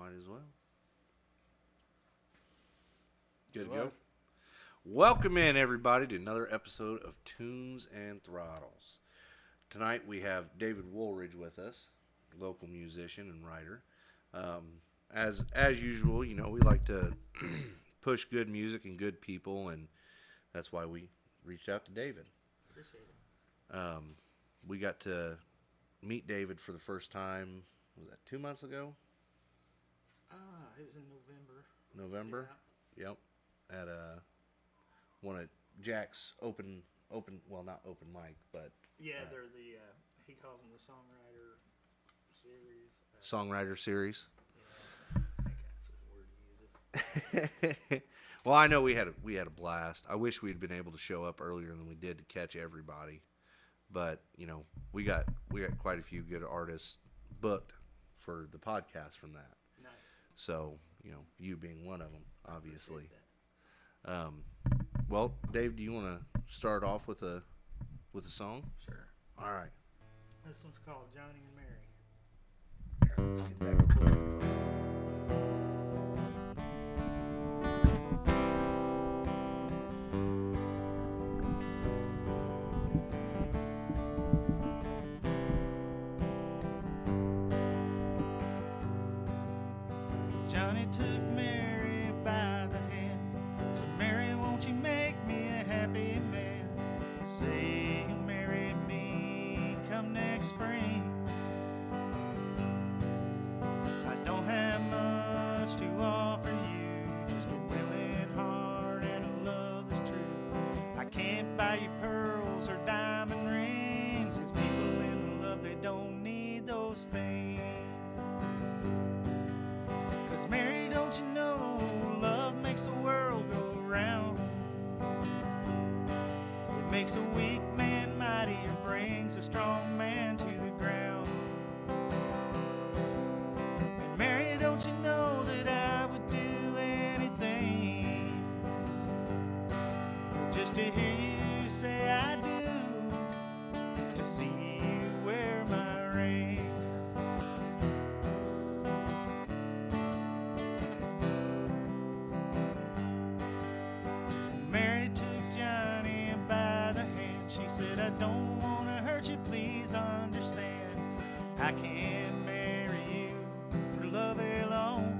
Might as well. Good to go. Welcome in, everybody, to another episode of Tunes and Throttles. Tonight we have David Woolridge with us, local musician and writer. As usual, you know, we like to push good music and good people, and that's why we reached out to David. Appreciate it. We got to meet David for the first time, was that 2 months ago? It was in November. November? Yeah. Yep. At one of Jack's open, well, not open mic, but... Yeah, they're the, he calls them the songwriter series. Songwriter series? Yeah, so I think that's the word he uses. Well, I know we had a blast. I wish we'd been able to show up earlier than we did to catch everybody. But, you know, we got quite a few good artists booked for the podcast from that. Nice. So, you know, you being one of them, obviously. Well, Dave, do you want to start off with a song? Sure. All right. This one's called Johnny and Mary. Let's get that recorded. Johnny took Mary by the hand. Said, Mary, won't you make me a happy man? Say you'll marry me come next spring. I don't have much to offer you, just a willing heart and a love that's true. I can't buy you pearls or diamond rings, since people in love, they don't need those things. Cause Mary, don't you know, love makes the world go round. It makes a weak man mighty, it brings a strong man to the ground. And Mary, don't you know that I would do anything just to hear you say I do, to see you wear my ring. Mary took Johnny by the hand. She said, I don't want to hurt you, please understand. I can't marry you for love alone.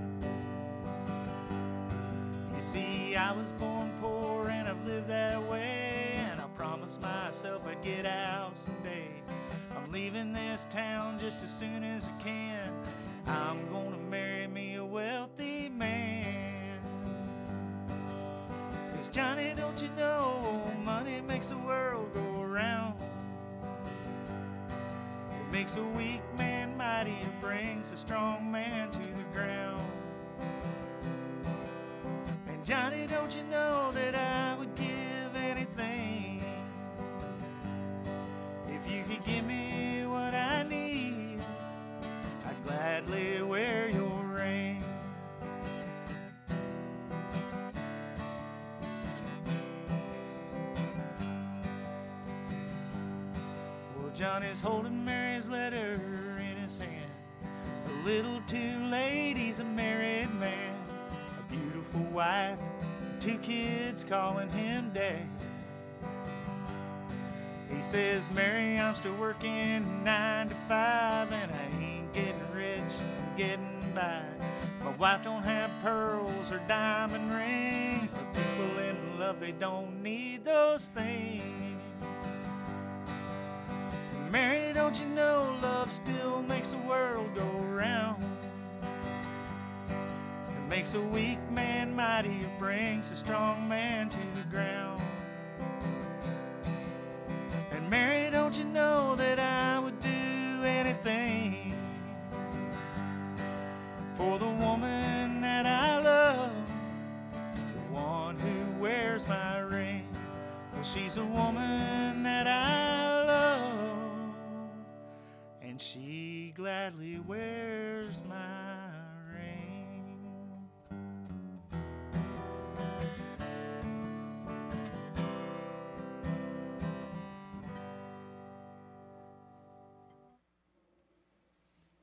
You see, I was born poor and I've lived that way, and I promised myself I'd get out someday. I'm leaving this town just as soon as I can. I'm gonna marry me a wealthy man. 'Cause Johnny, don't you know, money makes the world go round. It makes a weak man mighty, it brings a strong man to the ground. And Johnny, don't you know that I would give anything if you could give me what I need? I'd gladly wear your ring. Well, Johnny's holding Mary's letter in his hand. A little too late, he's a married man. A beautiful wife, 2 kids calling him dad. He says, Mary, I'm still working 9 to 5, and I ain't getting rich, I'm getting by. My wife don't have pearls or diamond rings, but people in love, they don't need those things. Mary, don't you know, love still makes the world go round. It makes a weak man mighty, it brings a strong man to the ground. And Mary, don't you know that I would do anything for the woman that I love, the one who wears my ring. Well, she's a woman that I love, and she gladly wears my ring.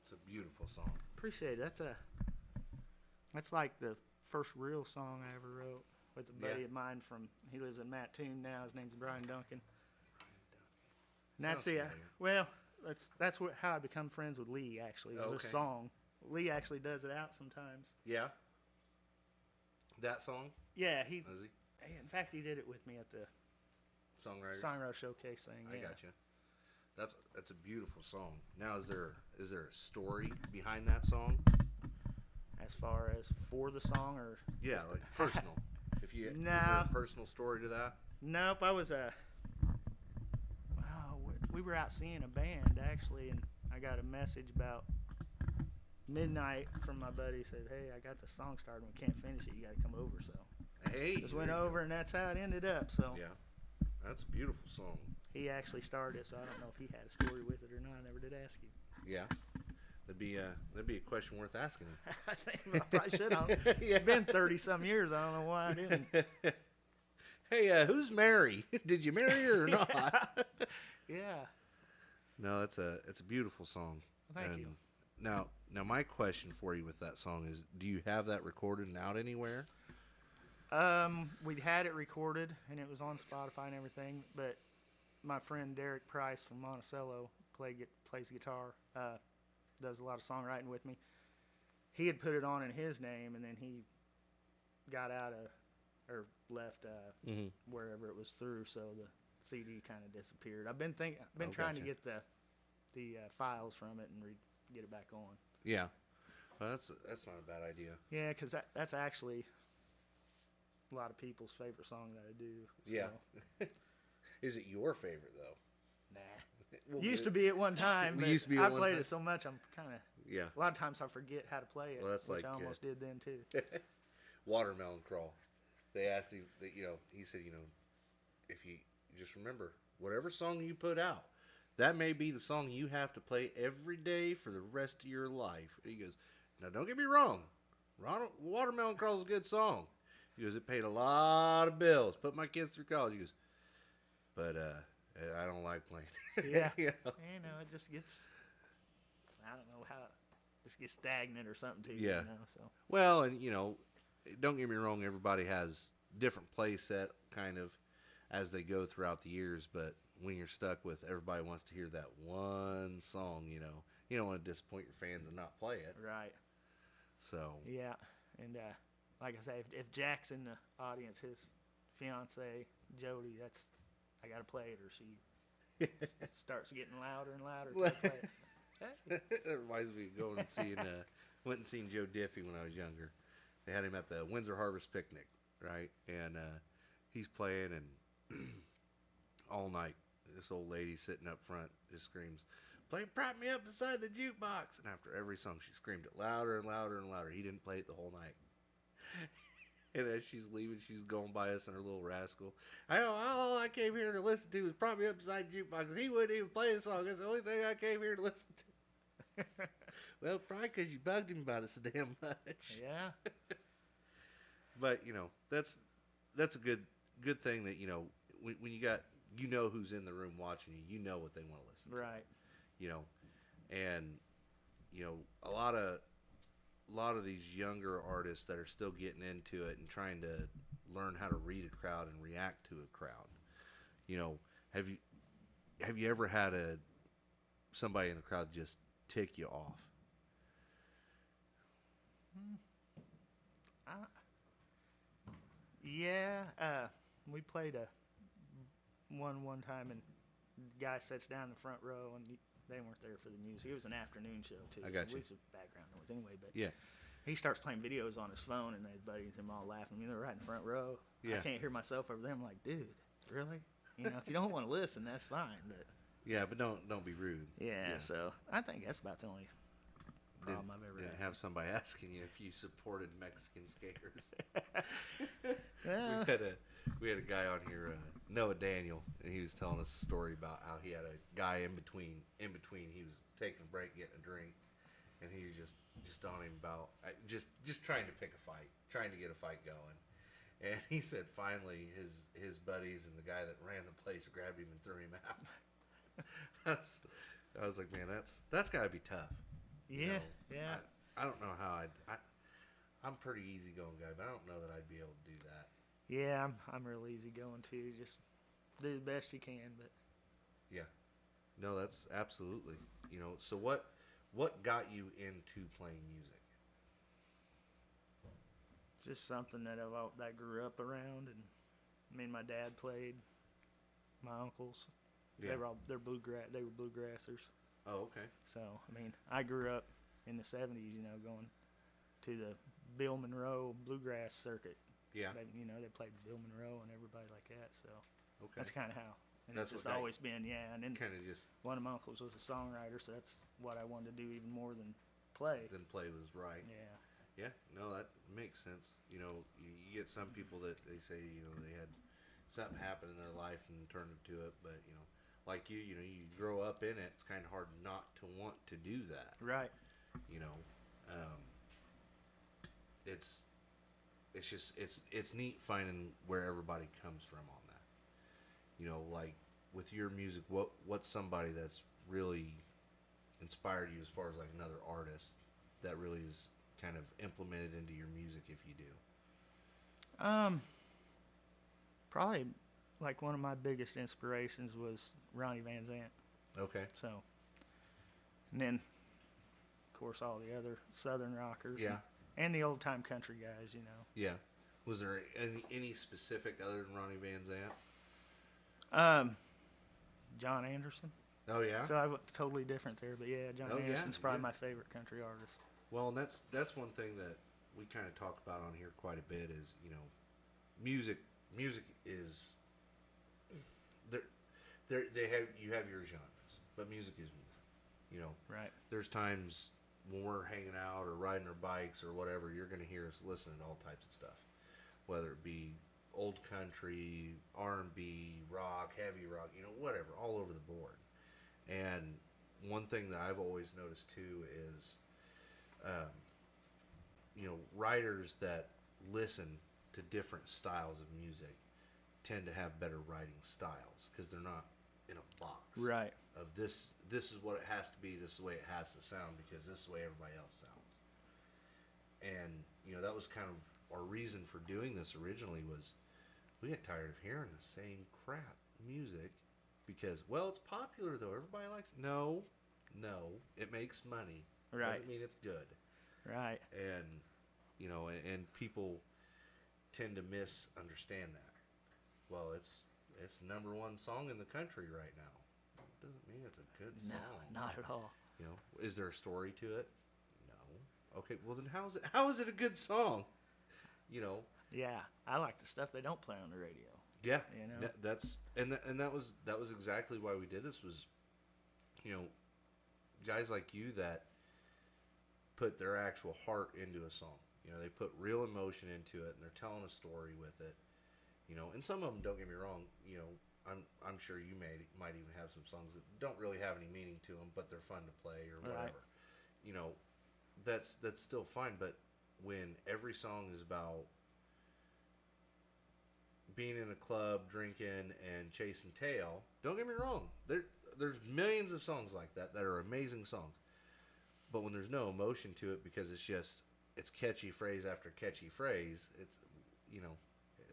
It's a beautiful song. Appreciate it. That's a That's like the first real song I ever wrote with a buddy of mine he lives in Mattoon now. His name's Brian Duncan. And that's well, how I become friends with Lee, actually, is this song. Lee actually does it out sometimes. Yeah? That song? Yeah, Does he? In fact, he did it with me at the Songwriter Showcase thing. I got you. That's a beautiful song. Now, is there a story behind that song? As far as for the song, or yeah, like personal. Is there a personal story to that? Nope. I was we were out seeing a band actually, and I got a message about midnight from my buddy. Said, "Hey, I got the song started. We can't finish it. You got to come over." So just went over, and that's how it ended up. So yeah, that's a beautiful song. He actually started it, so I don't know if he had a story with it or not. I never did ask him. Yeah. That'd be a question worth asking him. I think I probably should have. It's been 30-some years. I don't know why I didn't. Hey, who's Mary? Did you marry her or not? Yeah. No, it's a beautiful song. Well, thank you. Now, my question for you with that song is: do you have that recorded and out anywhere? We had it recorded and it was on Spotify and everything, but my friend Derek Price from Monticello plays guitar. Does a lot of songwriting with me. He had put it on in his name, and then he got left wherever it was through, so the CD kind of disappeared. I've been trying to get the files from it and get it back on. Yeah, well, that's not a bad idea. Yeah, because that's actually a lot of people's favorite song that I do. So. Yeah. Is it your favorite though? Nah. Used to be at one time, but I played it so much I'm kind of... Yeah. A lot of times I forget how to play it, well, that's which I almost did then too. Watermelon Crawl. They asked him, he said, if you just remember, whatever song you put out, that may be the song you have to play every day for the rest of your life. He goes, now don't get me wrong, Watermelon Crawl is a good song. He goes, it paid a lot of bills, put my kids through college. He goes, but I don't like playing. Yeah. It just gets, I don't know how, it just gets stagnant or something to you. Yeah. So. Well, and don't get me wrong, everybody has different play set kind of as they go throughout the years, but when you're stuck with everybody wants to hear that one song, you don't want to disappoint your fans and not play it. Right. So. Yeah. And like I say, if Jack's in the audience, his fiance Jody, I gotta play it, or she starts getting louder and louder. Play it. Hey. That reminds me of going and went and seen Joe Diffie when I was younger. They had him at the Windsor Harvest Picnic, right? And he's playing, and all night, this old lady sitting up front just screams, "Prop me up beside the jukebox!" And after every song, she screamed it louder and louder and louder. He didn't play it the whole night. And as she's leaving, she's going by us in her little rascal. All I came here to listen to was "Prop Me Up Beside the Jukebox." He wouldn't even play the song. That's the only thing I came here to listen to. Well, probably because you bugged him about it so damn much. Yeah. But that's a good thing that when you got who's in the room watching you, you know what they want to listen to. Right. And a lot of these younger artists that are still getting into it and trying to learn how to read a crowd and react to a crowd. Have you ever had somebody in the crowd just tick you off? Yeah. We played one time, and the guy sits down in the front row, and they weren't there for the music. It was an afternoon show too. I got so you. We was background noise anyway, but yeah. He starts playing videos on his phone, and his buddies him all laughing. They're right in the front row. Yeah. I can't hear myself over there. I'm like, dude, really? If you don't want to listen, that's fine. But yeah, but don't be rude. Yeah. So I think that's about the only problem I've ever didn't had. have somebody asking you if you supported Mexican skaters. Well, we had a guy on here, Noah Daniel, and he was telling us a story about how he had a guy in between. He was taking a break, getting a drink, and he was just on him about just trying to pick a fight, trying to get a fight going. And he said finally his buddies and the guy that ran the place grabbed him and threw him out. I was like, man, that's got to be tough. Yeah, yeah. I don't know how I'm pretty easygoing guy, but I don't know that I'd be able to do that. Yeah, I'm real easy going too. Just do the best you can, but Yeah. No, that's absolutely. So what got you into playing music? just something that that I grew up around, and me and my dad played. My uncles, Yeah. they were bluegrassers. Oh, okay. So I grew up in the '70s, going to the Bill Monroe bluegrass circuit. Yeah. They played Bill Monroe and everybody like that. So Okay. that's kind of how. And That's it's just what always been, yeah. And then kind of just one of my uncles was a songwriter, so that's what I wanted to do even more than play. then play was right. Yeah. Yeah. No, that makes sense. You get some people that they say they had something happen in their life and turned into it, but like you grow up in it. It's kind of hard not to want to do that. Right. You know, um, it's neat finding where everybody comes from on that. Like with your music, what's somebody that's really inspired you as far as like another artist that really is kind of implemented into your music, if you do? Probably like one of my biggest inspirations was Ronnie Van Zant. Okay. So, and then of course all the other Southern rockers. Yeah. And the old time country guys. Yeah. Was there any specific other than Ronnie Van Zant? John Anderson. Oh yeah. So I went totally different there, but yeah, John Anderson's probably my favorite country artist. Well, and that's one thing that we kind of talk about on here quite a bit is music. Music is you have your genres, but music is music. Right. There's times when we're hanging out or riding our bikes or whatever, you're going to hear us listening to all types of stuff, whether it be old country, R&B, rock, heavy rock, whatever, all over the board. And one thing that I've always noticed too is, writers that listen to different styles of music tend to have better writing styles because they're not in a box. Right. Of this is what it has to be. This is the way it has to sound because this is the way everybody else sounds. And that was kind of our reason for doing this originally was we got tired of hearing the same crap music because it's popular though. Everybody likes it. No, it makes money. Right. Doesn't mean it's good. Right. And and people tend to misunderstand that. Well, it's number one song in the country right now. Doesn't mean it's a good song. No, not at all. Is there a story to it? No. Okay, well then how is it a good song? Yeah, I like the stuff they don't play on the radio. Yeah. That was exactly why we did this was guys like you that put their actual heart into a song. They put real emotion into it and they're telling a story with it. And some of them, don't get me wrong, I'm sure you might even have some songs that don't really have any meaning to them, but they're fun to play or whatever. Right. That's still fine. But when every song is about being in a club, drinking, and chasing tail, don't get me wrong, there's millions of songs like that are amazing songs. But when there's no emotion to it because it's catchy phrase after catchy phrase,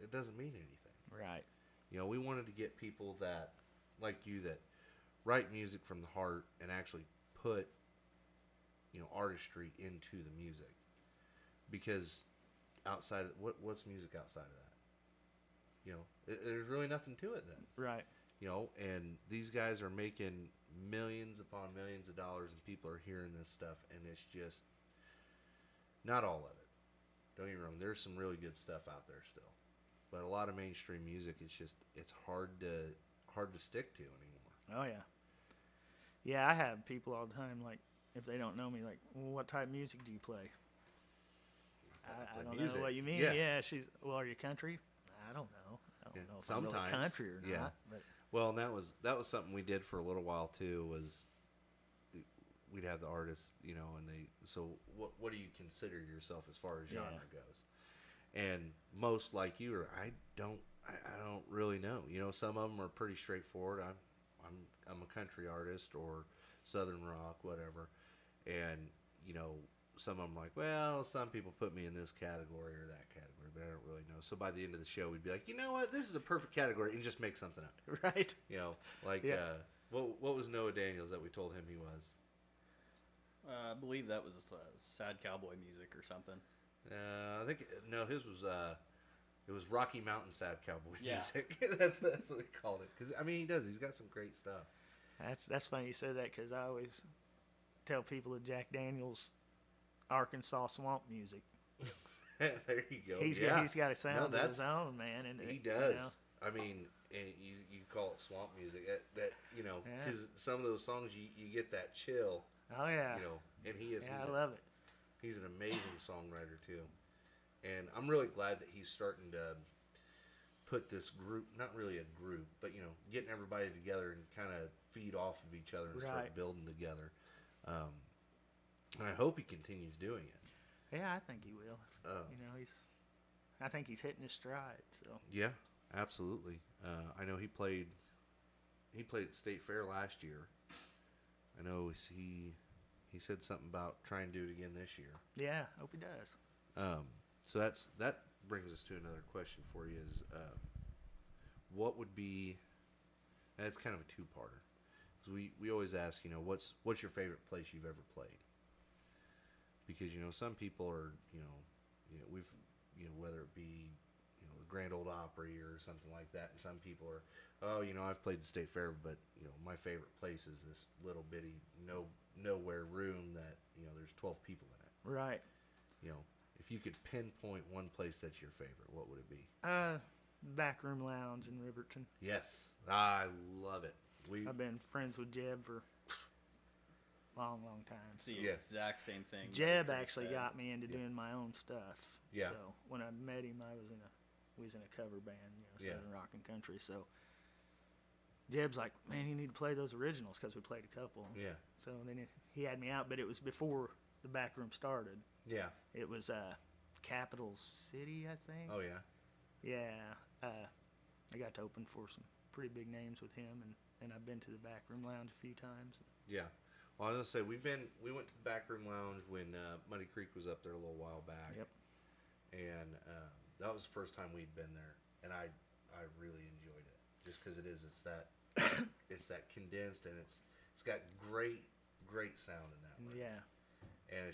it doesn't mean anything. Right. We wanted to get people that, like you, that write music from the heart and actually put, artistry into the music. Because outside of, what's music outside of that? There's really nothing to it then. Right. And these guys are making millions upon millions of dollars and people are hearing this stuff and it's just not all of it. Don't get me wrong, there's some really good stuff out there still. But a lot of mainstream music, it's hard to stick to anymore. Oh yeah. Yeah, I have people all the time like if they don't know me like, well, what type of music do you play? I don't know what you mean. Yeah. Are you country? I don't know. I don't know if I'm really country or not. But. Well, and that was something we did for a little while too. Was we'd have the artists, and they. So what do you consider yourself as far as genre goes? And most like you are, I don't really know. Some of them are pretty straightforward. I'm a country artist or Southern rock, whatever. And some of them like, well, some people put me in this category or that category, but I don't really know. So by the end of the show, we'd be like, you know what, this is a perfect category, and just make something up. Right. You know, like what was Noah Daniels that we told him he was? I believe that was sad cowboy music or something. I think no, his was it was Rocky Mountain sad cowboy Yeah. music. that's what we called it. Because I mean, he does. He's got some great stuff. That's funny you said that because I always tell people that Jack Daniels Arkansas swamp music. There you go. He's got a sound of his own, man. And he does. You know? I mean, and you call it swamp music. That you know, because some of those songs you get that chill. Oh yeah. You know, and he is. Yeah, I love it. He's an amazing songwriter too, and I'm really glad that he's starting to put this group, not really a group, but you know, getting everybody together and kind of feed off of each other and start building together. And I hope he continues doing it. Yeah, I think he will. You know, I think he's hitting his stride. So yeah, absolutely. I know he played at State Fair last year. I know he said something about trying to do it again this year. Yeah, hope he does. So that brings us to another question for you: is what would be? And it's kind of a two-parter, because we always ask, you know, what's your favorite place you've ever played? Because you know, some people are, we've, whether it be, the Grand Ole Opry or something like that, and some people are, oh, I've played the State Fair, but my favorite place is this little bitty nowhere room that there's 12 people in it. Right. If you could pinpoint one place that's your favorite, what would it be? Backroom Lounge in Riverton. Yes, I love it. I've been friends with Jeb for long time. It's the exact same thing. Jeb actually got me into doing my own stuff. Yeah. So when I met him, we was in a cover band, Southern rock and country. So Jeb's like, man, you need to play those originals because we played a couple. Yeah. So then he had me out, but it was before the back room started. Yeah. It was Capital City, I think. Oh yeah. Yeah. I got to open for some pretty big names with him, and I've been to the backroom lounge a few times. Yeah. Well, I was gonna say we went to the backroom lounge when Muddy Creek was up there a little while back. Yep. And that was the first time we'd been there, and I really enjoyed it just because it's that it's that condensed, and it's got great sound in that room. Yeah. And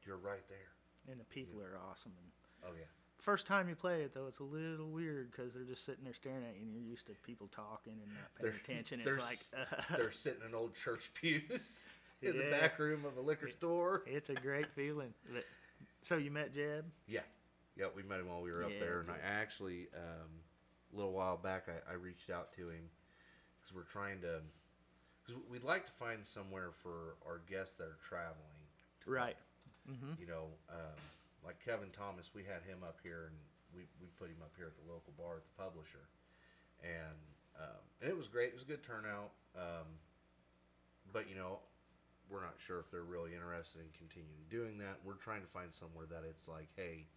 you're right there. And the people are awesome. And oh yeah. First time you play it though, it's a little weird because they're just sitting there staring at you, and you're used to people talking and not paying attention. It's like they're sitting in old church pews in the back room of a liquor store. It's a great feeling. So you met Jeb? Yeah, we met him while we were up there, and I actually a little while back I reached out to him because because we'd like to find somewhere for our guests that are traveling. Right. Mm-hmm. Like Kevin Thomas, we had him up here, and we put him up here at the local bar at the Publisher, and it was great. It was a good turnout, but we're not sure if they're really interested in continuing doing that. We're trying to find somewhere that it's like, hey,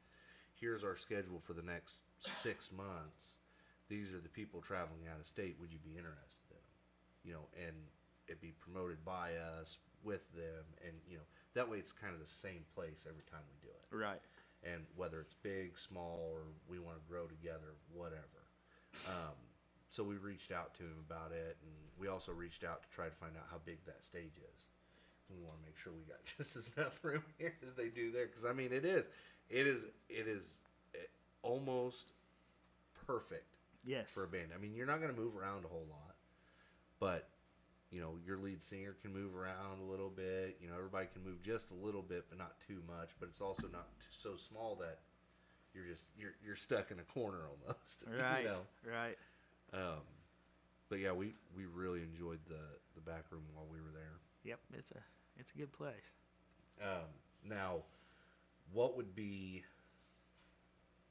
here's our schedule for the next 6 months. These are the people traveling out of state. Would you be interested in them? And it'd be promoted by us with them, and that way it's kind of the same place every time we do it. Right. And whether it's big, small, or we want to grow together, whatever. So we reached out to him about it, and we also reached out to try to find out how big that stage is. We want to make sure we got just as enough room here as they do there, because I mean it is almost perfect. Yes. For a band. I mean, you're not going to move around a whole lot, but your lead singer can move around a little bit. Everybody can move just a little bit, but not too much. But it's also not so small that you're stuck in a corner almost. Right. Right. But yeah, we really enjoyed the back room while we were there. Yep, it's a good place. Now, what would be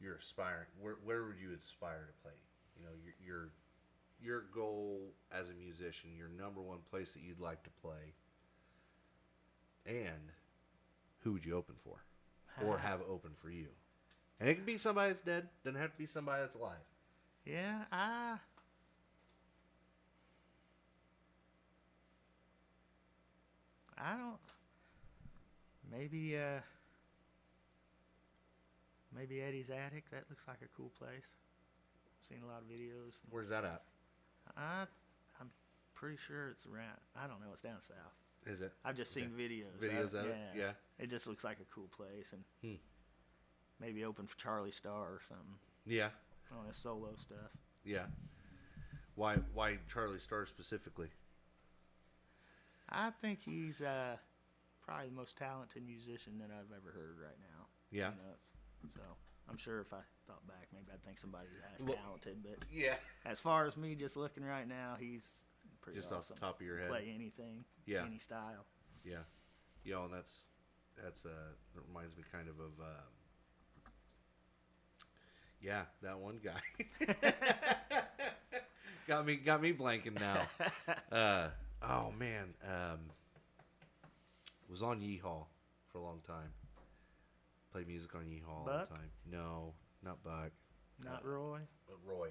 your aspiring? Where would you aspire to play? Your goal as a musician, your number one place that you'd like to play, and who would you open for, or have open for you? And it can be somebody that's dead. Doesn't have to be somebody that's alive. Yeah, Maybe maybe Eddie's Attic. That looks like a cool place. I've seen a lot of videos. Where's that at? I'm pretty sure it's around. I don't know. It's down south. Is it? I've just seen videos. Videos of it? Yeah. It just looks like a cool place, and maybe open for Charlie Starr or something Yeah. on his solo stuff. Yeah. Why Charlie Starr specifically? I think he's probably the most talented musician that I've ever heard right now. Yeah. You know, so I'm sure if I thought back, maybe I'd think somebody as Well, talented. But Yeah. as far as me just looking right now, he's pretty Just awesome. off the top of your head. Play anything, Yeah. any style. Yeah. You know, and that's that reminds me kind of yeah, that one guy. got me blanking now. Oh man, was on Yeehaw for a long time. Played music on Yeehaw all Buck? the time. No, not Buck. Not Roy. Roy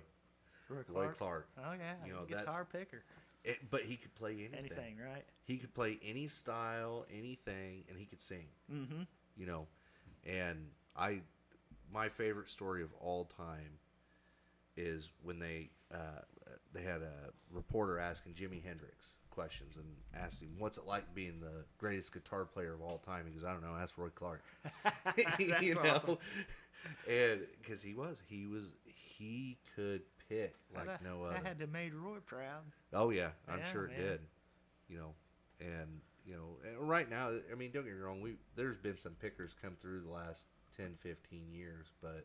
Clark. Clark. Oh yeah, You know, guitar picker. But he could play anything. Anything, right? He could play any style, anything, and he could sing. Mm-hmm. You know, and my favorite story of all time is when they had a reporter asking Jimi Hendrix questions and asked him, "What's it like being the greatest guitar player of all time?" He goes, "I don't know. Ask Roy Clark." That's awesome. And because he could pick like no other. I had to made Roy proud. Oh yeah, I'm Yeah, sure it man. did. You know, and right now, I mean, don't get me wrong. There's been some pickers come through the last 10, 15 years, but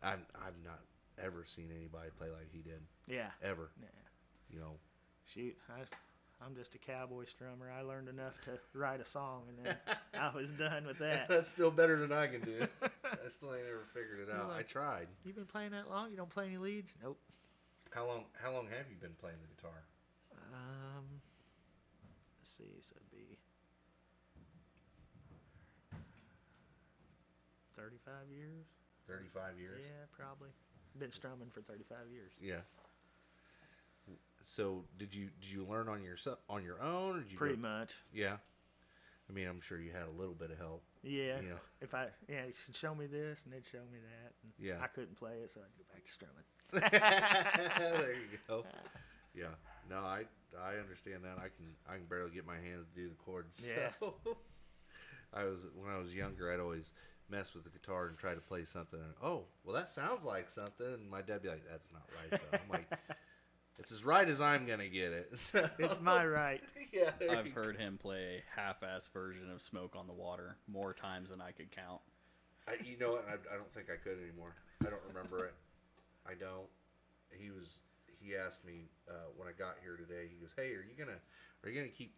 I've not ever seen anybody play like he did. Yeah. Ever. Yeah. You know. Shoot, I'm just a cowboy strummer. I learned enough to write a song, and then I was done with that. That's still better than I can do. I still ain't ever figured it out. Like, I tried. You been playing that long? You don't play any leads? Nope. How long have you been playing the guitar? Let's see. So it'd be 35 years. 35 years. Yeah, probably. Been strumming for 35 years. Yeah. So did you learn on your own, or did you Pretty much. Yeah. I mean, I'm sure you had a little bit of help. Yeah. You know. If you should show me this, and they'd show me that. And Yeah. I couldn't play it, so I'd go back to strumming. There you go. Yeah. No, I understand that. I can barely get my hands to do the chords. Yeah. So when I was younger, I'd always mess with the guitar and try to play something. And, oh, well, that sounds like something. And my dad'd be like, "That's not right, though." I'm like, "It's as right as I'm gonna get it." So, It's my right. yeah. I've heard him play a half-ass version of "Smoke on the Water" more times than I could count. You know what? I don't think I could anymore. I don't remember it. I don't. He asked me when I got here today. He goes, "Hey, are you gonna keep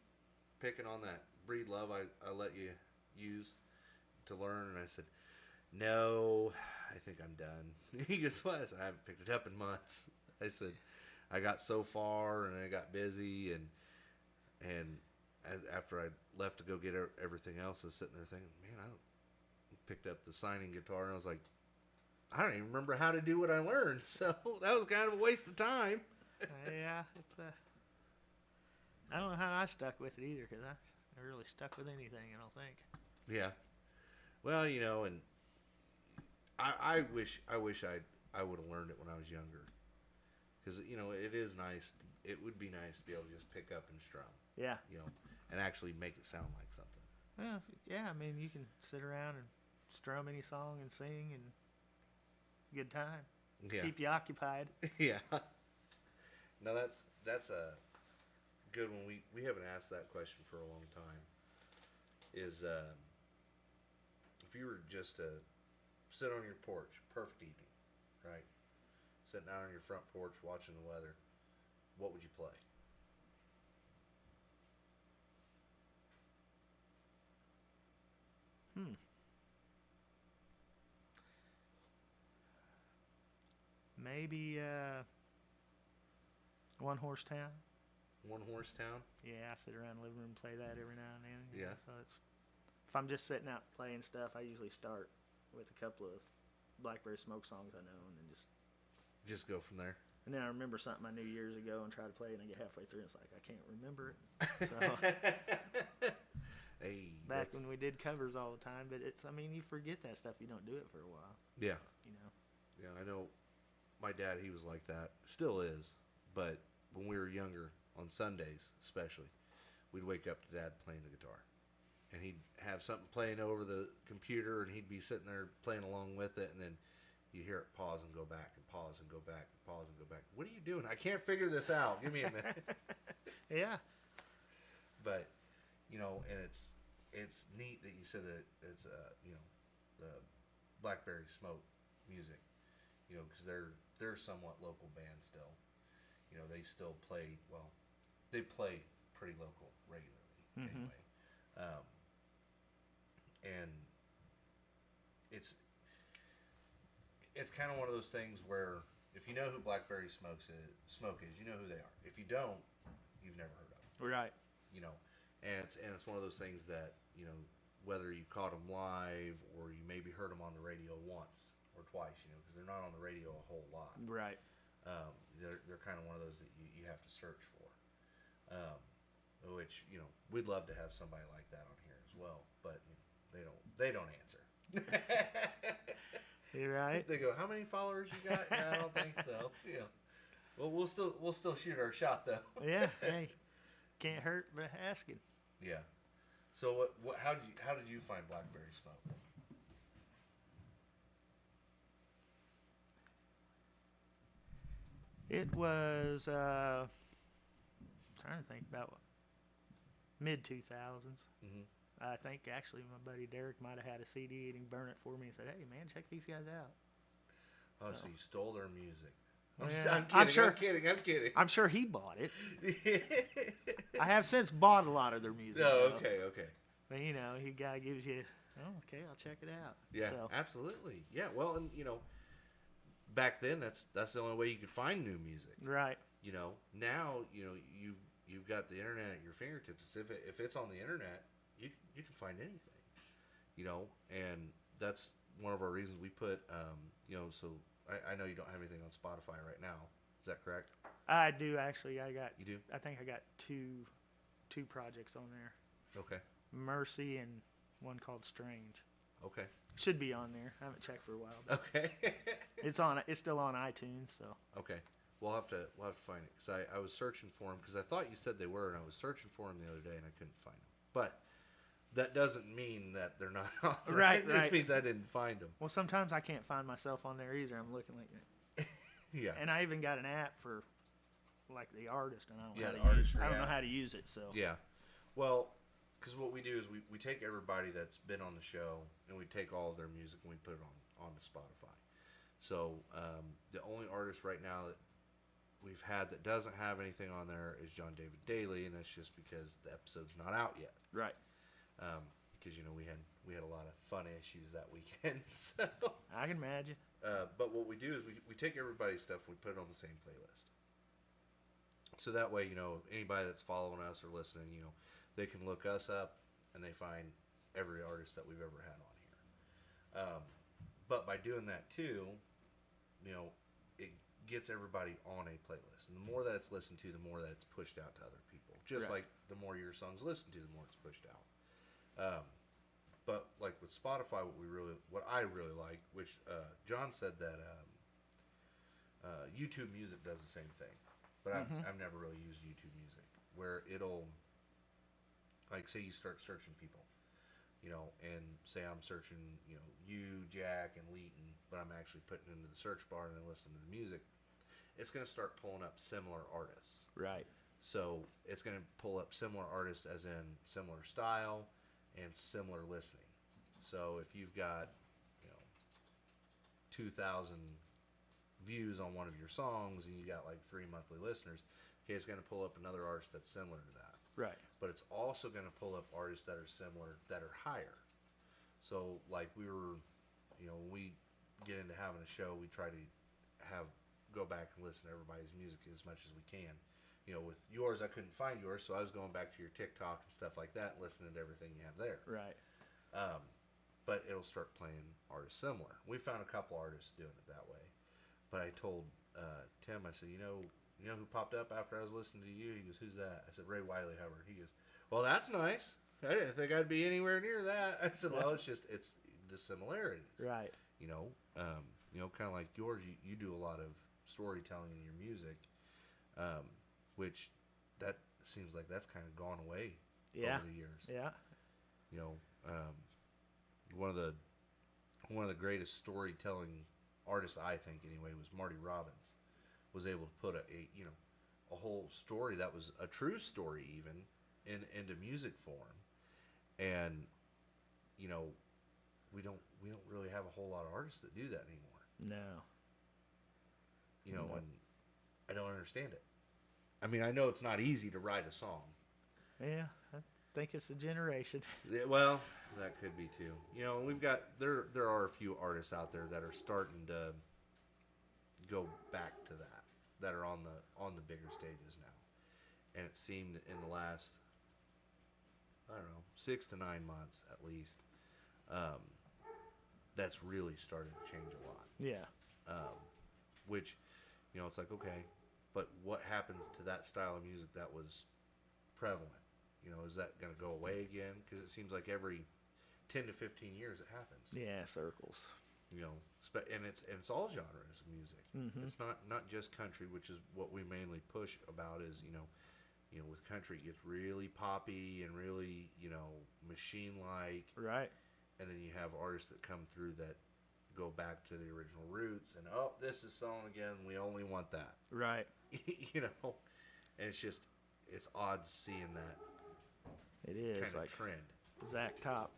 picking on that Breed Love I let you use to learn?" And I said, "No, I think I'm done." He goes, "What?" I said, "I haven't picked it up in months." I said, "I got so far and I got busy and after I left to go get everything else, I was sitting there thinking, man, picked up the signing guitar and I was like, I don't even remember how to do what I learned, so that was kind of a waste of time." Yeah, it's I don't know how I stuck with it either, because I never really stuck with anything, I don't think. Yeah. Well, and I wish I would have learned it when I was younger, because it is nice. It would be nice to be able to just pick up and strum, Yeah. and actually make it sound like something. Well, yeah, I mean, you can sit around and strum any song and sing and good time. Yeah. Keep you occupied. Yeah. No, that's a good one. We haven't asked that question for a long time. Is if you were just to sit on your porch, perfect evening, right? Sitting out on your front porch watching the weather, what would you play? Maybe One Horse Town. One Horse Town? Yeah, I sit around the living room and play that every now and then. Yeah. So if I'm just sitting out playing stuff, I usually start with a couple of Blackberry Smoke songs I know, and then Just go from there. and then I remember something I knew years ago and try to play it, and I get halfway through, and it's like I can't remember it. So Hey. back when we did covers all the time. But it's, I mean, you forget that stuff. You don't do it for a while. Yeah. You know. Yeah, I know. My dad, he was like that. Still is. But when we were younger, on Sundays especially, we'd wake up to Dad playing the guitar. And he'd have something playing over the computer, and he'd be sitting there playing along with it, and then you hear it pause and go back, and pause and go back, and pause and go back. What are you doing? I can't figure this out. Give me a minute. Yeah. But, you know, and it's neat that you said that it's, you know, the Blackberry Smoke music, you know, because they're somewhat local band still. You know, they still play, well, they play pretty local regularly anyway. And it's kind of one of those things where if you know who Blackberry Smoke is, you know who they are. If you don't, you've never heard of them. Right. You know, and it's one of those things that, you know, whether you caught them live or you maybe heard them on the radio once or twice, you know, because they're not on the radio a whole lot. Right. They're kind of one of those that you have to search for. Which, you know, we'd love to have somebody like that on here as well, but you know, they don't answer. You're right. They go, "How many followers you got?" "Yeah, I don't think so." Yeah. Well, we'll still shoot our shot though. Yeah. Hey, can't hurt but asking. Yeah. So how did you find Blackberry Smoke? It was trying to think about mid 2000s. Mm-hmm. I think actually my buddy Derek might have had a CD and he burned it for me and said, "Hey man, check these guys out." Oh, so you stole their music. Yeah, I'm kidding. I'm sure he bought it. I have since bought a lot of their music. Oh, though. okay. But you know, he guy gives you, "Oh, okay, I'll check it out." Yeah, So, absolutely. Yeah, well, and you know, back then that's the only way you could find new music. right. You know, now you know you've got the internet at your fingertips. If it's on the internet, you can find anything. You know, and that's one of our reasons we put. You know, so I know you don't have anything on Spotify right now. Is that correct? I do actually. I You do? think I got two projects on there. Okay. Mercy and one called Strange. Okay. Should be on there. I haven't checked for a while. But Okay. it's still on iTunes. So Okay. We'll have to find it because I was searching for them because I thought you said they were, and I was searching for them the other day and I couldn't find them. But that doesn't mean that they're not on there. Right, It just right. means I didn't find them. well, sometimes I can't find myself on there either. I'm looking like, Yeah. and I even got an app for like the artist, and I don't know Yeah, how the to use. artistry I don't know app. how to use it. So Yeah. Well, because what we do is we take everybody that's been on the show and we take all of their music and we put it onto Spotify. So the only artist right now that we've had that doesn't have anything on there is John David Daly, and that's just because the episode's not out yet. right. Because you know we had a lot of fun issues that weekend. So, I can imagine. but what we do is we take everybody's stuff and we put it on the same playlist. So that way, you know, anybody that's following us or listening, you know, they can look us up and they find every artist that we've ever had on here. But by doing that too, you know, it gets everybody on a playlist. And the more that it's listened to, the more that it's pushed out to other people. Just Right. like the more your song's listened to, the more it's pushed out. But like with Spotify, what I really like, which John said that YouTube Music does the same thing, but I've never really used YouTube Music, where it'll, like, say you start searching people, you know, and say I'm searching, you know, you, Jack, and Leighton, but I'm actually putting it into the search bar and then listening to the music. It's going to start pulling up similar artists. Right. So it's going to pull up similar artists as in similar style and similar listening. So if you've got, you know, 2,000 views on one of your songs and you got like 3 monthly listeners, okay, it's going to pull up another artist that's similar to that. Right. But it's also going to pull up artists that are similar, that are higher. So like we were, you know, when we get into having a show, we try to go back and listen to everybody's music as much as we can. You know, with yours, I couldn't find yours, so I was going back to your TikTok and stuff like that, listening to everything you have there. Right. But it'll start playing artists similar. We found a couple artists doing it that way. But I told Tim, I said, you know who popped up after I was listening to you? He goes, "Who's that?" I said, "Ray Wiley Hubbard." He goes, "Well, that's nice." I didn't think I'd be anywhere near that. I said, well, That's- it's the similarities. Right. Kind of like yours. You do a lot of storytelling in your music, which that seems like that's kind of gone away Yeah. over the years. Yeah. You know, one of the greatest storytelling artists, I think, anyway, was Marty Robbins. Was able to put a whole story that was a true story even into music form, and we don't really have a whole lot of artists that do that anymore. No. No. And I don't understand it. I mean, I know it's not easy to write a song. Yeah. I think it's a generation. Yeah, well, that could be too. We've got there are a few artists out there that are starting to go back to that are on the bigger stages now. And it seemed in the last, I don't know, 6 to 9 months at least, that's really started to change a lot. Yeah. Which, it's like, okay, but what happens to that style of music that was prevalent? Is that going to go away again? Because it seems like every 10 to 15 years it happens. Yeah, circles. And it's all genres of music. Mm-hmm. It's not just country, which is what we mainly push about. Is with country it gets really poppy and really machine like. Right. And then you have artists that come through that go back to the original roots and this is song again. We only want that. Right. And it's odd seeing that It is kind of like trend. Zach Top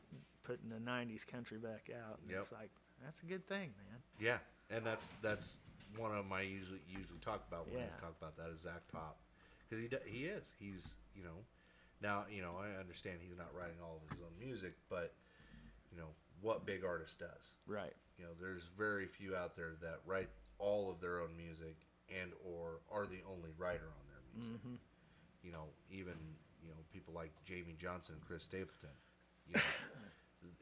putting the '90s country back out. And Yep. It's like that's a good thing, man. Yeah, and that's one of them I usually talk about when Yeah. I talk about that is Zach Top, because he's now I understand he's not writing all of his own music, but what big artist does? Right. There's very few out there that write all of their own music and or are the only writer on their music. Mm-hmm. Even people like Jamie Johnson and Chris Stapleton,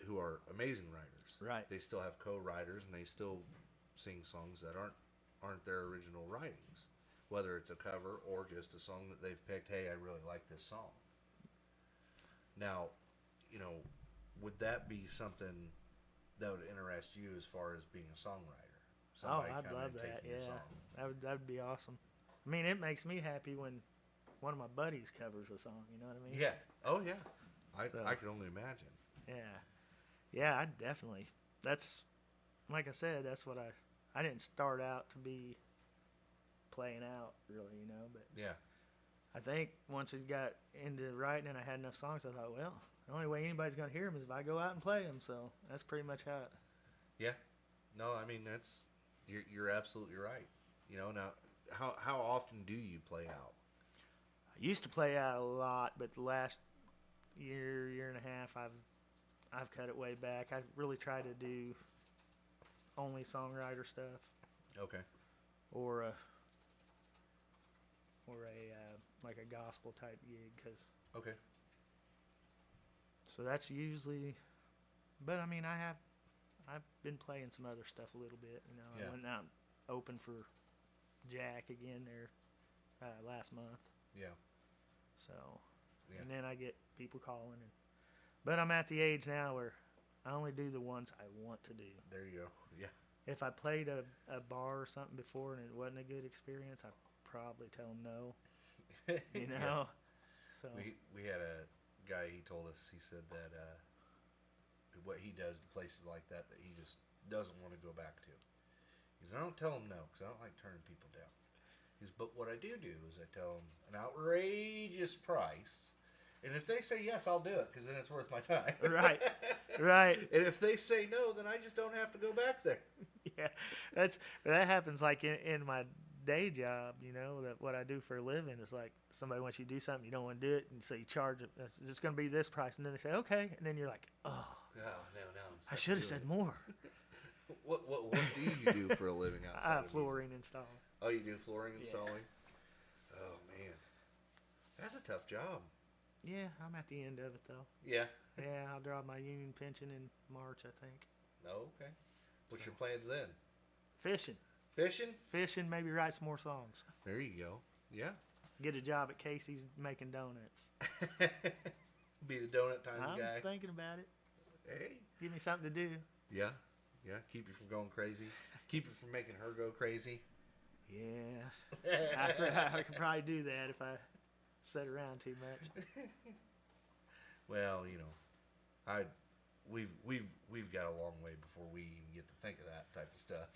who are amazing writers. Right. They still have co-writers and they still sing songs that aren't their original writings, whether it's a cover or just a song that they've picked. Hey, I really like this song. Now, would that be something that would interest you as far as being a songwriter? Somebody I'd coming love and that. taking your Yeah, song? that'd be awesome. I mean, it makes me happy when one of my buddies covers a song. You know what I mean? Yeah. Oh yeah. So- I can only imagine. Yeah, I definitely. That's like I said. That's what I didn't start out to be playing out really, but Yeah. I think once it got into writing and I had enough songs, I thought, well, the only way anybody's gonna hear them is if I go out and play them. So that's pretty much how it. Yeah. No, I mean you're absolutely right. Now how often do you play out? I used to play out a lot, but the last year and a half, I've cut it way back. I really try to do only songwriter stuff, Okay. or a like a gospel type gig, Okay. so that's usually. But I mean, I've been playing some other stuff a little bit. Yeah. I went out and opened for Jack again there last month. Yeah. So, Yeah. and then I get people calling, but I'm at the age now where I only do the ones I want to do. There you go. Yeah. If I played a bar or something before and it wasn't a good experience, I'd probably tell them no. Yeah. So We had a guy. He told us. He said that what he does to places like that he just doesn't want to go back to. He says, I don't tell them no because I don't like turning people down. He says, but what I do is I tell them an outrageous price, and if they say yes, I'll do it because then it's worth my time. Right. Right. And if they say no, then I just don't have to go back there. Yeah, that happens like in my day job. That what I do for a living is like somebody wants you to do something, you don't want to do it, and so you charge it. It's just going to be this price, and then they say okay, and then you're like, oh, No, I should have said more. What do you do for a living outside of music? Flooring installing. Oh, you do flooring Yeah. installing? Oh, man. That's a tough job. Yeah, I'm at the end of it though. Yeah. Yeah, I'll draw my union pension in March, I think. Oh, okay. What's So- your plans then? Fishing, maybe write some more songs. There you go. Yeah. Get a job at Casey's making donuts. Be the donut times I'm guy. thinking about it. Hey. Give me something to do. Yeah. Yeah. Keep you from going crazy. Keep you from making her go crazy. Yeah. That's right. I could probably do that if I sat around too much. Well, we've got a long way before we even get to think of that type of stuff.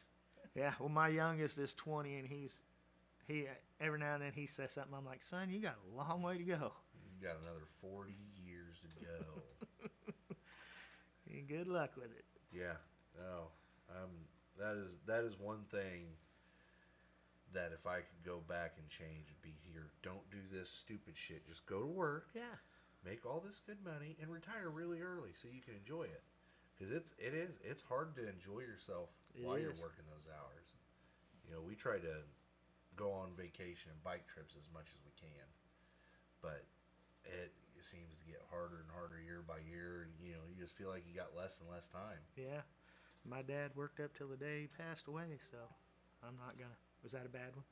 Yeah. Well, my youngest is 20, and he every now and then he says something. I'm like, son, you got a long way to go. You got another 40 years to go. And good luck with it. Yeah. No. That is one thing that if I could go back and change, it'd be here. Don't do this stupid shit. Just go to work. Yeah. Make all this good money and retire really early so you can enjoy it. Because it's hard to enjoy yourself while you're working those hours. We try to go on vacation and bike trips as much as we can, but it seems to get harder and harder year by year. And you just feel like you got less and less time. Yeah. My dad worked up till the day he passed away, so I'm not gonna. Was that a bad one?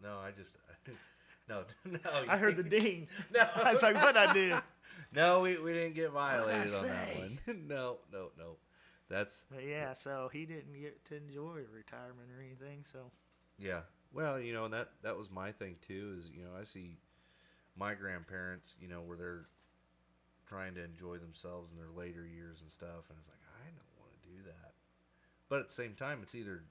No, I just no. I heard the ding. No, I was like, what'd I do? No, we didn't get violated on that say? one. No. That's But yeah, so he didn't get to enjoy retirement or anything. So yeah. Well, and that was my thing too. Is I see my grandparents, where they're trying to enjoy themselves in their later years and stuff, and it's like I don't want to do that. But at the same time, it's either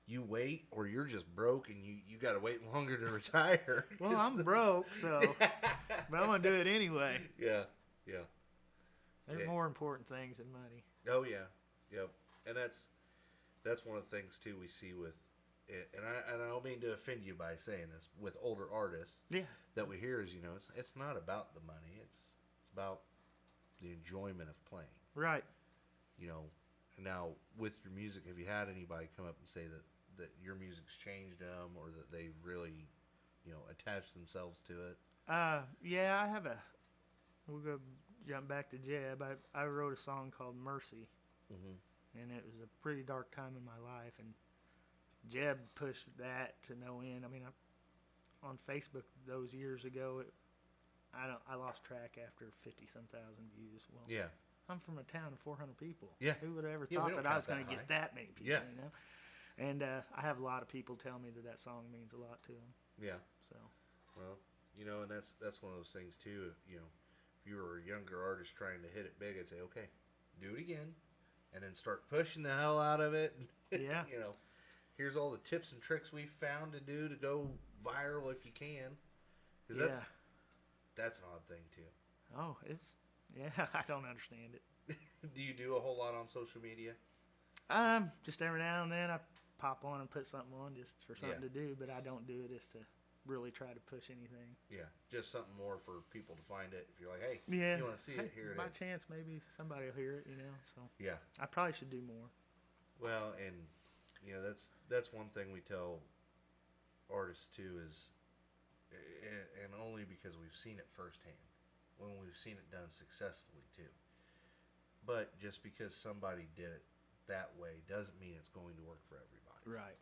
you wait or you're just broke and you got to wait longer to retire. well, I'm broke, so but I'm gonna do it anyway. Yeah. There's more important things than money. Oh yeah, yep. And that's one of the things too we see with, and I don't mean to offend you by saying this, with older artists. Yeah. That we hear is it's not about the money. It's about the enjoyment of playing. Right. Now with your music, have you had anybody come up and say that your music's changed them or that they've really attached themselves to it? Yeah, I have we'll go jump back to Jeb. I wrote a song called Mercy, and it was a pretty dark time in my life, and Jeb pushed that to no end. I mean, on Facebook those years ago, I lost track after 50-some thousand views. Well, yeah. I'm from a town of 400 people. Yeah. Who would have ever Yeah, we thought don't that I count was going that to high. get that many people? Yeah. And I have a lot of people tell me that song means a lot to them. Yeah. So. Well, and that's one of those things too. If you were a younger artist trying to hit it big, I'd say, okay, do it again, and then start pushing the hell out of it. Yeah. Here's all the tips and tricks we found to do to go viral if you can. Because that's an odd thing too. Oh, I don't understand it. Do you do a whole lot on social media? Just every now and then I pop on and put something on just for something Yeah. to do, but I don't do it as to really try to push anything. Yeah, just something more for people to find it. If you're like, hey, Yeah. you want to see it, here it by is. chance, maybe somebody will hear it, So Yeah. I probably should do more. Well, and that's one thing we tell artists too is, and only because we've seen it firsthand, when we've seen it done successfully too. But just because somebody did it that way doesn't mean it's going to work for everybody. Right.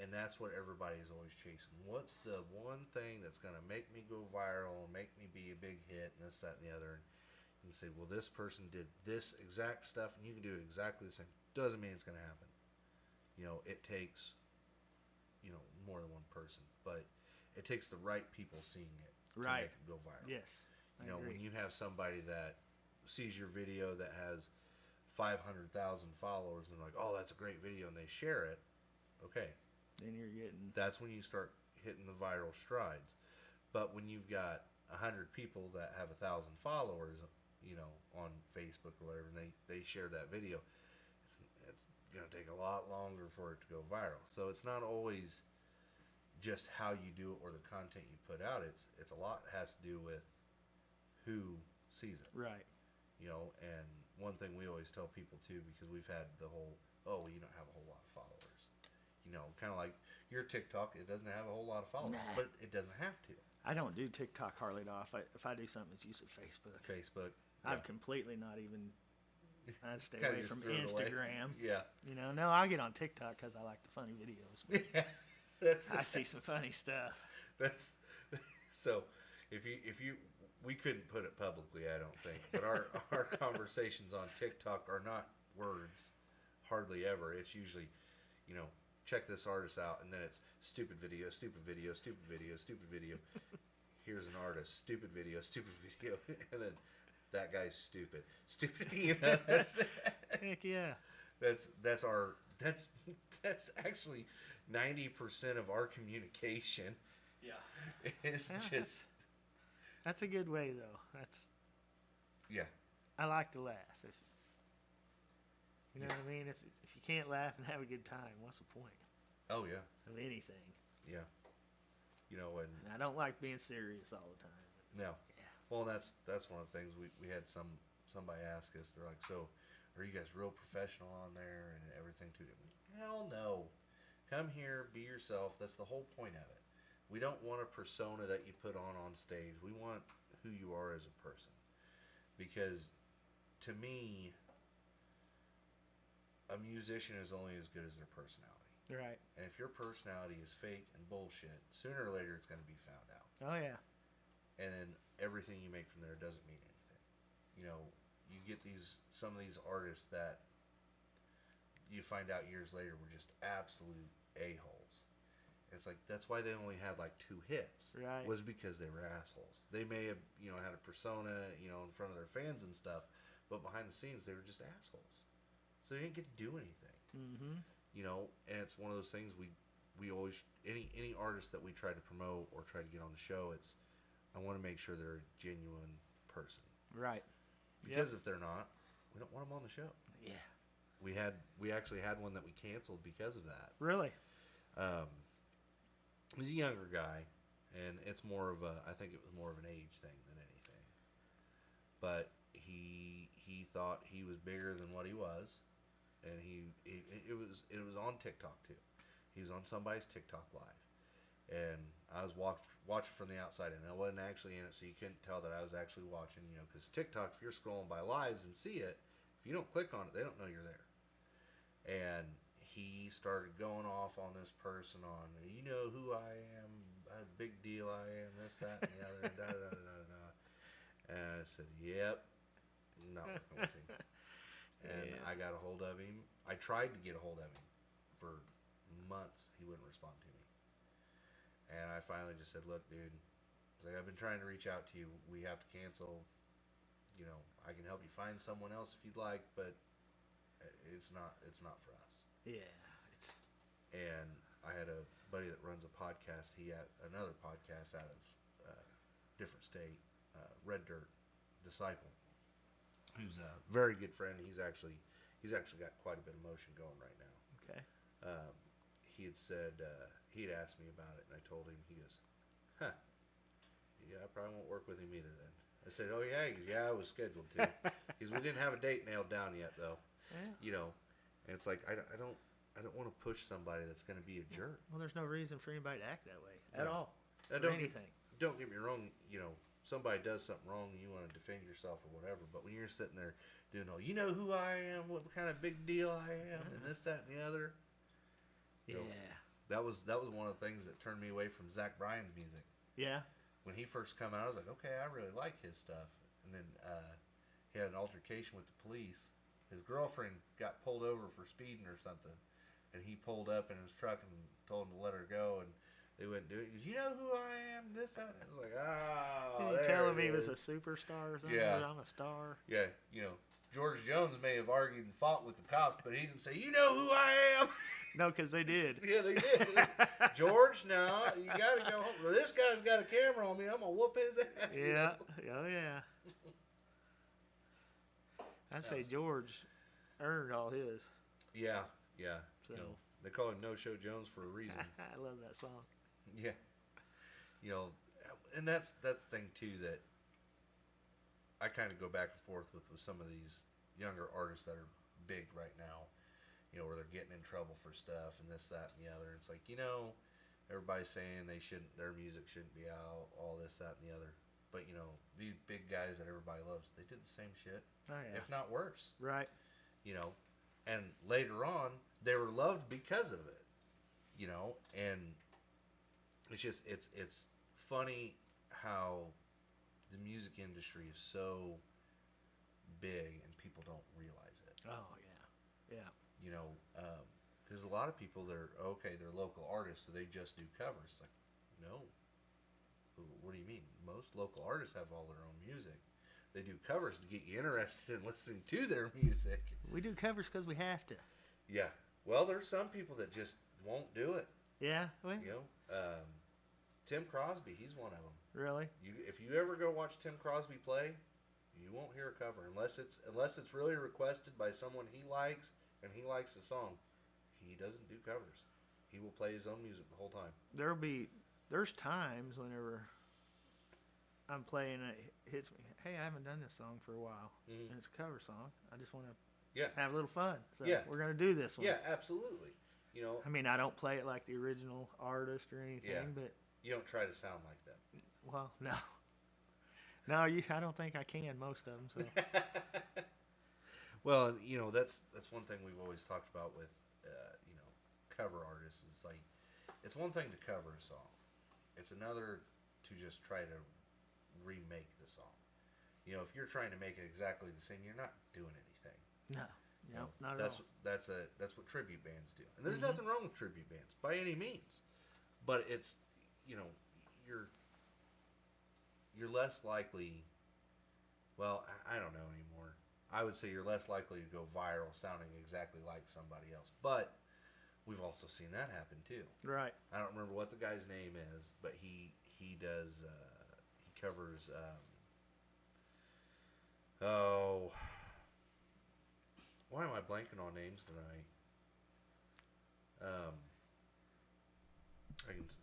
And that's what everybody's always chasing. What's the one thing that's going to make me go viral and make me be a big hit and this, that, and the other? And you can say, well, this person did this exact stuff and you can do it exactly the same. Doesn't mean it's going to happen. It takes, more than one person, but it takes the right people seeing it to Right. make it go viral. Yes. I When agree. you have somebody that sees your video that has 500,000 followers and they're like, oh, that's a great video, and they share it, okay, Then you're getting. that's when you start hitting the viral strides. But when you've got 100 people that have 1,000 followers, on Facebook or whatever, and they share that video, it's going to take a lot longer for it to go viral. So it's not always just how you do it or the content you put out. It's a lot has to do with who sees it. Right. And one thing we always tell people too, because we've had the whole, oh, well, you don't have a whole lot of followers. Kind of like your TikTok, it doesn't have a whole lot of followers, Nah. but it doesn't have to. I don't do TikTok hardly at all. If I do something, it's usually Facebook. Facebook. I've completely not even. I stay Kinda away just from threw it away. Instagram. Yeah. No, I get on TikTok because I like the funny videos. That's I see some funny stuff. That's so, if you, we couldn't put it publicly, I don't think. But our conversations on TikTok are not words, hardly ever. It's usually, check this artist out, and then it's stupid video, stupid video, stupid video, stupid video. Here's an artist, stupid video, and then that guy's stupid. That's Heck yeah. that's actually 90% of our communication. Yeah. It's just That's a good way, though. yeah. I like to laugh. If you know what I mean. If you can't laugh and have a good time, what's the point Oh yeah. of anything? Yeah. And I don't like being serious all the time. no. Yeah. Well, that's one of the things we had somebody ask us. They're like, so are you guys real professional on there and everything too? Hell no. Come here, be yourself. That's the whole point of it. We don't want a persona that you put on stage. We want who you are as a person. Because to me, a musician is only as good as their personality. Right. And if your personality is fake and bullshit, sooner or later it's going to be found out. Oh yeah. And then everything you make from there doesn't mean anything. You get some of these artists that you find out years later were just absolute a-holes. It's like, that's why they only had like 2 hits. Right. Was because they were assholes. They may have, had a persona, in front of their fans and stuff, but behind the scenes they were just assholes. So they didn't get to do anything. Mm-hmm. And it's one of those things we always, any artist that we try to promote or try to get on the show, I want to make sure they're a genuine person. Right. Because if they're not, we don't want them on the show. Yeah. We actually had one that we canceled because of that. Really? He's a younger guy, and it's more of I think it was more of an age thing than anything. But he thought he was bigger than what he was, and it was on TikTok too. He was on somebody's TikTok live, and I was watching from the outside, and I wasn't actually in it, so you couldn't tell that I was actually watching. Because TikTok, if you're scrolling by lives and see it, if you don't click on it, they don't know you're there. And he started going off on this person on, you know who I am, a big deal I am, this, that, and the other, da da da da da. And I said, yep, not working with him. And Yeah. I got a hold of him. I tried to get a hold of him for months. He wouldn't respond to me. And I finally just said, look, dude, it's like, I've been trying to reach out to you. We have to cancel. I can help you find someone else if you'd like, but it's not for us. Yeah. And I had a buddy that runs a podcast. He had another podcast out of different state, Red Dirt Disciple, who's a very good friend. He's actually got quite a bit of motion going right now. Okay. He had said he had asked me about it, and I told him. He goes, "Huh? Yeah, I probably won't work with him either." Then I said, "Oh yeah." He goes, "Yeah, I was scheduled to." He goes, "We didn't have a date nailed down yet, though." Yeah. And it's like I don't want to push somebody that's going to be a jerk. Well, there's no reason for anybody to act that way at No. all. Now, Or anything. Don't get me wrong. Somebody does something wrong, and you want to defend yourself or whatever. But when you're sitting there doing all, you know who I am, what kind of big deal I am, and this, that, and the other. Yeah. That was one of the things that turned me away from Zach Bryan's music. Yeah. When he first came out, I was like, okay, I really like his stuff. And then he had an altercation with the police. His girlfriend got pulled over for speeding or something, and he pulled up in his truck and told him to let her go, and they wouldn't do it. He goes, you know who I am? This, that. And I was like, oh, You there telling it me he was is. a superstar or something? Yeah. I'm a star. Yeah, George Jones may have argued and fought with the cops, but he didn't say, you know who I am. No, because they did. Yeah, they did. George, no, you got to go home. Well, this guy's got a camera on me. I'm going to whoop his ass. Yeah. Oh, yeah. I'd say George earned all his. Yeah. So. They call him No Show Jones for a reason. I love that song. Yeah. And that's the thing, too, that I kind of go back and forth with some of these younger artists that are big right now, where they're getting in trouble for stuff and this, that, and the other. It's like, everybody's saying their music shouldn't be out, all this, that, and the other. But, these big guys that everybody loves, they did the same shit, Oh, yeah. if not worse. Right. And later on, they were loved because of it, and it's just, it's funny how music industry is so big and people don't realize it. Oh yeah. You know, because a lot of people, they're local artists, so they just do covers. It's like, no. What do you mean? Most local artists have all their own music. They do covers to get you interested in listening to their music. We do covers because we have to. Yeah. Well, there's some people that just won't do it. Yeah. Well, You know, Tim Crosby, he's one of them. really? If you ever go watch Tim Crosby play, you won't hear a cover unless it's really requested by someone he likes and he likes the song. He doesn't do covers. He will play his own music the whole time. There's times whenever I'm playing and it hits me. Hey, I haven't done this song for a while, and it's a cover song. I just want to have a little fun. So we're gonna do this one. Yeah, absolutely. You know, I mean, I don't play it like the original artist or anything, but you don't try to sound like them. well, no, I don't think I can most of them. So Well, you know, that's one thing we've always talked about with you know, cover artists. It's like, it's one thing to cover a song. It's another to just try to remake the song. You know, if you're trying to make it exactly the same, you're not doing anything. no, You know, not at all. that's what tribute bands do. And there's nothing wrong with tribute bands by any means. But it's, you know, you're less likely, well, I don't know anymore. I would say you're less likely to go viral sounding exactly like somebody else. But we've also seen that happen too. Right. I don't remember what the guy's name is, but he does he covers why am I blanking on names tonight?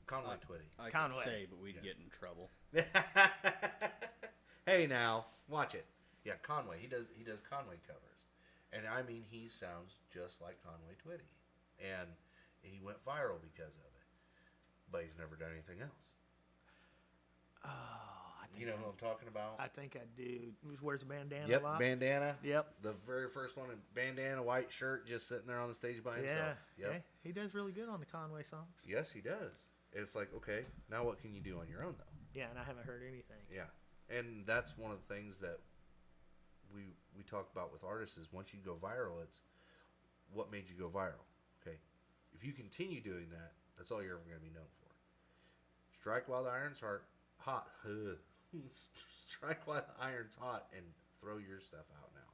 Conway Twitty. I Conway. could say, but we'd get in trouble. Hey now, watch it. Yeah, Conway. He does Conway covers, and I mean, he sounds just like Conway Twitty, and he went viral because of it. But he's never done anything else. Oh, I think You know who I'm talking about? I think I do. He wears a bandana Yep, a lot. bandana. Yep. The very first one, bandana, white shirt, just sitting there on the stage by himself. Yeah. Yep. Yeah. He does really good on the Conway songs. Yes, he does. It's like, okay, now what can you do on your own though? Yeah, and I haven't heard anything. Yeah, and that's one of the things that we talk about with artists is once you go viral, it's what made you go viral. Okay, if you continue doing that, that's all you're ever going to be known for. Strike while the iron's hot. Strike while the iron's hot, and throw your stuff out now,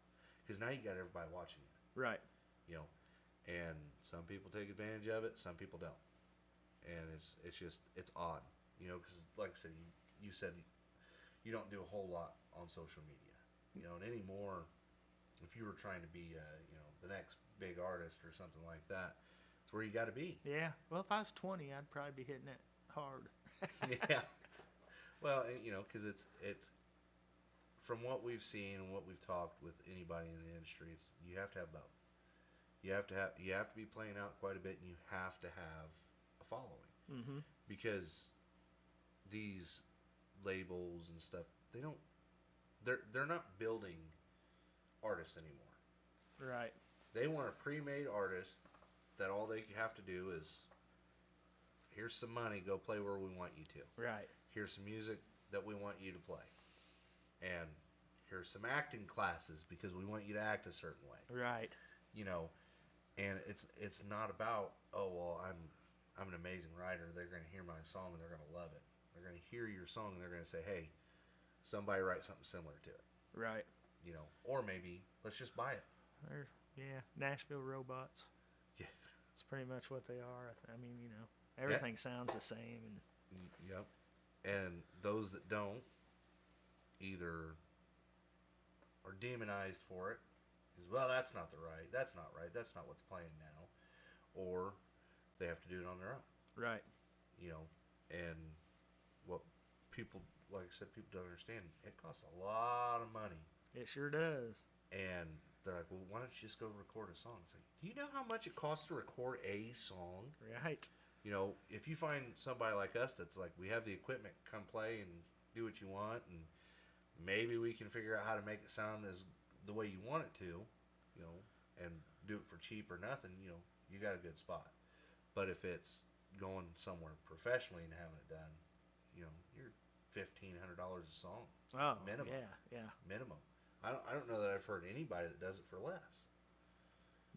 because now you got everybody watching it. Right. You know, and some people take advantage of it, some people don't, and it's odd. You know, because like I said, you said you don't do a whole lot on social media. You know, and anymore, if you were trying to be, you know, the next big artist or something like that, it's where you got to be. Yeah. Well, if I was 20, I'd probably be hitting it hard. Yeah. Well, you know, because it's from what we've seen and what we've talked with anybody in the industry, it's you have to have both. You have to be playing out quite a bit, and you have to have a following. Mm-hmm. Because these labels and stuff, they're not building artists anymore. Right. They want a pre-made artist that all they have to do is, here's some money, go play where we want you to. Right. Here's some music that we want you to play. And here's some acting classes because we want you to act a certain way. Right. You know, and it's not about, oh well, I'm an amazing writer. They're going to hear my song and they're going to love it. They're going to hear your song and they're going to say, hey, somebody write something similar to it. Right. You know, or maybe let's just buy it. Yeah, Nashville robots. Yeah. It's pretty much what they are. I mean, you know, everything sounds the same. And Yep. And those that don't either are demonized for it, because, well, that's not right, that's not what's playing now, or they have to do it on their own. right. You know, and what people, like I said, people don't understand, it costs a lot of money. It sure does. And they're like, well, why don't you just go record a song? It's like, do you know how much it costs to record a song? Right. You know, if you find somebody like us that's like, we have the equipment, come play and do what you want, and maybe we can figure out how to make it sound as the way you want it to, you know, and do it for cheap or nothing, you know, you got a good spot. But if it's going somewhere professionally and having it done, you know, you're $1,500 a song. Oh, Minimum. yeah. Minimum. I don't know that I've heard anybody that does it for less.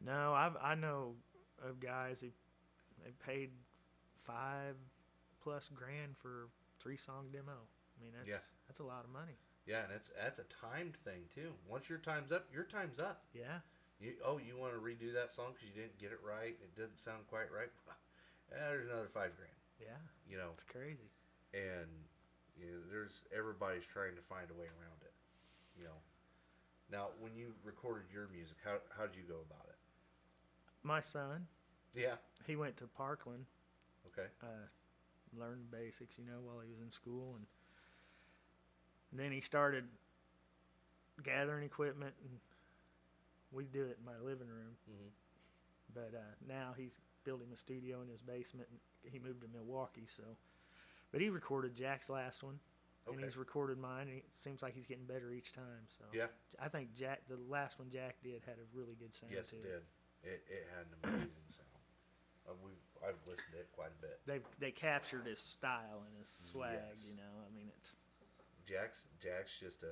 No, I know of guys who they paid $5+ grand for 3-song demo. I mean, that's a lot of money. Yeah, and that's a timed thing too. Once your time's up, your time's up. Yeah. You want to redo that song because you didn't get it right? It didn't sound quite right. There's another $5 grand. Yeah. You know, It's crazy. and everybody's trying to find a way around it. You know. Now, when you recorded your music, how did you go about it? My son, Yeah. he went to Parkland, Okay. learned the basics, while he was in school, and then he started gathering equipment, and we do it in my living room. Mm-hmm. But now he's building a studio in his basement, and he moved to Milwaukee, but he recorded Jack's last one. Okay. And he's recorded mine, and it seems like he's getting better each time. So Yeah. I think the last one Jack did, had a really good sound. Yes, too. it did. It had an amazing sound. I've listened to it quite a bit. They captured his style and his swag. Yes. I mean, it's Jack's just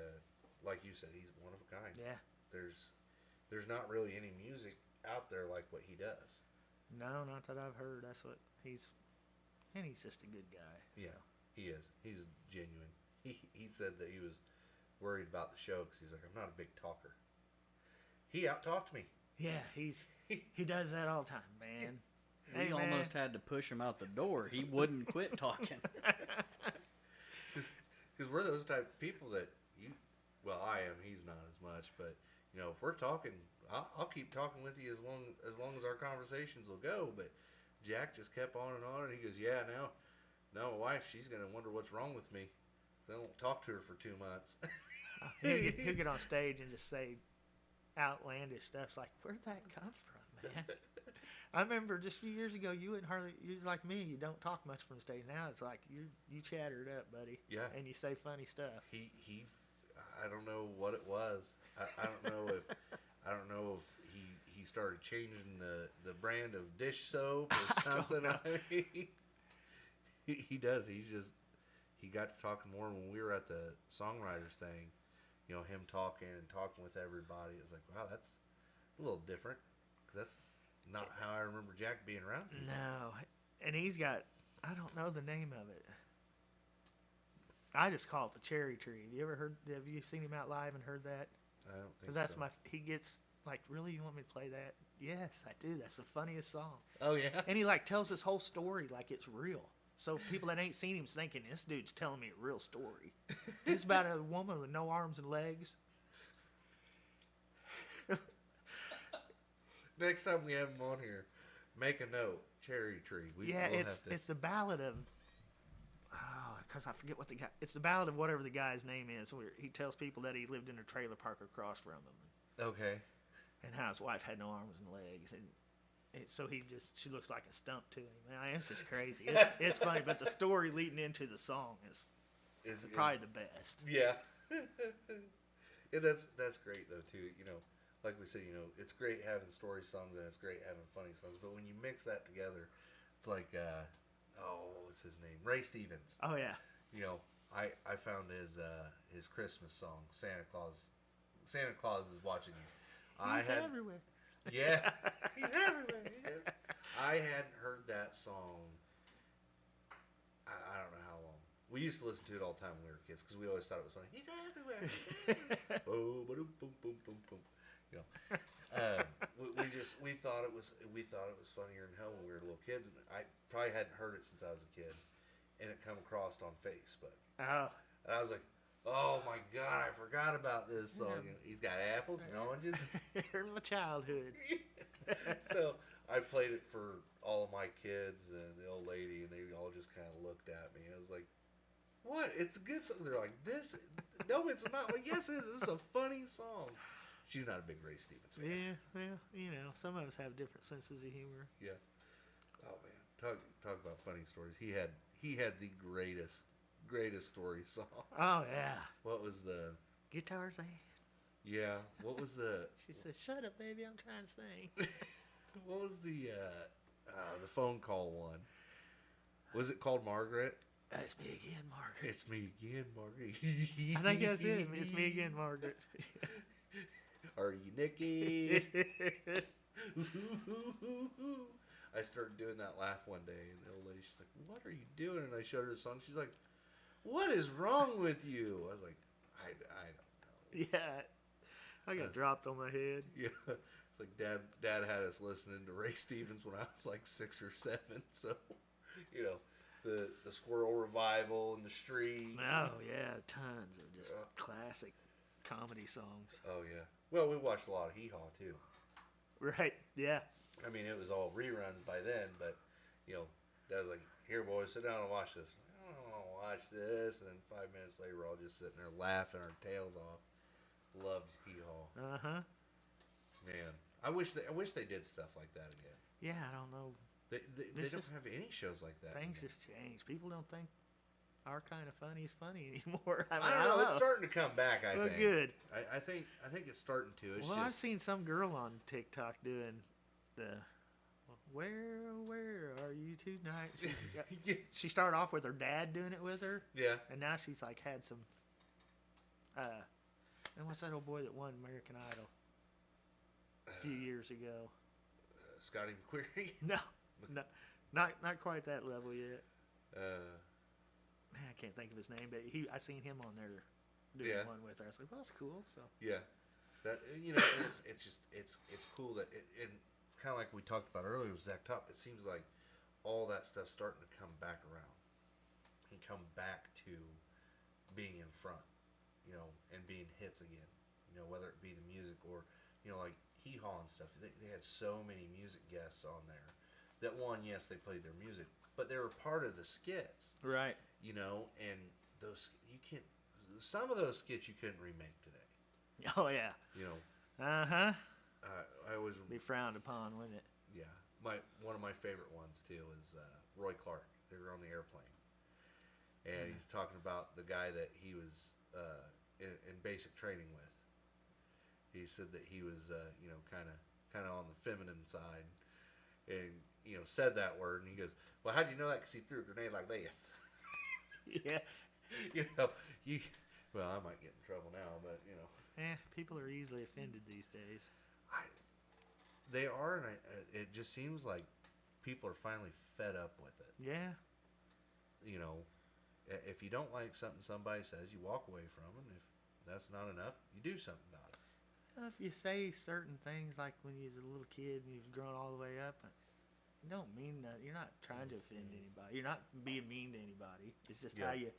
like you said, he's one of a kind. yeah. There's not really any music out there like what he does. No, not that I've heard. That's what he's just a good guy. Yeah, he is. He's genuine. He said that he was worried about the show because he's like, I'm not a big talker. He out-talked me. Yeah, he does that all the time, man. We almost had to push him out the door. He wouldn't quit talking. Because we're those type of people that I am. He's not as much, but if we're talking, I'll keep talking with you as long as our conversations will go. But Jack just kept on, and he goes, yeah, now my wife, she's gonna wonder what's wrong with me. I don't talk to her for 2 months. He'll get on stage and just say outlandish stuff. It's like, where'd that come from, man? I remember just a few years ago, you was like me. You don't talk much from the stage. Now it's like you chatter it up, buddy. Yeah. And you say funny stuff. He I don't know what it was. I don't know if he started changing the brand of dish soap or something. He does. He got to talking more when we were at the songwriters thing. Him talking with everybody. It was like, wow, that's a little different. 'Cause that's not how I remember Jack being around people. No, and he's got, I don't know the name of it. I just call it the cherry tree. Have you seen him out live and heard that? I don't think Because that's so. he gets like, really, you want me to play that? Yes, I do. That's the funniest song. Oh yeah. And he tells his whole story like it's real. So people that ain't seen him thinking, this dude's telling me a real story. It's about a woman with no arms and legs. Next time we have him on here, make a note. Cherry tree. It's the ballad of, because I forget what it's the ballad of whatever the guy's name is, where he tells people that he lived in a trailer park across from him. Okay. And how his wife had no arms and legs. So she looks like a stump to him. Man, it's just crazy. It's funny, but the story leading into the song is probably the best. Yeah. Yeah, that's great though too. Like we said, it's great having story songs and it's great having funny songs. But when you mix that together, it's like, what's his name? Ray Stevens. Oh yeah. I found his Christmas song, Santa Claus is watching you. He's everywhere. Yeah, he's everywhere. I hadn't heard that song. I don't know how long. We used to listen to it all the time when we were kids because we always thought it was funny. He's everywhere. He's everywhere. Boom, boom, boom, boom, boom, boom. We thought it was funnier than hell when we were little kids, and I probably hadn't heard it since I was a kid, and it come across on Facebook. Oh. And I was like, oh my God, I forgot about this song. Yeah. He's got apples and oranges. In my childhood. So I played it for all of my kids and the old lady, and they all just kind of looked at me. I was like, what? It's a good song. They're like, this? No, it's not. Like, yes, it is. This is a funny song. She's not a big Ray Stevens fan. Yeah, well, some of us have different senses of humor. Yeah. Oh, man. Talk about funny stories. He had the greatest story song. Oh, yeah. What was the... Guitar's ass. Yeah. What was the... She said, shut up, baby, I'm trying to sing. What was the phone call one? Was it called Margaret? It's me again, Margaret. It's me again, Margaret. I think that's it. It's me again, Margaret. Are you Nikki? I started doing that laugh one day, and the old lady, she's like, "What are you doing?" And I showed her the song. She's like, "What is wrong with you?" I was like, I don't know. Yeah. I got dropped on my head. Yeah. It's like Dad had us listening to Ray Stevens when I was like 6 or 7. So, you know, the Squirrel Revival and the Street. Oh, yeah. Tons of just classic comedy songs. Oh, yeah. Well, we watched a lot of Hee Haw, too. Right. Yeah. I mean, it was all reruns by then, but, you know, Dad was like, "Here, boys, sit down and watch this." I don't want to watch this. And then 5 minutes later, we're all just sitting there laughing our tails off. Loved Hee Haw. Uh-huh. Man, I wish they did stuff like that again. Yeah, I don't know. They don't have any shows like that. Things anymore. just change. People don't think our kind of funny is funny anymore. I mean, I don't know. It's starting to come back. I well, think. Good. I think it's starting to. It's Well, just, I've seen some girl on TikTok doing the "Where are you tonight?" She started off with her dad doing it with her, yeah. and now she's like had some. And what's that old boy that won American Idol a few years ago? Scotty McQuarrie. No, not quite that level yet. Uh, Man, I can't think of his name, but I seen him on there doing Yeah. one with her. I was like, well, that's cool. So yeah. That and it's cool that and it's kind of like we talked about earlier with Zach Top. It seems like all that stuff's starting to come back around and come back to being in front, you know, and being hits again. You know, whether it be the music or, you know, like Hee Haw and stuff. They had so many music guests on there that yes, they played their music, but they were part of the skits. right. You know, and some of those skits you couldn't remake today. Oh yeah. You know, I always be frowned upon, wouldn't it? yeah. One of my favorite ones too is Roy Clark. They were on the airplane, and he's talking about the guy that he was in basic training with. He said that he was you know, kind of on the feminine side, and you know, said that word, and he goes, "Well, how do you know that? Because he threw a grenade like this." Yeah. You know, well, I might get in trouble now, but you know. People are easily offended these days. They are, and it just seems like people are finally fed up with it. Yeah. You know, if you don't like something somebody says, you walk away from them. If that's not enough, you do something about it. Well, if you say certain things like when you was a little kid and you've grown all the way up, you don't mean that. You're not trying to offend anybody. You're not being mean to anybody. It's just how you.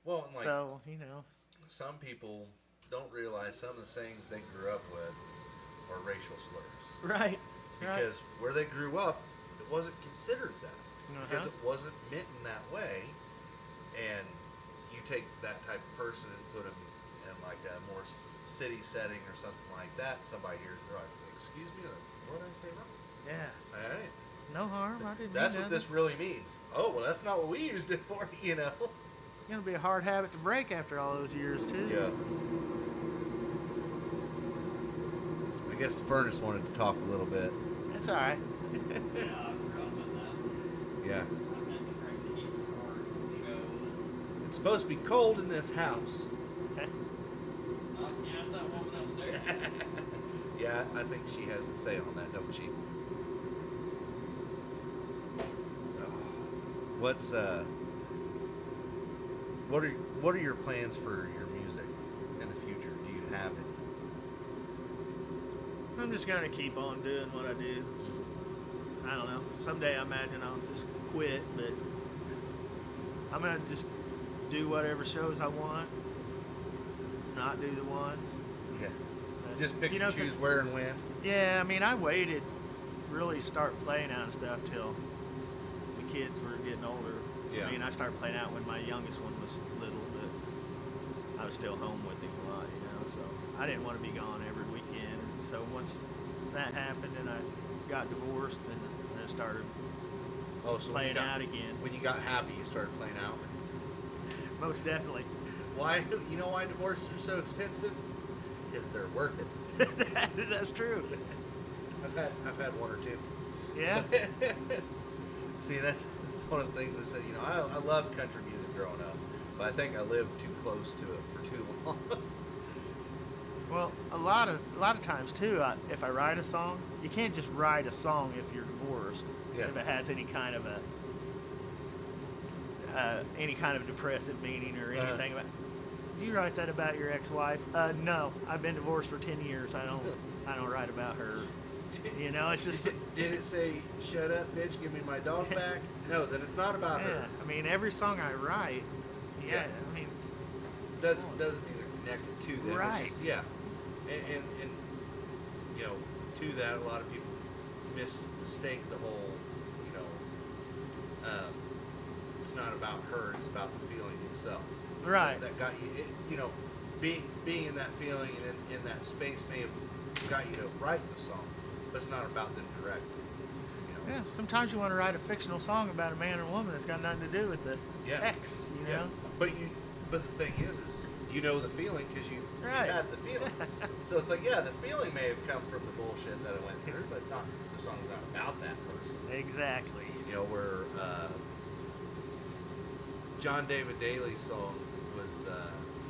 Well, and like, So, you know. some people don't realize some of the sayings they grew up with are racial slurs. Right. Because where they grew up, it wasn't considered that. Because Uh-huh. it wasn't meant in that way. And you take that type of person and put them in like a more city setting or something like that, and somebody hears, they're like, "Excuse me, what did I say wrong?" Yeah. All right. No harm. I didn't That's mean what nothing. this really means. Oh, well, that's not what we used it for, you know? It's going to be a hard habit to break after all those years, too. Yeah. I guess the furnace wanted to talk a little bit. That's all right. Yeah, I forgot about that. Yeah. I meant to crank the heat before the show. It's supposed to be cold in this house. Can you ask that woman upstairs? Yeah, I think she has the say on that, don't she? What's what are your plans for your music in the future? Do you have it? I'm just going to keep on doing what I do. I don't know. Someday I imagine I'll just quit, but I'm going to just do whatever shows I want, not do the ones. Yeah. But, Just pick you know, and choose 'cause- where and when. Yeah, I mean, I waited really to start playing out and stuff till the kids were getting older. Yeah. I mean, I started playing out when my youngest one was little, but I was still home with him a lot, you know, so I didn't want to be gone every weekend. And so once that happened and I got divorced, then I started Oh, so playing out again. when you got happy, you started playing out. Most definitely. Why? You know why divorces are so expensive? Because they're worth it. That's true. I've had one or two. Yeah. See, that's one of the things I said. You know, I love country music growing up, but I think I lived too close to it for too long. Well, a lot of times too, if I write a song, you can't just write a song if you're divorced. Yeah. If it has any kind of depressive meaning or anything. Did you write that about your ex-wife? No, I've been divorced for 10 years. I don't write about her. You know, it's just. Did it say "Shut up, bitch, give me my dog back"? No, then it's not about Yeah, her. I mean, every song I write, Yeah. I mean, Doesn't mean they're connected to them. Right. It's just, yeah, and you know, to that, a lot of people mistake the whole, you know, it's not about her, it's about the feeling itself. right. That got you, you know, being in that feeling and in that space may have got you to write the song, but it's not about them directly. You know? Yeah, sometimes you want to write a fictional song about a man or woman that's got nothing to do with the Yeah. ex, you know? But the thing is you know the feeling because you Right. had the feeling. So it's like, yeah, the feeling may have come from the bullshit that I went through, but not the song's not about that person. Exactly. You know, where John David Daly's song was,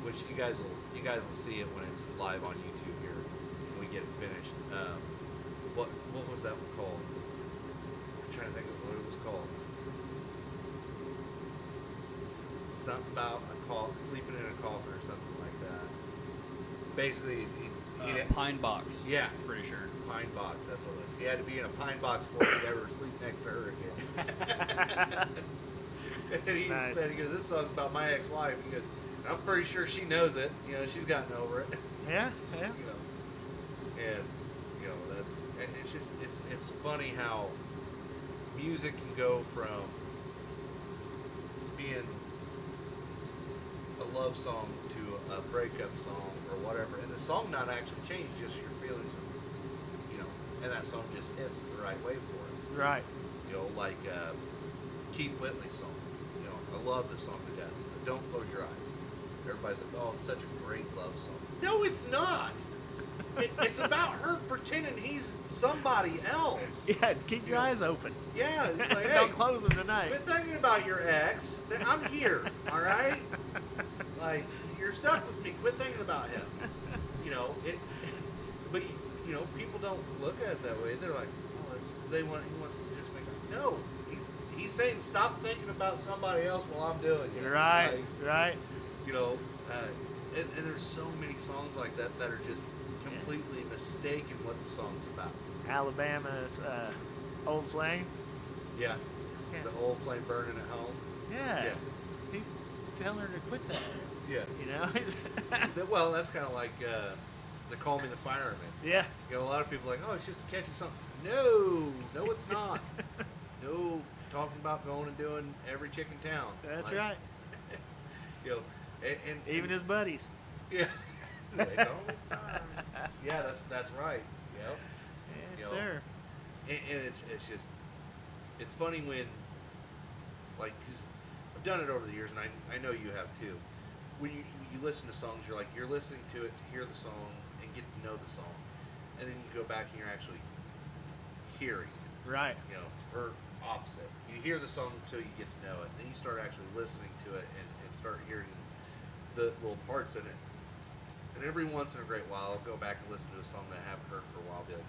which you guys will see it when it's live on YouTube here when we get it finished. What was that one called? I'm trying to think of what it was called. Something about sleeping in a coffin or something like that. Basically, he Pine Box. Yeah. Pretty sure. Pine box. That's what it was. He had to be in a pine box before he could ever sleep next to her again. And he Nice. said, he goes, "This song's about my ex-wife." He goes, "I'm pretty sure she knows it. You know, she's gotten over it." Yeah, yeah. You know, and you know it's just it's funny how music can go from being a love song to a breakup song or whatever, and the song not actually change, just your feelings, you know, and that song just hits the right way for it. Right. You know, like Keith Whitley's song. You know, I love the song to death. Don't Close Your Eyes. Everybody's like, "Oh, it's such a great love song." No, it's not. It's about her pretending he's somebody else. Yeah, keep your eyes open. Yeah, it's like, hey, Don't close them tonight. quit thinking about your ex. I'm here, all right? Like, you're stuck with me. Quit thinking about him. You know, but, you know, people don't look at it that way. They're like, oh, he wants to just make it. No, he's saying stop thinking about somebody else while I'm doing it. Right, Like, right. you know, and there's so many songs like that that are just completely mistaken what the song's about. Alabama's Old Flame. Yeah. Yeah. The old flame burning at home. Yeah. Yeah. He's telling her to quit that. Yeah. You know? Well, that's kind of like the Call Me the Fireman. Yeah. You know, a lot of people are like, oh, it's just a catchy song. No, it's not. No, talking about going and doing every chick in town. That's Like, right. You know, and Even his buddies. yeah. They don't. Yeah, that's right. Yep. Yes, You know, sir. And it's just, it's funny when, like, because I've done it over the years, and I know you have too. When you listen to songs, you're listening to it to hear the song and get to know the song, and then you go back and you're actually hearing it. Right. You know, or opposite. You hear the song until you get to know it, then you start actually listening to it and start hearing the little parts in it. And every once in a great while, I'll go back and listen to a song that I haven't heard for a while. Be like,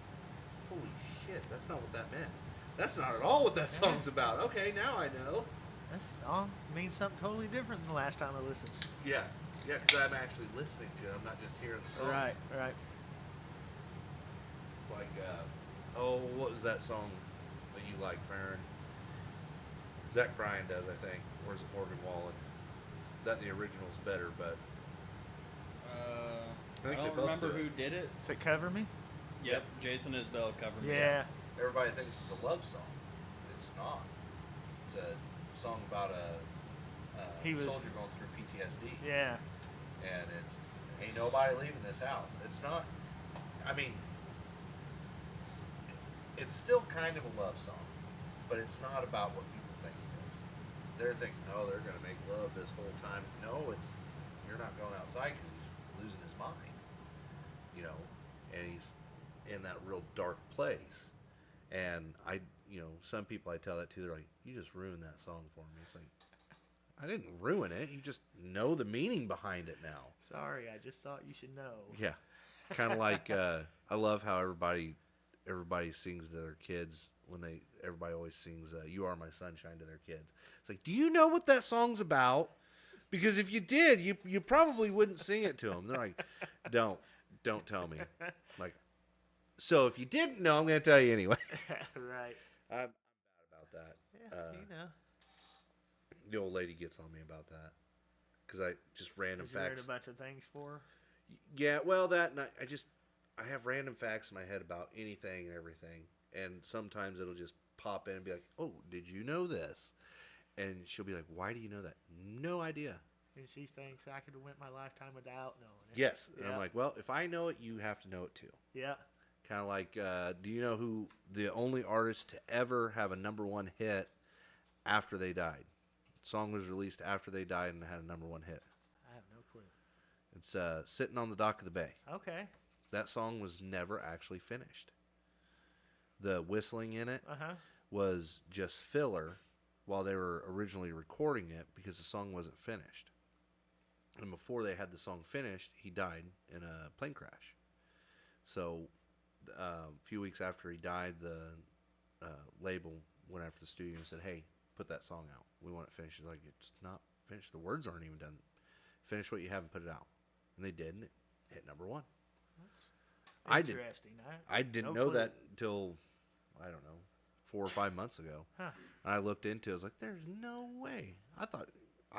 holy shit, that's not what that meant. That's not at all what that song's about. Okay, now I know. That song means something totally different than the last time I listened. Yeah, because I'm actually listening to it. I'm not just hearing the song. Right, right. It's like, what was that song that you like, Farron? Zach Bryan does, I think. Or is it Morgan Wallen? That the original's better, but I think they don't both remember do it. who did it. Does it cover me? Yep, Jason Isbell covered it. Yeah. everybody thinks it's a love song. It's not. It's a song about a soldier going through PTSD. Yeah. And it's, ain't nobody leaving this house. It's not, I mean, it's still kind of a love song, but it's not about what people think it is. They're thinking, oh, they're going to make love this whole time. No, it's, you're not going outside because he's losing his mind, you know, and he's in that real dark place. And some people I tell that to, they're like, you just ruined that song for me. It's like, I didn't ruin it. You just know the meaning behind it now. Sorry, I just thought you should know. Yeah. Kind of like I love how everybody sings to their kids when everybody always sings "You Are My Sunshine" to their kids. It's like, do you know what that song's about? Because if you did, you probably wouldn't sing it to them. They're like, don't tell me. Like, so if you didn't know, I'm going to tell you anyway. Right. I'm bad about that. Yeah, The old lady gets on me about that because I just random Did you write facts. a bunch of things for her? Yeah, well, that night I have random facts in my head about anything and everything, and sometimes it'll just pop in and be like, "Oh, did you know this?" And she'll be like, "Why do you know that?" No idea. And she thinks I could have went my lifetime without knowing it. Yes, and Yeah. I'm like, "Well, if I know it, you have to know it too." Yeah. Kind of like, do you know who the only artist to ever have a #1 hit after they died? Song was released after they died and had a #1 hit. I have no clue. It's "Sitting on the Dock of the Bay." Okay. That song was never actually finished. The whistling in it Uh-huh. was just filler while they were originally recording it because the song wasn't finished. And before they had the song finished, he died in a plane crash. So a few weeks after he died, the label went after the studio and said, "Hey, put that song out. We want it finished." He's like, "It's not finished. The words aren't even done. Finish what you have and put it out." And they did, and it hit #1. Interesting. I didn't no know clue. that until, I don't know, 4 or 5 months ago. Huh. And I looked into it. I was like, "There's no way." I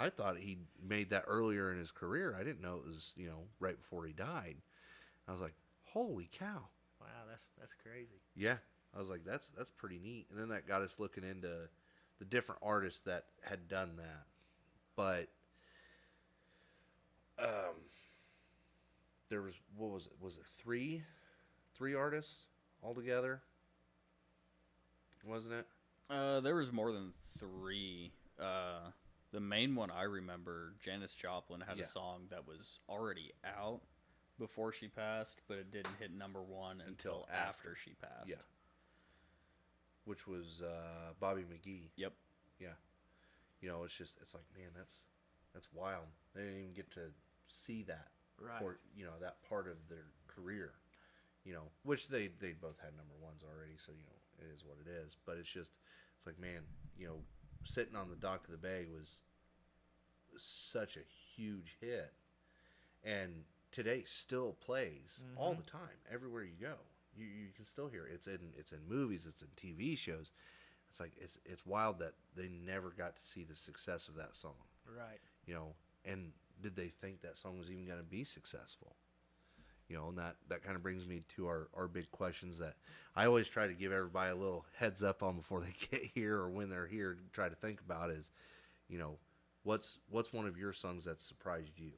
thought he made that earlier in his career. I didn't know it was, right before he died. I was like, "Holy cow!" Wow, that's crazy. Yeah, I was like, "That's pretty neat." And then that got us looking into the different artists that had done that. But there was, what was it? Was it three artists altogether? Wasn't it? There was more than 3. The main one I remember, Janis Joplin had Yeah. a song that was already out before she passed, but it didn't hit #1 until after she passed. Yeah. Which was Bobby McGee. Yep. Yeah. It's like, man, that's wild. They didn't even get to see that. Right. Or, that part of their career. Which they both had #1s already, so, it is what it is. But it's like, man, Sitting on the Dock of the Bay was such a huge hit. And today still plays all the time, everywhere you go. You can still hear it. It's in movies, it's in TV shows. It's like it's wild that they never got to see the success of that song. Right. And did they think that song was even going to be successful? And that kind of brings me to our big questions that I always try to give everybody a little heads up on before they get here or when they're here to try to think about is, what's one of your songs that surprised you?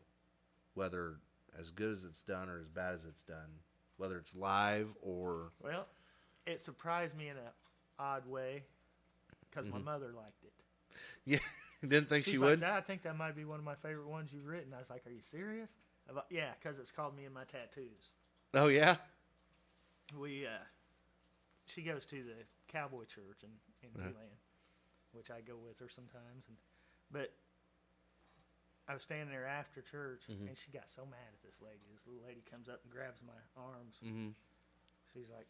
Whether as good as it's done or as bad as it's done, whether it's live or... Well, it surprised me in an odd way because my mother liked it. Yeah, didn't think She's she like, would? "Dad, I think that might be one of my favorite ones you've written." I was like, "Are you serious?" Yeah, because it's called Me and My Tattoos. Oh, yeah? She goes to the cowboy church in Peeland, which I go with her sometimes. But I was standing there after church, and she got so mad at this lady. This little lady comes up and grabs my arms. Mm-hmm. She's like,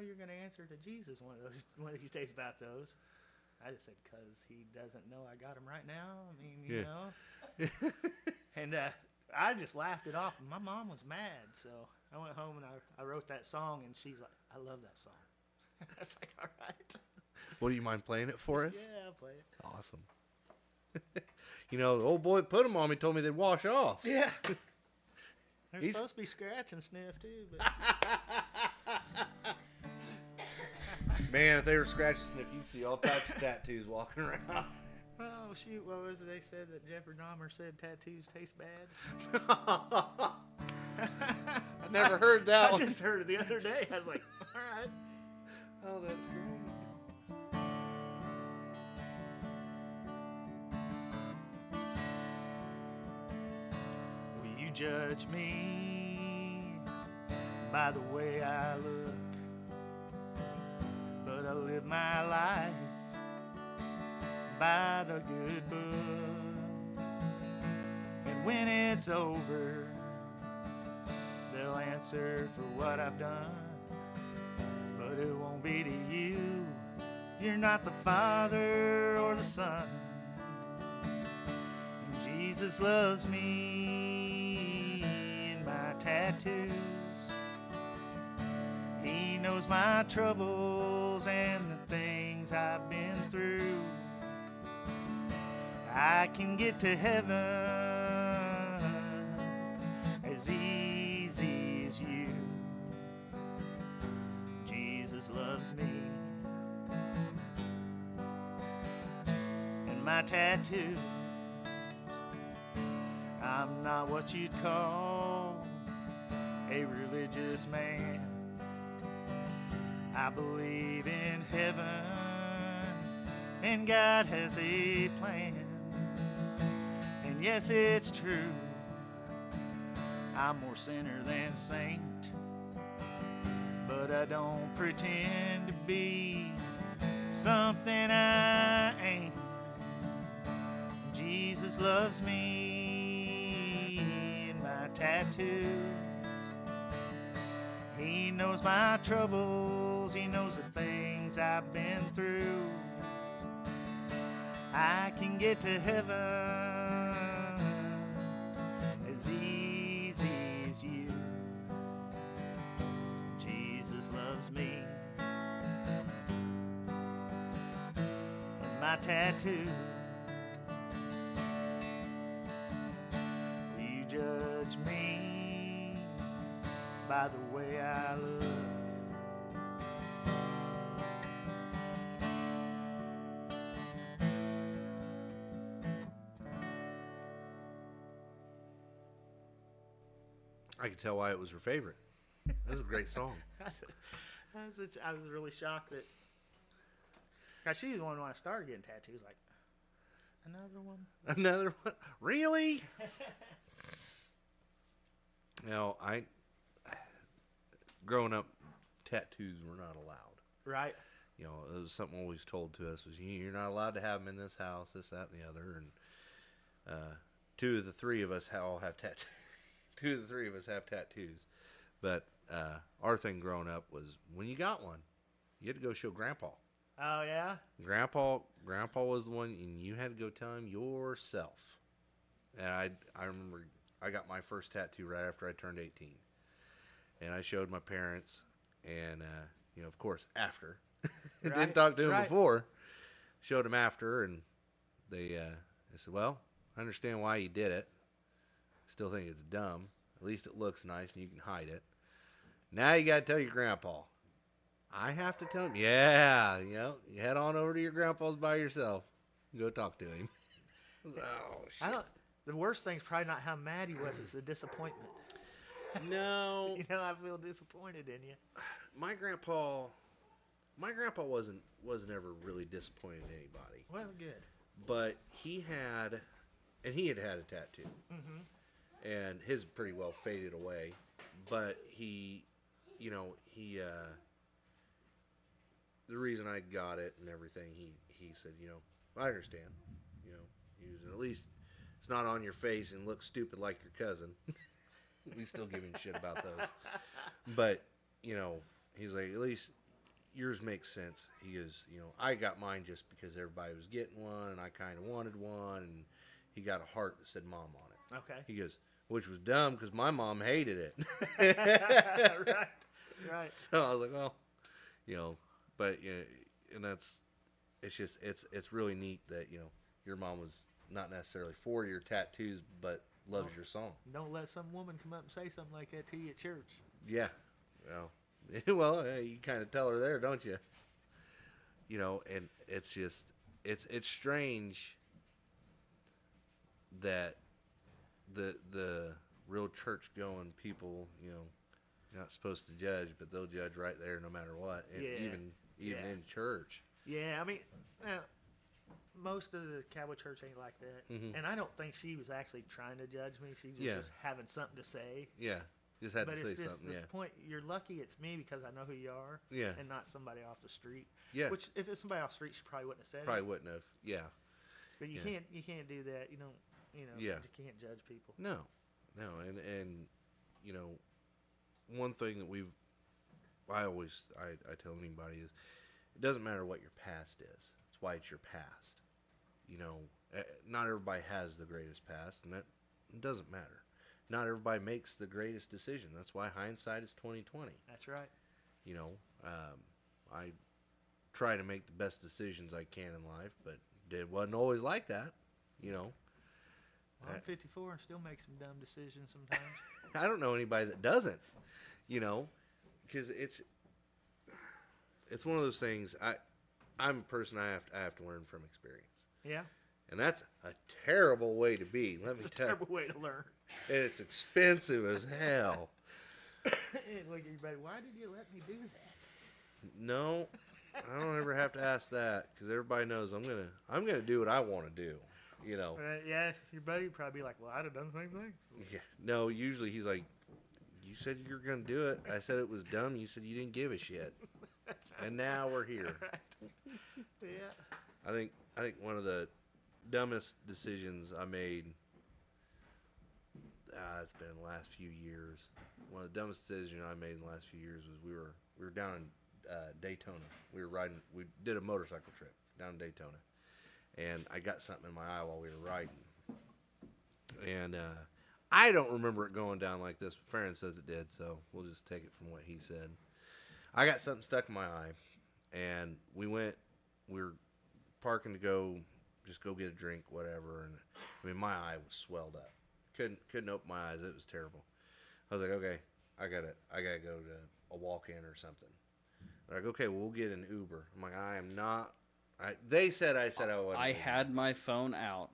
"You're going to answer to Jesus one of these days about those." I just said, "Because he doesn't know I got him right now." I mean, you know. And I just laughed it off. My mom was mad, so I went home and I wrote that song, and she's like, "I love that song." I was like, "All right." Well, do you mind playing it for us? Yeah, I'll play it. Awesome. The old boy put them on me, told me they'd wash off. Yeah. They're He's- supposed to be scratch and sniff, too. But Man, if they were scratching, if you'd see all types of tattoos walking around. oh, shoot. What was it they said that Jeffrey Dahmer said tattoos taste bad? I never heard that I one. just heard it the other day. I was like, all right. Oh, that's great. Will you judge me by the way I look? But I live my life by the good book. when it's over, they'll answer for what I've done. But it won't be to you. You're not the Father or the Son. And Jesus loves me in my tattoos. He knows my troubles and the things I've been through. I can get to heaven as easy as you. Jesus loves me. And my tattoos, I'm not what you'd call a religious man. I believe in heaven and God has a plan. And yes, it's true, I'm more sinner than saint. But I don't pretend to be something I ain't. Jesus loves me in my tattoos. He knows my troubles. He knows the things I've been through. I can get to heaven as easy as you. Jesus loves me. And my tattoo. You judge me by the way I look. I could tell why it was her favorite. This is a great song. I was really shocked that. Cause she was the one when I started getting tattoos. Like, another one? Another one? Really? No, growing up, tattoos were not allowed. Right. You know, it was something always told to us was you're not allowed to have them in this house, this, that, and the other. And two of the three of us all have tattoos. Two of the three of us have tattoos. But our thing growing up was when you got one, you had to go show Grandpa. Oh, yeah? Grandpa was the one, and you had to go tell him yourself. And I remember I got my first tattoo right after I turned 18. And I showed my parents, and, of course, after. Right, Didn't talk to him right. before. Showed him after, and they said, well, I understand why you did it. Still think it's dumb. At least it looks nice, and you can hide it. Now you got to tell your grandpa. I have to tell him. Yeah, you head on over to your grandpa's by yourself. Go talk to him. Oh, shit. The worst thing's probably not how mad he was. It's the disappointment. No. I feel disappointed in you. My grandpa wasn't ever really disappointed in anybody. Well, good. But he had a tattoo. Mm-hmm. And his pretty well faded away. But he the reason I got it and everything, he said, I understand. He was, at least it's not on your face and looks stupid like your cousin. We still give him shit about those. But, he's like, at least yours makes sense. He goes, I got mine just because everybody was getting one and I kind of wanted one. And he got a heart that said mom on it. Okay. He goes, which was dumb because my mom hated it. Right. So I was like, well, but and it's really neat that your mom was not necessarily for your tattoos, but loves your song. Don't let some woman come up and say something like that to you at church. Yeah, well, you kind of tell her there, don't you? And it's just it's strange that the real church going people, you're not supposed to judge, but they'll judge right there no matter what, and even in church. Yeah, I mean, most of the Cowboy Church ain't like that, and I don't think she was actually trying to judge me. She was just having something to say. Yeah, just had but to it's say just something. the point. You're lucky it's me because I know who you are. Yeah, and not somebody off the street. Yeah, which if it's somebody off the street, she probably wouldn't have said it. Probably wouldn't have. Yeah, but you can't do that. Yeah. You can't judge people. No, and one thing that I tell anybody is, it doesn't matter what your past is. It's why it's your past. Not everybody has the greatest past, and that doesn't matter. Not everybody makes the greatest decision. That's why hindsight is 20/20. That's right. I try to make the best decisions I can in life, but it wasn't always like that. Well, I'm 54 and still make some dumb decisions sometimes. I don't know anybody that doesn't. Because it's one of those things. I'm a person. I have to learn from experience. Yeah. And that's a terrible way to be. Let me tell you. It's a terrible way to learn. And it's expensive as hell. Like everybody, why did you let me do that? No, I don't ever have to ask that, because everybody knows I'm gonna do what I want to do. Yeah, your buddy would probably be like, well, I'd have done the same thing. Yeah. No, usually he's like, you said you were gonna do it. I said it was dumb. You said you didn't give a shit. And now we're here. Right. Yeah. I think one of the dumbest decisions I made. It's been the last few years. One of the dumbest decisions I made in the last few years was we were down in Daytona. We did a motorcycle trip down in Daytona, and I got something in my eye while we were riding. And I don't remember it going down like this, but Farron says it did, so we'll just take it from what he said. I got something stuck in my eye, and we were parking to go get a drink, whatever. And my eye was swelled up. Couldn't open my eyes. It was terrible. I was like, okay, I gotta go to a walk-in or something. They're like, okay, well, we'll get an Uber. I'm like, I am not. They said I wasn't. I had my phone out,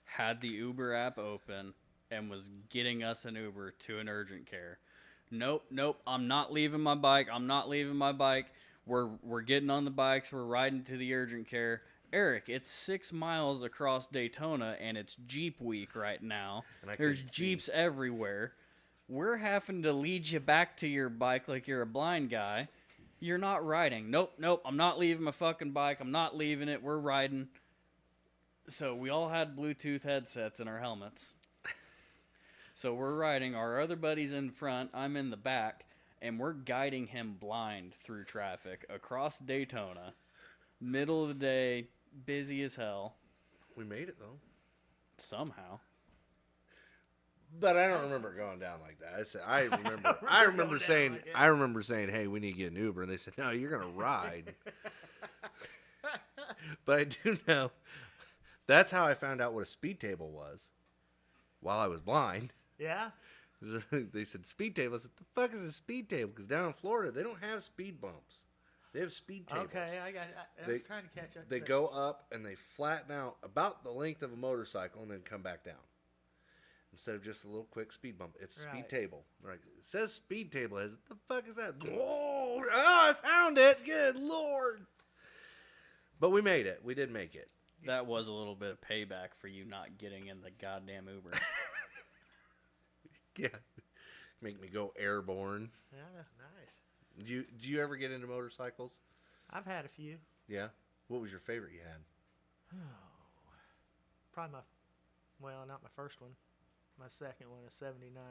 had the Uber app open, and was getting us an Uber to an urgent care. Nope. I'm not leaving my bike. We're getting on the bikes. We're riding to the urgent care. Eric, it's 6 miles across Daytona, and it's Jeep week right now. There's Jeeps everywhere. We're having to lead you back to your bike like you're a blind guy. You're not riding. Nope. I'm not leaving my fucking bike. I'm not leaving it. We're riding. So we all had Bluetooth headsets in our helmets. So we're riding. Our other buddy's in front. I'm in the back. And we're guiding him blind through traffic across Daytona. Middle of the day. Busy as hell. We made it, though. Somehow. But I don't remember it going down like that. I remember saying, hey, we need to get an Uber. And they said, no, you're going to ride. But I do know, that's how I found out what a speed table was while I was blind. Yeah? They said, speed table. I said, the fuck is a speed table? Because down in Florida, they don't have speed bumps. They have speed tables. Okay, I was trying to catch up. They go up and they flatten out about the length of a motorcycle and then come back down. Instead of just a little quick speed bump. It's a speed table. Right. It says speed table. What the fuck is that? Oh, I found it. Good Lord. But we made it. We did make it. That was a little bit of payback for you not getting in the goddamn Uber. Yeah. Make me go airborne. Yeah, nice. Do you ever get into motorcycles? I've had a few. Yeah? What was your favorite you had? Oh, probably not my first one. My second one, a 79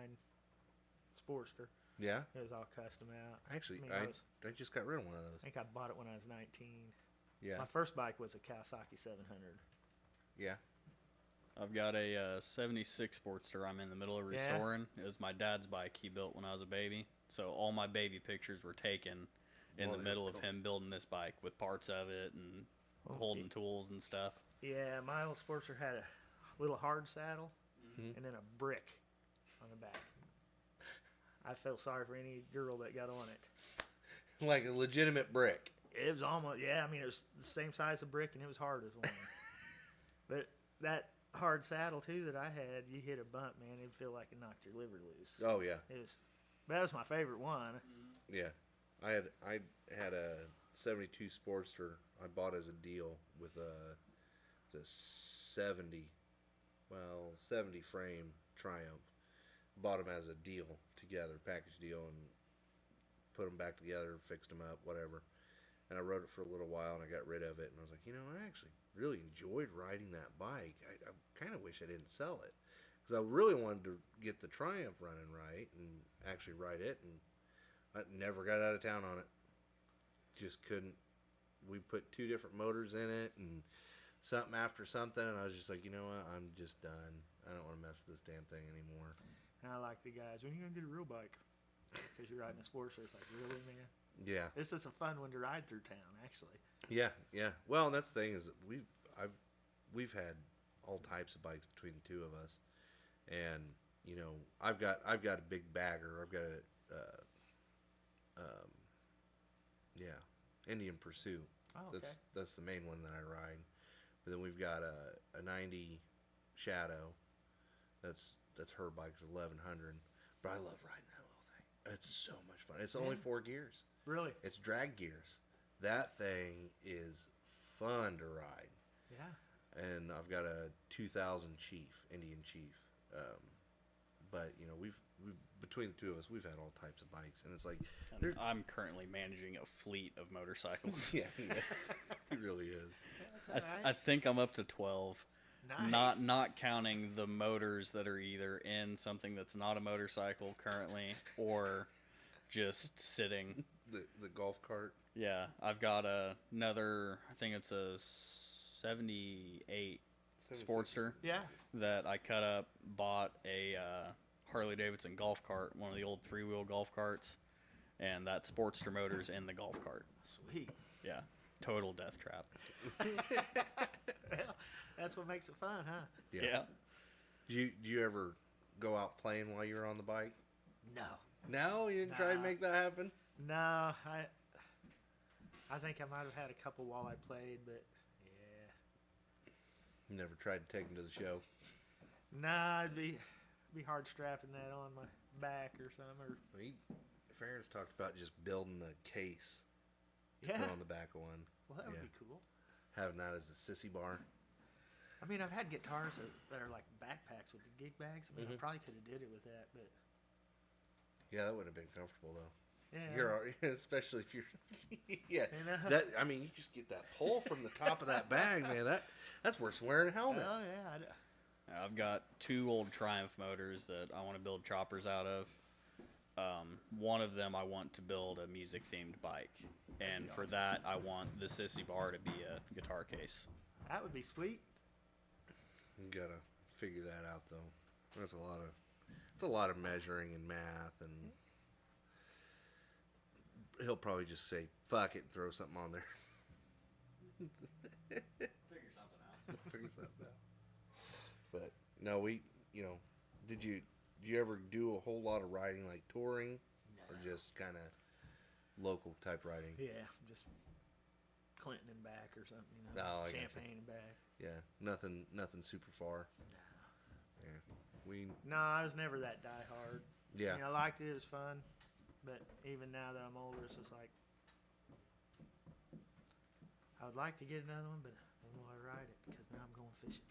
Sportster. Yeah? It was all custom out. Actually, I just got rid of one of those. I think I bought it when I was 19. Yeah. My first bike was a Kawasaki 700. Yeah. I've got a 76 Sportster I'm in the middle of restoring. It was my dad's bike he built when I was a baby. So all my baby pictures were taken in the middle of him building this bike with parts of it and holding tools and stuff. Yeah, my old Sportster had a little hard saddle and then a brick on the back. I felt sorry for any girl that got on it. Like a legitimate brick. It was almost, it was the same size of brick and it was hard as one. But that hard saddle too that I had, you hit a bump, man, it'd feel like it knocked your liver loose. Oh yeah. That was my favorite one. Yeah. I had a 72 Sportster I bought as a deal with a 70 frame Triumph. Bought them as a deal together, package deal, and put them back together, fixed them up, whatever. and I rode it for a little while, and I got rid of it. And I was like, I actually really enjoyed riding that bike. I kind of wish I didn't sell it because I really wanted to get the Triumph running right and actually ride it. And I never got out of town on it. Just couldn't. We put 2 different motors in it and something after something, and I was just like, you know what? I'm just done. I don't want to mess with this damn thing anymore. And I like the guys, when are you going to get a real bike? Because you're riding a sports race. Like, really, man? Yeah. This is a fun one to ride through town, actually. Yeah, yeah. Well, and that's the thing is that we've had all types of bikes between the two of us, and I've got a big bagger. I've got a Indian Pursuit. Oh, okay. That's the main one that I ride. But then we've got a 90 Shadow. That's her bike. It's 1100. But I love riding that little thing. It's so much fun. It's only 4 gears. Really? It's drag gears. That thing is fun to ride. Yeah. And I've got a 2000 Indian Chief. But we've between the two of us, we've had all types of bikes, and it's like I'm currently managing a fleet of motorcycles. yeah, he is. He really is. That's all right. I think I'm up to 12. Nice. Not counting the motors that are either in something that's not a motorcycle currently or just sitting. The golf cart. Yeah, I've got another. I think it's a 78 Sportster. Yeah. That I cut up, bought a Harley Davidson golf cart, one of the old 3-wheel golf carts, and that Sportster motor's in the golf cart. Sweet. Yeah, total death trap. Well, that's what makes it fun, huh? Yeah. Do you ever go out playing while you're on the bike? No. No, you didn't try to make that happen. No, I think I might have had a couple while I played, but yeah. Never tried to take him to the show. Nah, it'd be hard strapping that on my back or something. Farron's talked about just building the case to Yeah. put on the back of one. Well, that would be cool. Having that as a sissy bar. I mean, I've had guitars that are like backpacks with the gig bags. I mean, I probably could have did it with that, but Yeah, that would have been comfortable though. yeah. Especially if you're, yeah. You know? You just get that pull from the top of that bag, man. That's worse than wearing a helmet. Oh yeah. I've got 2 old Triumph motors that I want to build choppers out of. One of them I want to build a music-themed bike, and for that I want the sissy bar to be a guitar case. That would be sweet. You gotta figure that out though. It's a lot of measuring and math, and he'll probably just say fuck it and throw something on there. Figure something out. Figure something out. But no, did you ever do a whole lot of riding, like touring, or just kind of local type riding? Yeah, just Clinton and back or something, Oh, I Champaign and back. Yeah, nothing super far. Yeah, No, I was never that diehard. Yeah. I mean, I liked it. It was fun. But even now that I'm older, it's just like, I would like to get another one, but I don't know how to ride it because now I'm going fishing.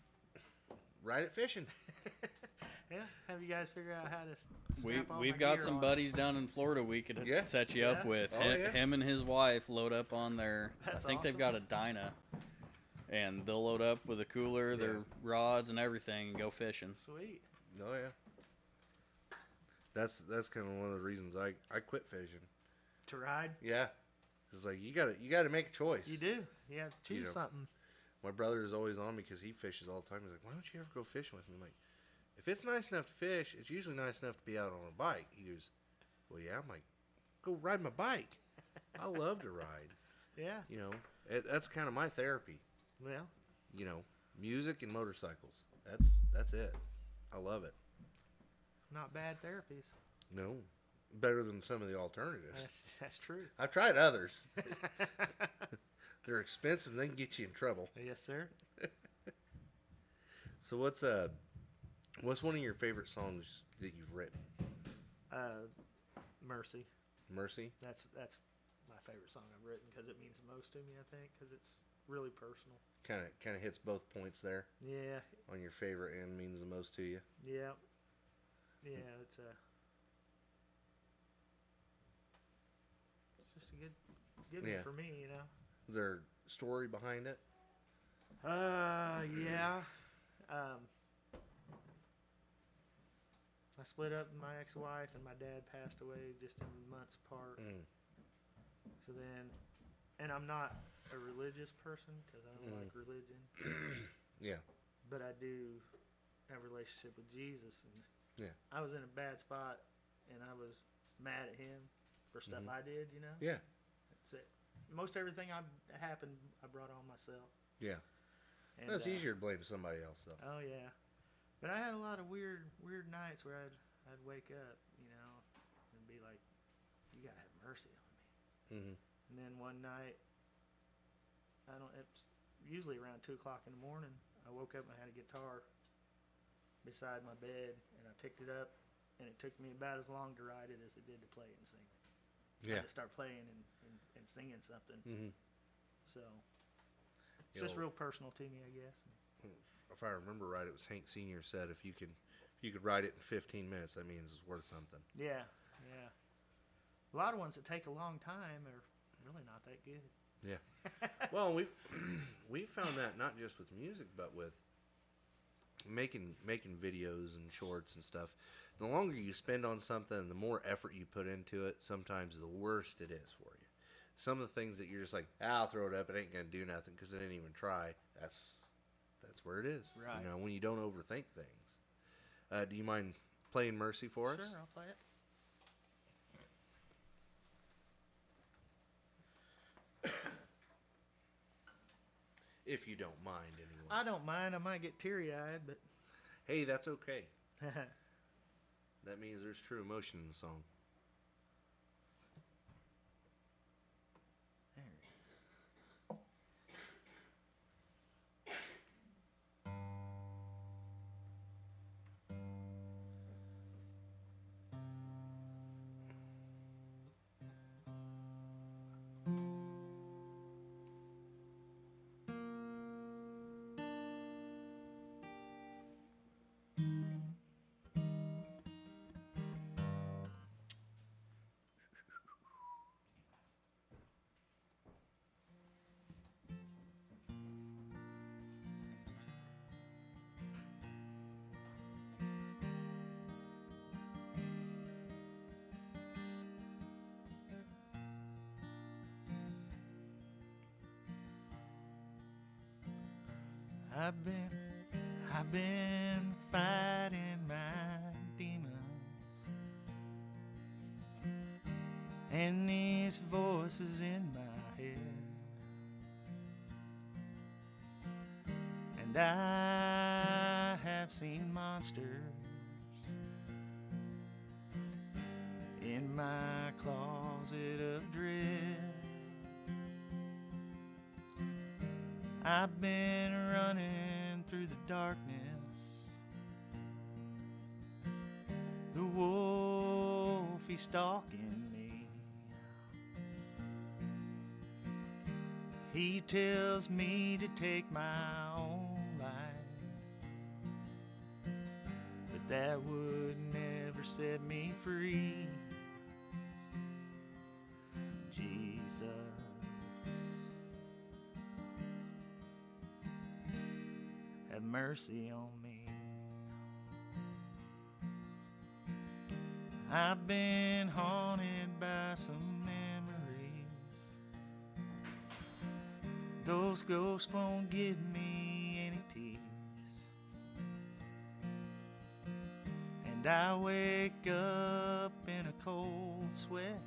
Ride it fishing. Yeah. Have you guys figured out how to snap all We've my got gear some on? buddies down in Florida we could set you up Yeah. with. Oh, yeah. Him and his wife load up on their, That's I think they've got a Dyna, and they'll load up with a cooler, their rods and everything, and go fishing. Sweet. Oh yeah. That's kind of one of the reasons I quit fishing. To ride? Yeah, it's like you gotta make a choice. You do. You have to choose something. My brother is always on me because he fishes all the time. He's like, why don't you ever go fishing with me? I'm like, if it's nice enough to fish, it's usually nice enough to be out on a bike. He goes, well, yeah. I'm like, go ride my bike. I love to ride. Yeah. That's kind of my therapy. Well, Music and motorcycles. That's it. I love it. not bad therapies. No, better than some of the alternatives. That's true. I've tried others. They're expensive and they can get you in trouble. Yes, sir. So what's one of your favorite songs that you've written? Mercy. Mercy? That's my favorite song I've written because it means the most to me, I think, because it's really personal. Kind of hits both points there. Yeah. On your favorite and means the most to you. Yeah. Yeah, it's just a good one for me, you know. Is there a story behind it? Yeah. I split up with my ex-wife, and my dad passed away just in months apart. So then, and I'm not a religious person because I don't like religion. Yeah. But I do have a relationship with Jesus, and Yeah. I was in a bad spot, and I was mad at him for stuff I did, you know. Yeah. That's it. Most everything happened, I brought on myself. Yeah. And, It's easier to blame somebody else, though. Oh yeah, but I had a lot of weird nights where I'd wake up, you know, and be like, "You gotta have mercy on me." And then one night, it's usually around 2:00 in the morning. I woke up and I had a guitar beside my bed, and I picked it up, and it took me about as long to write it as it did to play it and sing it. I had to start playing and singing something. So it's just real personal to me, I guess. If I remember right, it was Hank Sr. said if you could write it in 15 minutes, that means it's worth something. Yeah. A lot of ones that take a long time are really not that good. Yeah. Well, we've found that not just with music, but with making videos and shorts and stuff. The longer you spend on something, the more effort you put into it, sometimes the worse it is for you. Some of the things that you're just like, I'll throw it up, it ain't gonna do nothing because I didn't even try. That's where it is. Right. You know, when you don't overthink things. Do you mind playing Mercy for us? Sure, I'll play it. If you don't mind, anyway. I don't mind. I might get teary-eyed, but Hey, that's okay. That means there's true emotion in the song. I've been fighting my demons, and these voices in my head, and I have seen monsters in my closet of dread. I've been running through the darkness. The wolf, he's stalking me. He tells me to take my own life, but that would never set me free. Jesus, have mercy on me. I've been haunted by some memories. Those ghosts won't give me any peace, and I wake up in a cold sweat.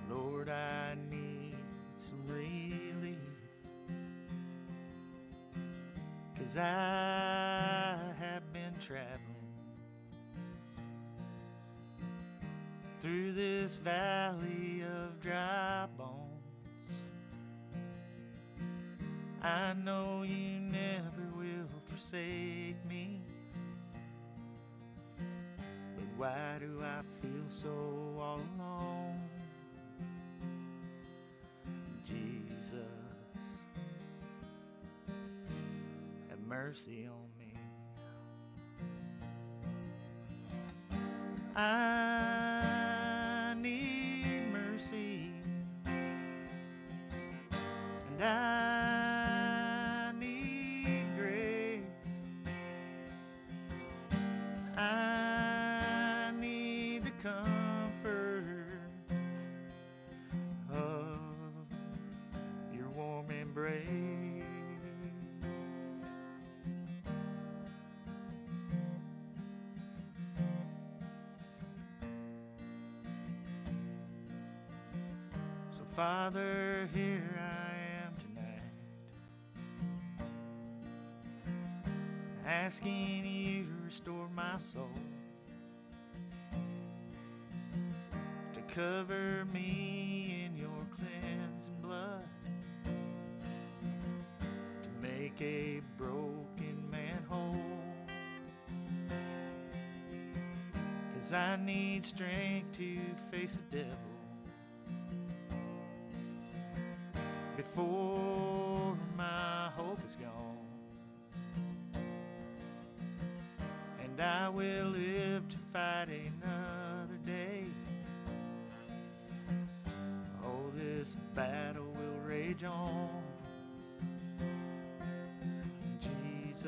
Lord, I need some relief, 'cause I have been traveling through this valley of dry bones. I know you never will forsake me, but why do I feel so all alone? Jesus, have mercy on me. I need comfort of your warm embrace. So, Father, here I am tonight, asking you to restore my soul, to cover me in your cleansing blood, to make a broken man whole. 'Cause I need strength to face the devil before my hope is gone, and I will live to fight another day. Oh, this battle will rage on. Jesus,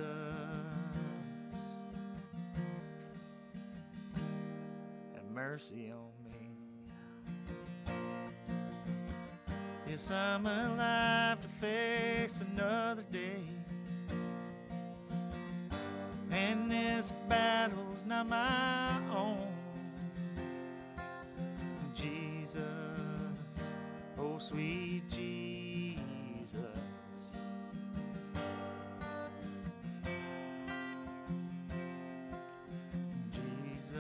have mercy on me. Yes, I'm alive to face another day, and this battle's not my own. Jesus, oh sweet Jesus, Jesus,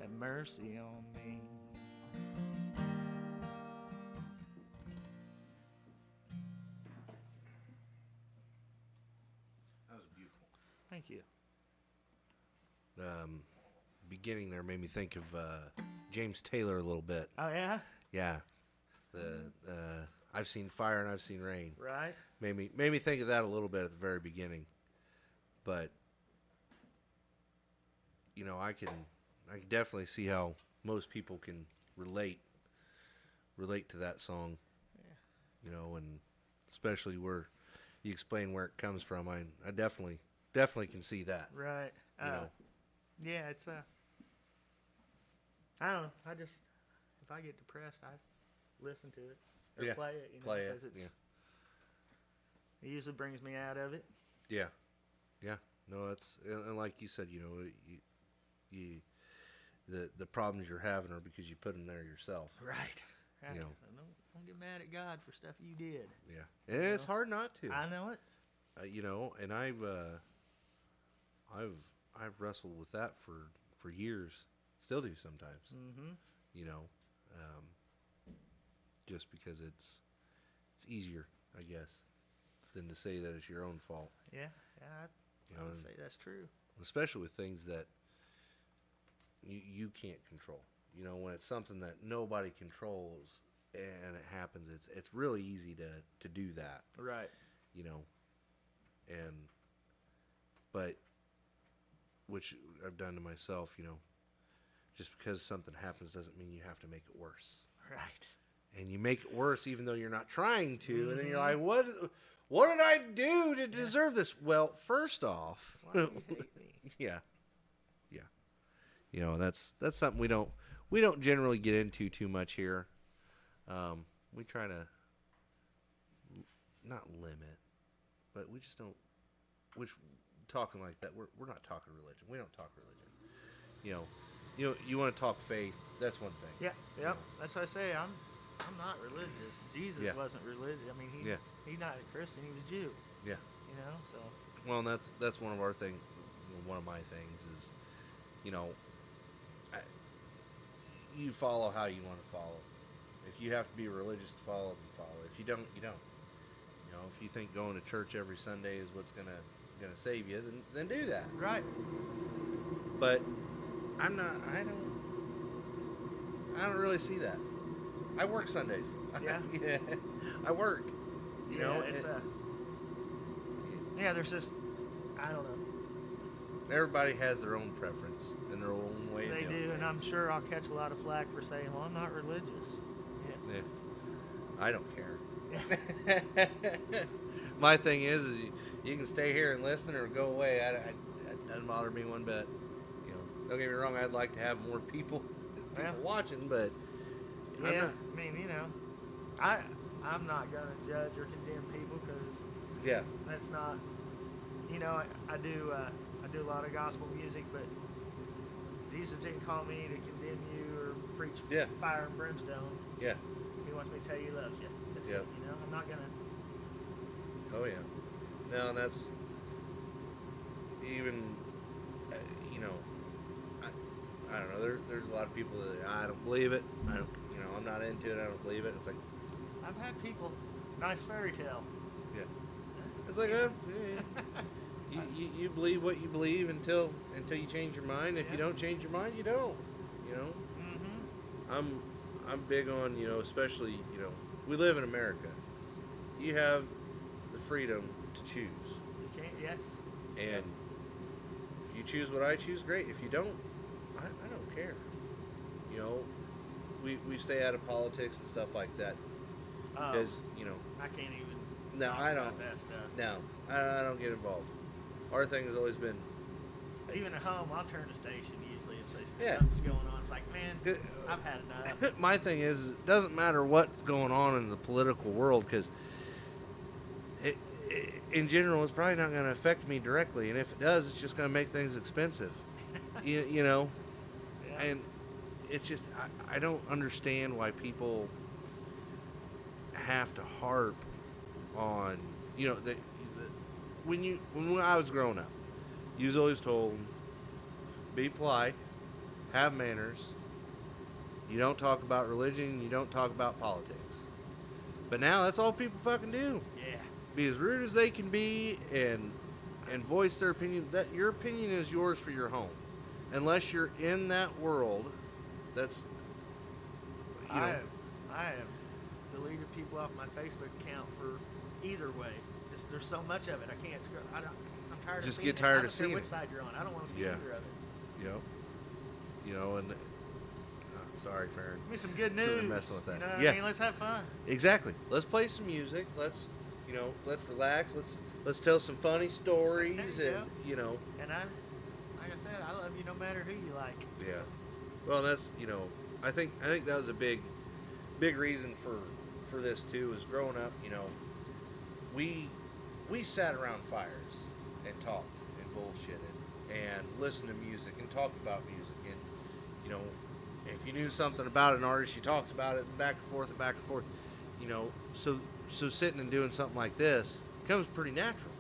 have mercy on me. That was beautiful. Thank you. Beginning there made me think of James Taylor a little bit. Oh yeah, Yeah, the I've seen fire and I've seen rain. right. Made me think of that a little bit at the very beginning. But you know, I can definitely see how most people can relate to that song. Yeah. You know, and especially where you explain where it comes from. I definitely can see that. Right. You know. Yeah, it's I don't know. I just, if I get depressed, I listen to it or Yeah, play it. You know, play it, because it usually brings me out of it. Yeah. No, that's and like you said, you know, the problems you're having are because you put them there yourself. Right. You know. So don't get mad at God for stuff you did. Yeah, and it's hard not to. I know it. You know, and I've wrestled with that for years. Still do sometimes. Mm-hmm. You know, just because it's easier, I guess, than to say that it's your own fault. Yeah. You I know, would say that's true. especially with things that you can't control. You know, when it's something that nobody controls and it happens, it's really easy to do that. Right. You know, but which I've done to myself. You know, just because something happens doesn't mean you have to make it worse. Right. And you make it worse even though you're not trying to, and then you're like, what did I do to deserve this? Well, first off, Why do you hate me? yeah. You know, that's something we don't generally get into too much here. We try to not limit, but we just don't. Which talking like that, we're not talking religion. We don't talk religion. You know, you want to talk faith. That's one thing. Yeah. Yep. That's what I say. I'm not religious. Jesus wasn't religious. I mean, he's not a Christian. He was Jew. Yeah. You know, so. Well, and that's one of our things. One of my things is, you know, you follow how you want to follow. If you have to be religious to follow, then follow. If you don't, you don't. You know, if you think going to church every Sunday is what's gonna save you, then do that. Right. But I don't really see that. I work Sundays. Yeah. Yeah. I work. You know, it's yeah. There's just, I don't know. Everybody has their own preference and their own way of They doing do, things. and I'm sure I'll catch a lot of flack for saying, "Well, I'm not religious." Yeah. I don't care. Yeah. My thing is you can stay here and listen or go away. doesn't bother me one bit. You know, don't get me wrong. I'd like to have more people watching, but yeah, I mean, you know, I'm not gonna judge or condemn people because that's not. You know, I do a lot of gospel music, but Jesus didn't call me to condemn you or preach fire and brimstone. Yeah. He wants me to tell you he loves you. That's it. You know, I'm not gonna. Oh yeah. No, and that's even. You know, I don't know. There's a lot of people that I don't believe it. I don't. You know, I'm not into it. I don't believe it. It's like I've had people. Nice fairy tale. Yeah. It's like you believe what you believe until you change your mind. If you don't change your mind, you don't. You know. Mm-hmm. I'm big on, you know, especially, you know, we live in America. You have the freedom to choose. You can't. Yes. And if you choose what I choose, great. If you don't, I don't care. You know, we stay out of politics and stuff like that. Because, you know. I can't even. No, I don't. About that stuff. No, I don't get involved. Our thing has always been. Even at home, I'll turn the station usually if something's going on. It's like, man, I've had enough. My thing is, it doesn't matter what's going on in the political world because in general, it's probably not going to affect me directly. And if it does, it's just going to make things expensive. you know? Yeah. And it's just, I don't understand why people have to harp on, you know, when I was growing up, you was always told, be polite, have manners, you don't talk about religion, you don't talk about politics. But now that's all people fucking do. Yeah. Be as rude as they can be and voice their opinion. That your opinion is yours for your home. Unless you're in that world, that's, you know. I have deleted people off my Facebook account for either way. Just there's so much of it, I can't scroll. I'm tired. Just of get seeing tired it. of seeing I don't care which it. side you're on. I don't want to see either of it. You know, and sorry, Farron. Give me some good Shouldn't have news. messing with that. You know what Yeah. I mean? Let's have fun. Exactly. Let's play some music. Let's relax. Let's tell some funny stories, There you and go. you know. And like I said, I love you no matter who you like. Yeah. So. Well, that's, you know, I think that was a big reason for this too. Is growing up, you know, we sat around fires and talked and bullshitted and listened to music and talked about music, and you know, if you knew something about an artist, you talked about it back and forth and back and forth. You know, so sitting and doing something like this comes pretty natural.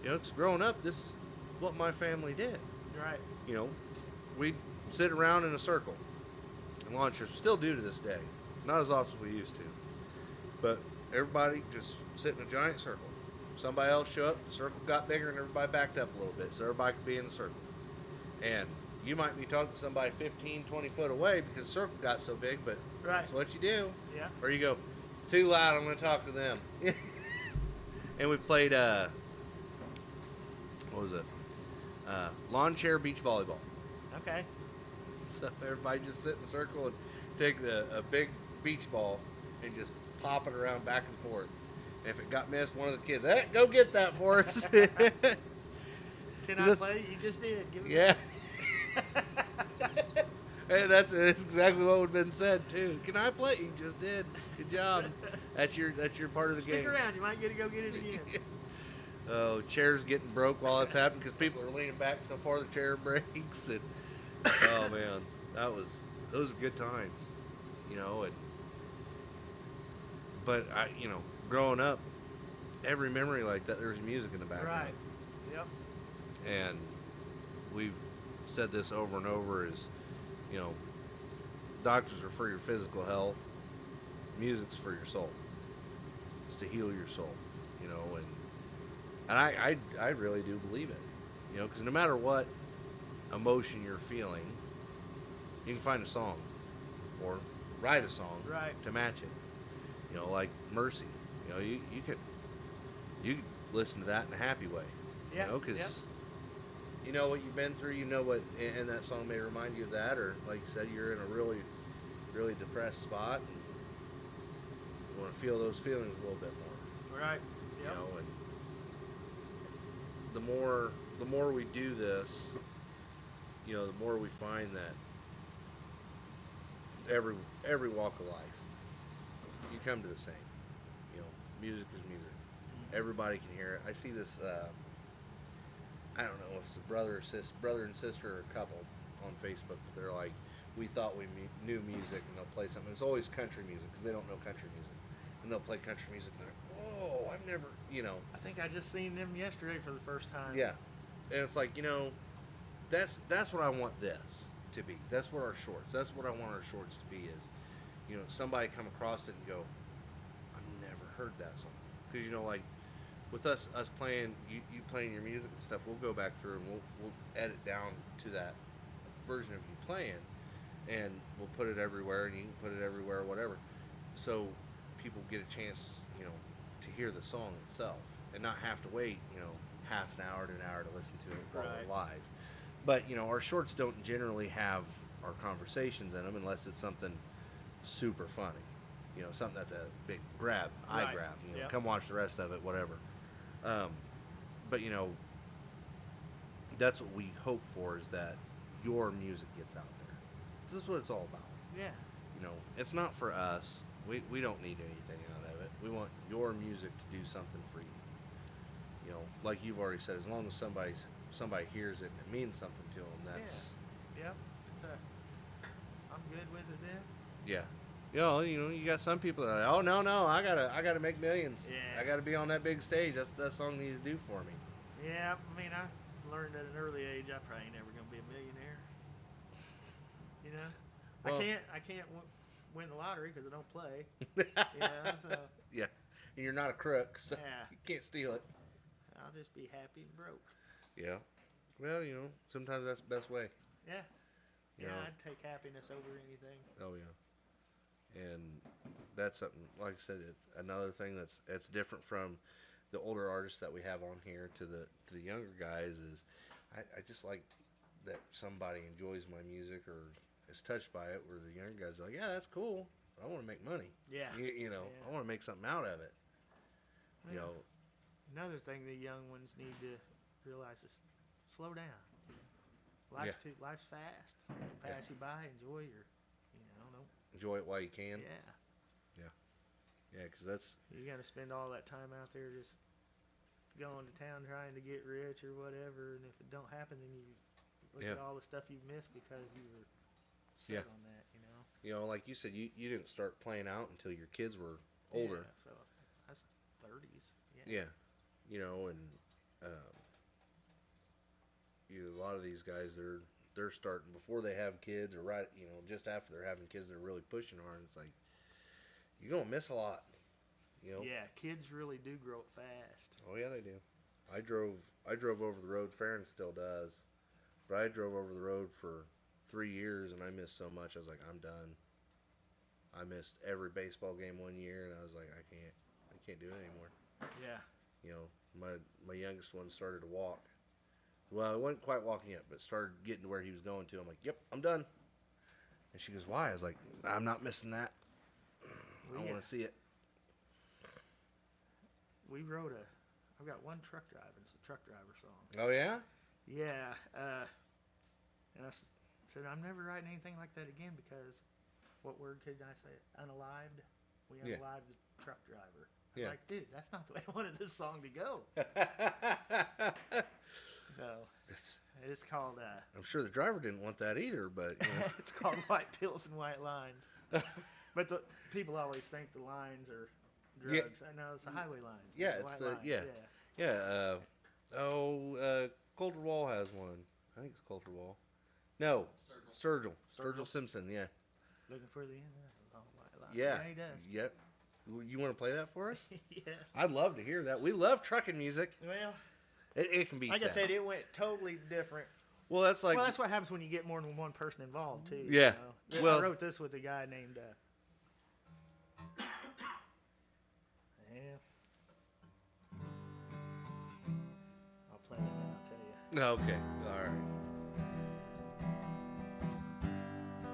You know, because growing up, this is what my family did. Right. You know, we'd sit around in a circle and launchers still do to this day. Not as often as we used to. But everybody just sit in a giant circle. Somebody else show up, the circle got bigger, and everybody backed up a little bit so everybody could be in the circle. And you might be talking to somebody 15, 20 foot away because the circle got so big, but that's what you do. Yeah. Or you go, it's too loud, I'm going to talk to them. And we played, what was it? Lawn chair beach volleyball. Okay. So everybody just sit in a circle and take a big beach ball and just pop it around back and forth. And if it got missed, one of the kids, hey, go get that for us. Can I play? You just did. Give it back. And that's exactly what would have been said too. Can I play? You just did. Good job. That's your part of the game. Stick around. You might get to go get it again. Oh, chairs getting broke while it's happening because people are leaning back so far the chair breaks. And oh man, those are good times, you know. But you know, growing up, every memory like that, there was music in the background. Right. Yep. And we've said this over and over: is, you know, doctors are for your physical health, music's for your soul. It's to heal your soul, you know, and I really do believe it, you know, because no matter what emotion you're feeling, you can find a song or write a song to match it. You know, like Mercy. You know, you could listen to that in a happy way. Yeah. You know, because you know what you've been through. You know what, and that song may remind you of that, or like you said, you're in a really, really depressed spot, and you want to feel those feelings a little bit more. Right. Yep. You know, and the more the more we do this, the more we find that every walk of life, you come to the same. Music is music. Everybody can hear it. I see this. I don't know if it's a brother and sister, or a couple on Facebook, but they're like, we thought we knew music, and they'll play something. It's always country music because they don't know country music, and they'll play country music. And they're like, whoa, I've never, I think I just seen them yesterday for the first time. Yeah, and it's like, that's what I want this to be. That's what our shorts. That's what I want our shorts to be. Is, somebody come across it and go, I've never heard that song. Because like with us playing, you playing your music and stuff, we'll go back through and we'll edit down to that version of you playing, and we'll put it everywhere, and you can put it everywhere, whatever. So people get a chance, to hear the song itself, and not have to wait, half an hour to an hour to listen to it while we're live. But our shorts don't generally have our conversations in them unless it's something super funny. Something that's a big grab, eye grab. Come watch the rest of it, whatever. But that's what we hope for, is that your music gets out there. This is what it's all about. Yeah. It's not for us. We don't need anything out of it. We want your music to do something for you. Like you've already said, as long as somebody hears it and it means something to them, that's. Yeah. I'm good with it then. Yeah. You got some people that are like, oh no, I gotta make millions. Yeah. I gotta be on that big stage. That's what that song needs to do for me. Yeah, I mean, I learned at an early age I probably ain't never gonna be a millionaire. Well, I can't win the lottery because I don't play. So. Yeah, and you're not a crook, so you can't steal it. I'll just be happy and broke. Yeah. Well, sometimes that's the best way. Yeah. I'd take happiness over anything. Oh yeah. And that's something, like I said, another thing that's different from the older artists that we have on here to the younger guys is I just like that somebody enjoys my music or is touched by it, where the younger guys are like, yeah, that's cool. I want to make money. Yeah. I want to make something out of it. Well, another thing the young ones need to realize is slow down. Life's fast. It'll pass you by. Enjoy your, don't enjoy it while you can. Yeah, because that's... You got to spend all that time out there just going to town trying to get rich or whatever, and if it don't happen, then you look at all the stuff you've missed because you were set on that, like you said, you didn't start playing out until your kids were older. Yeah, so that's 30s. Yeah. And a lot of these guys, they're starting before they have kids, or just after they're having kids, they're really pushing hard. It's like, you're gonna miss a lot. Yeah, kids really do grow up fast. Oh yeah, they do. I drove over the road. Farron still does, but I drove over the road for 3 years, and I missed so much. I was like, I'm done. I missed every baseball game one year, and I was like, I can't do it anymore. Yeah. My youngest one started to walk. Well, I wasn't quite walking yet, but started getting to where he was going to. I'm like, yep, I'm done. And she goes, why? I was like, I'm not missing that. I want to see it. I've got one truck driving. It's a truck driver song. Oh, yeah? Yeah. And I said, I'm never writing anything like that again because, what word could I say? Unalived? We unalived the truck driver. I was like, dude, that's not the way I wanted this song to go. So, it's called... I'm sure the driver didn't want that either, but... It's called White Pills and White Lines. But the people always think the lines are drugs. I know, it's the highway lines. Yeah, it's the... Lines. Yeah. Coulter Wall has one. I think it's Coulter Wall. No, Sturgill Simpson, yeah. Looking for the end of that long white line. Yeah, he does. Yep. You want to play that for us? Yeah. I'd love to hear that. We love trucking music. Well, it can be like sad. I said, it went totally different. Well, that's what happens when you get more than one person involved too. Yeah. Well, I wrote this with a guy named. I'll play it and I'll tell you. Okay. All right.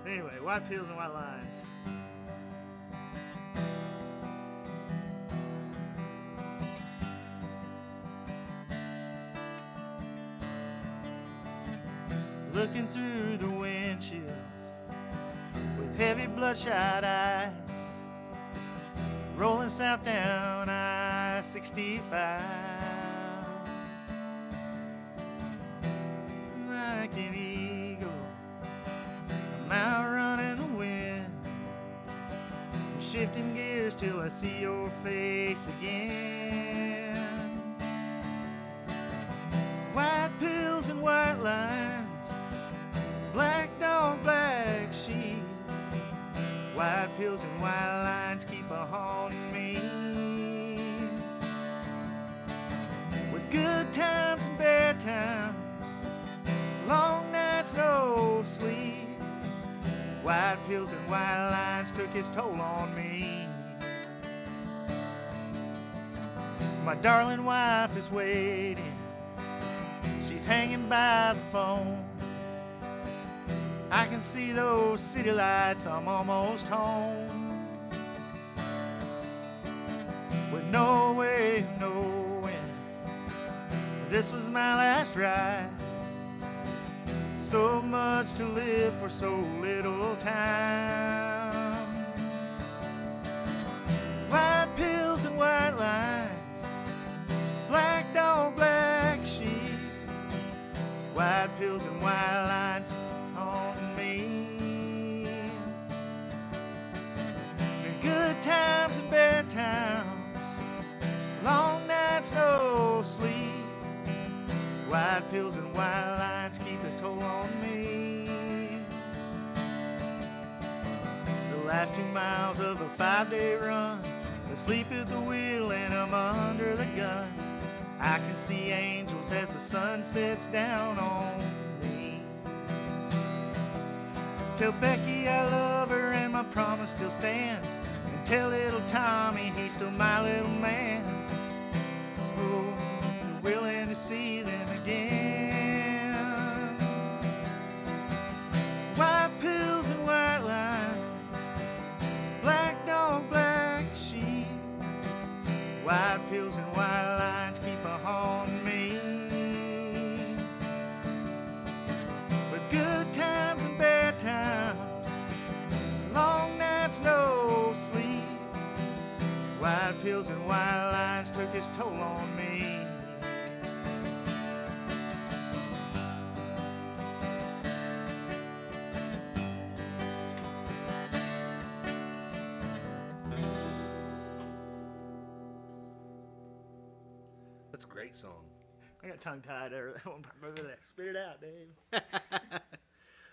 Anyway, White Pills and White Lines. looking through the windshield with heavy bloodshot eyes, rolling south down I-65 like an eagle. I'm out running the wind. I'm shifting gears till I see your face again. White pills and white lines, black dog, black sheep. White pills and white lines keep a haunting me. With good times and bad times, long nights, no sleep. White pills and white lines took its toll on me. My darling wife is waiting. She's hanging by the phone. I can see those city lights, I'm almost home. With no way of knowing this was my last ride. So much to live for so little time. White pills and white lines, black dog, black sheep. White pills and white lines on me. And good times and bad times, long nights, no sleep. White pills and white lines keep its toll on me. The last 2 miles of a 5-day run, asleep at the wheel and I'm under the gun. I can see angels as the sun sets down on me. Tell Becky I love her and my promise still stands. And tell little Tommy he's still my little man. So I'm willing to see them again. White pills and white lines, black dog, black sheep. White pills and white lines keep a haunting me. With good times and bad times, long nights, no sleep. White pills and white lines took its toll on me. That's a great song. I got tongue-tied over that one. Spit it out, Dave.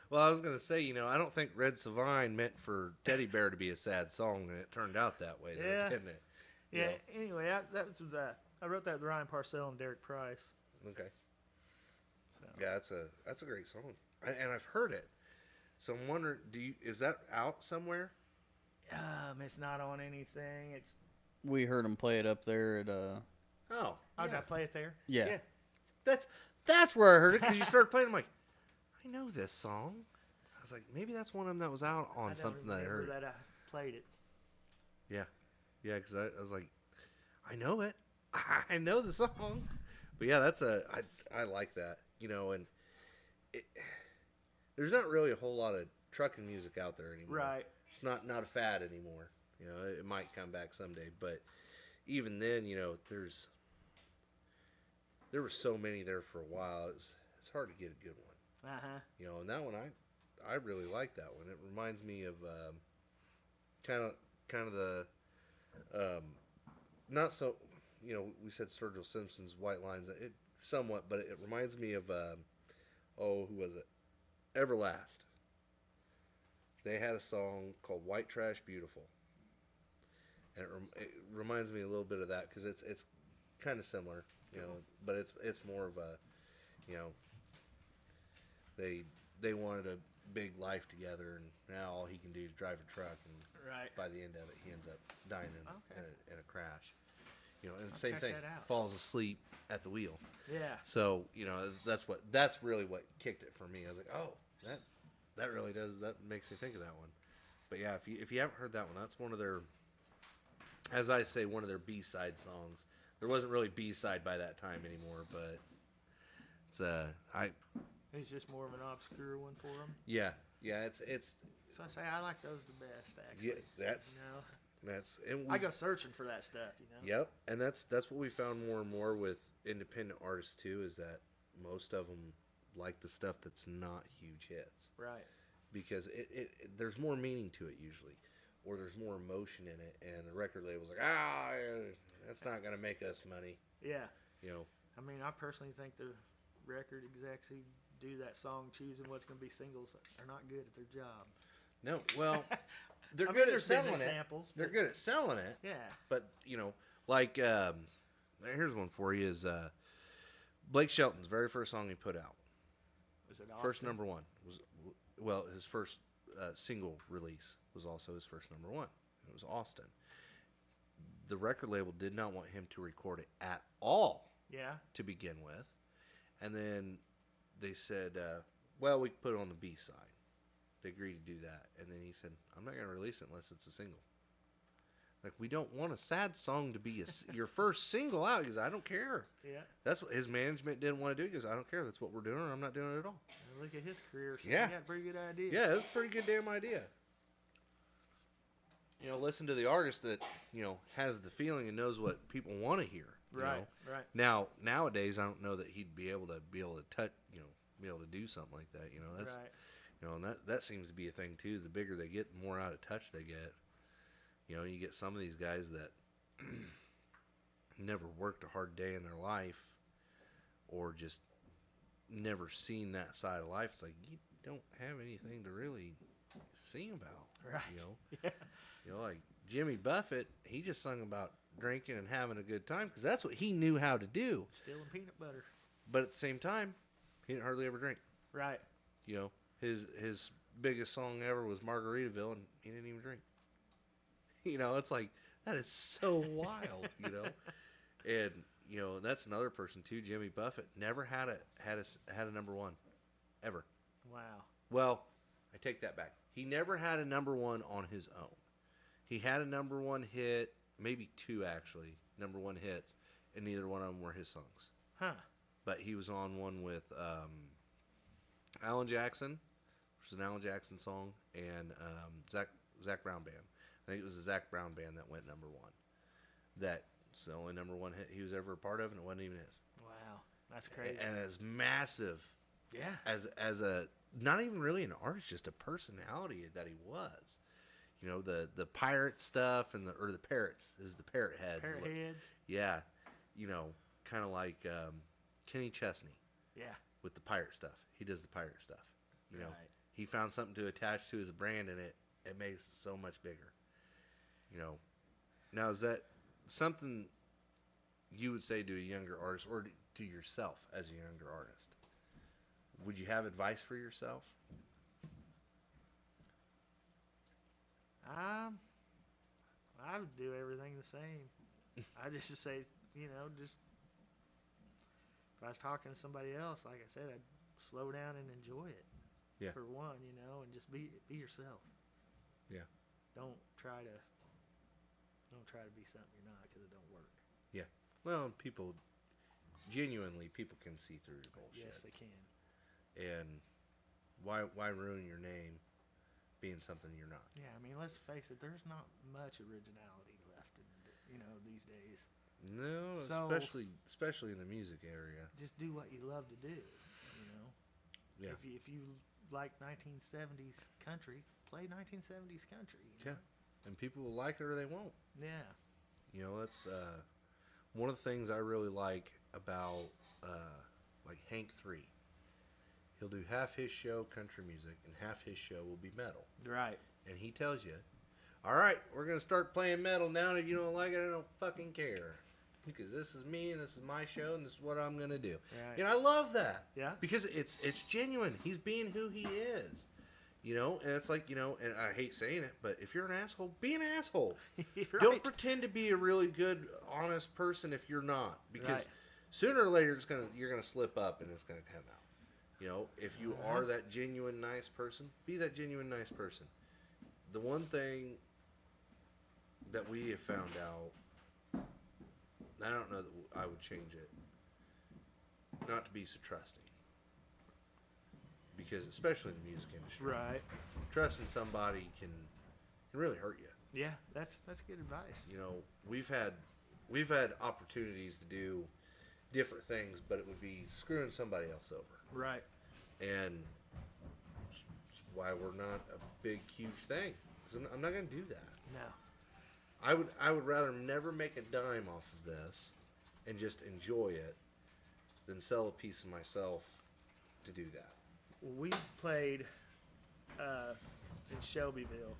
Well, I was going to say, I don't think Red Savine meant for Teddy Bear to be a sad song, and it turned out that way, Yeah. didn't it? Yeah, anyway, I wrote that with Ryan Parcell and Derek Price. Okay. So. Yeah, that's a great song, and I've heard it. So I'm wondering, is that out somewhere? It's not on anything. It's. We heard him play it up there at Oh, Did I play it there? yeah. That's where I heard it, because you started playing. I'm like, I know this song. I was like, maybe that's one of them that was out on something that I heard. That I played it. Yeah, because I was like, I know it. I know the song. But yeah, I like that. And there's not really a whole lot of trucking music out there anymore. Right. It's not a fad anymore. It might come back someday, but even then, there were so many there for a while. It's hard to get a good one. And that one I really like that one. It reminds me of kind of the not so we said Sturgill Simpson's White Lines. It somewhat, but it reminds me of who was it? Everlast. They had a song called White Trash Beautiful, and it reminds me a little bit of that because it's kind of similar, but it's more of a they wanted a big life together, and now all he can do is drive a truck, and by the end of it, he ends up dying in a crash. And same thing, falls asleep at the wheel. Yeah. So that's really what kicked it for me. I was like, oh, that really does, that makes me think of that one. But yeah, if you haven't heard that one, that's one of their, as I say, one of their B-side songs. There wasn't really B-side by that time anymore, but it's It's just more of an obscure one for them. Yeah, it's. So I say I like those the best, actually. Yeah, I go searching for that stuff, Yep, and that's what we found more and more with independent artists too, is that most of them like the stuff that's not huge hits. Right. Because there's more meaning to it usually, or there's more emotion in it, and the record label's like, that's not gonna make us money. Yeah. You know. I mean, I personally think the record execs who do that song choosing what's going to be singles are not good at their job. No, well, they're good at selling it. They're good at selling it. Yeah. But, like, here's one for you is Blake Shelton's very first song he put out. Was it Austin? First number one. His first single release was also his first number one. It was Austin. The record label did not want him to record it at all. Yeah. To begin with. And then they said, well, we can put it on the B side. They agreed to do that. And then he said, I'm not going to release it unless it's a single. Like, we don't want a sad song to be your first single out. Because I don't care. Yeah. That's what his management didn't want to do. Because I don't care. That's what we're doing, or I'm not doing it at all. Well, look at his career. So yeah. He got a pretty good idea. Yeah, it was a pretty good damn idea. Listen to the artist that, has the feeling and knows what people want to hear. Right. Now, nowadays, I don't know that he'd be able to touch, be able to do something like that. That's, right. And that seems to be a thing too. The bigger they get, the more out of touch they get. You get some of these guys that never worked a hard day in their life, or just never seen that side of life. It's like, you don't have anything to really sing about. Right. Yeah. Like Jimmy Buffett, he just sung about drinking and having a good time because that's what he knew how to do. Stealing peanut butter. But at the same time, he didn't hardly ever drink. Right. His biggest song ever was Margaritaville, and he didn't even drink. It's like, that is so wild, And that's another person too. Jimmy Buffett never had a number one, ever. Wow. Well, I take that back. He never had a number one on his own. He had a number one hit, maybe two actually, number one hits, and neither one of them were his songs. Huh. But he was on one with Alan Jackson, which is an Alan Jackson song, and Zach Brown Band. I think it was the Zach Brown Band that went number one. That's the only number one hit he was ever a part of, and it wasn't even his. Wow, that's crazy. And as massive, yeah, as a not even really an artist, just a personality that he was. The pirate stuff and the parrots. It was the parrot heads. Parrot heads. Yeah, kind of like Kenny Chesney. Yeah. With the pirate stuff, he does the pirate stuff. Right. He found something to attach to his brand, and it makes it so much bigger. Now is that something you would say to a younger artist, or to yourself as a younger artist? Would you have advice for yourself? I would do everything the same. I just say, just if I was talking to somebody else, like I said, I'd slow down and enjoy it. Yeah. For one, and just be yourself. Yeah. Don't try to be something you're not, because it don't work. Yeah. Well, people can see through your bullshit. Yes, they can. And why ruin your name being something you're not? Yeah, I mean, let's face it. There's not much originality left in these days. No, especially in the music area. Just do what you love to do. Yeah. If you like 1970s country, play 1970s country. Yeah. And people will like it or they won't. Yeah. That's one of the things I really like about like Hank 3. He'll do half his show country music and half his show will be metal. Right. And he tells you, all right, we're going to start playing metal now, and if you don't like it, I don't fucking care. Because this is me, and this is my show, and this is what I'm going to do. Right. I love that. Yeah. Because it's genuine. He's being who he is. And it's like, and I hate saying it, but if you're an asshole, be an asshole. Right. Don't pretend to be a really good, honest person if you're not. Because sooner or later, you're going to slip up, and it's going to come out. If you are that genuine, nice person, be that genuine, nice person. The one thing that we have found out, I don't know that I would change it, not to be so trusting. because especially in the music industry, Right. trusting somebody can really hurt you. Yeah, that's good advice. You know, we've had opportunities to do different things, but it would be screwing somebody else over. Right. And that's why we're not a big, huge thing. 'Cause I'm not going to do that. No. I would rather never make a dime off of this and just enjoy it than sell a piece of myself to do that. We played in Shelbyville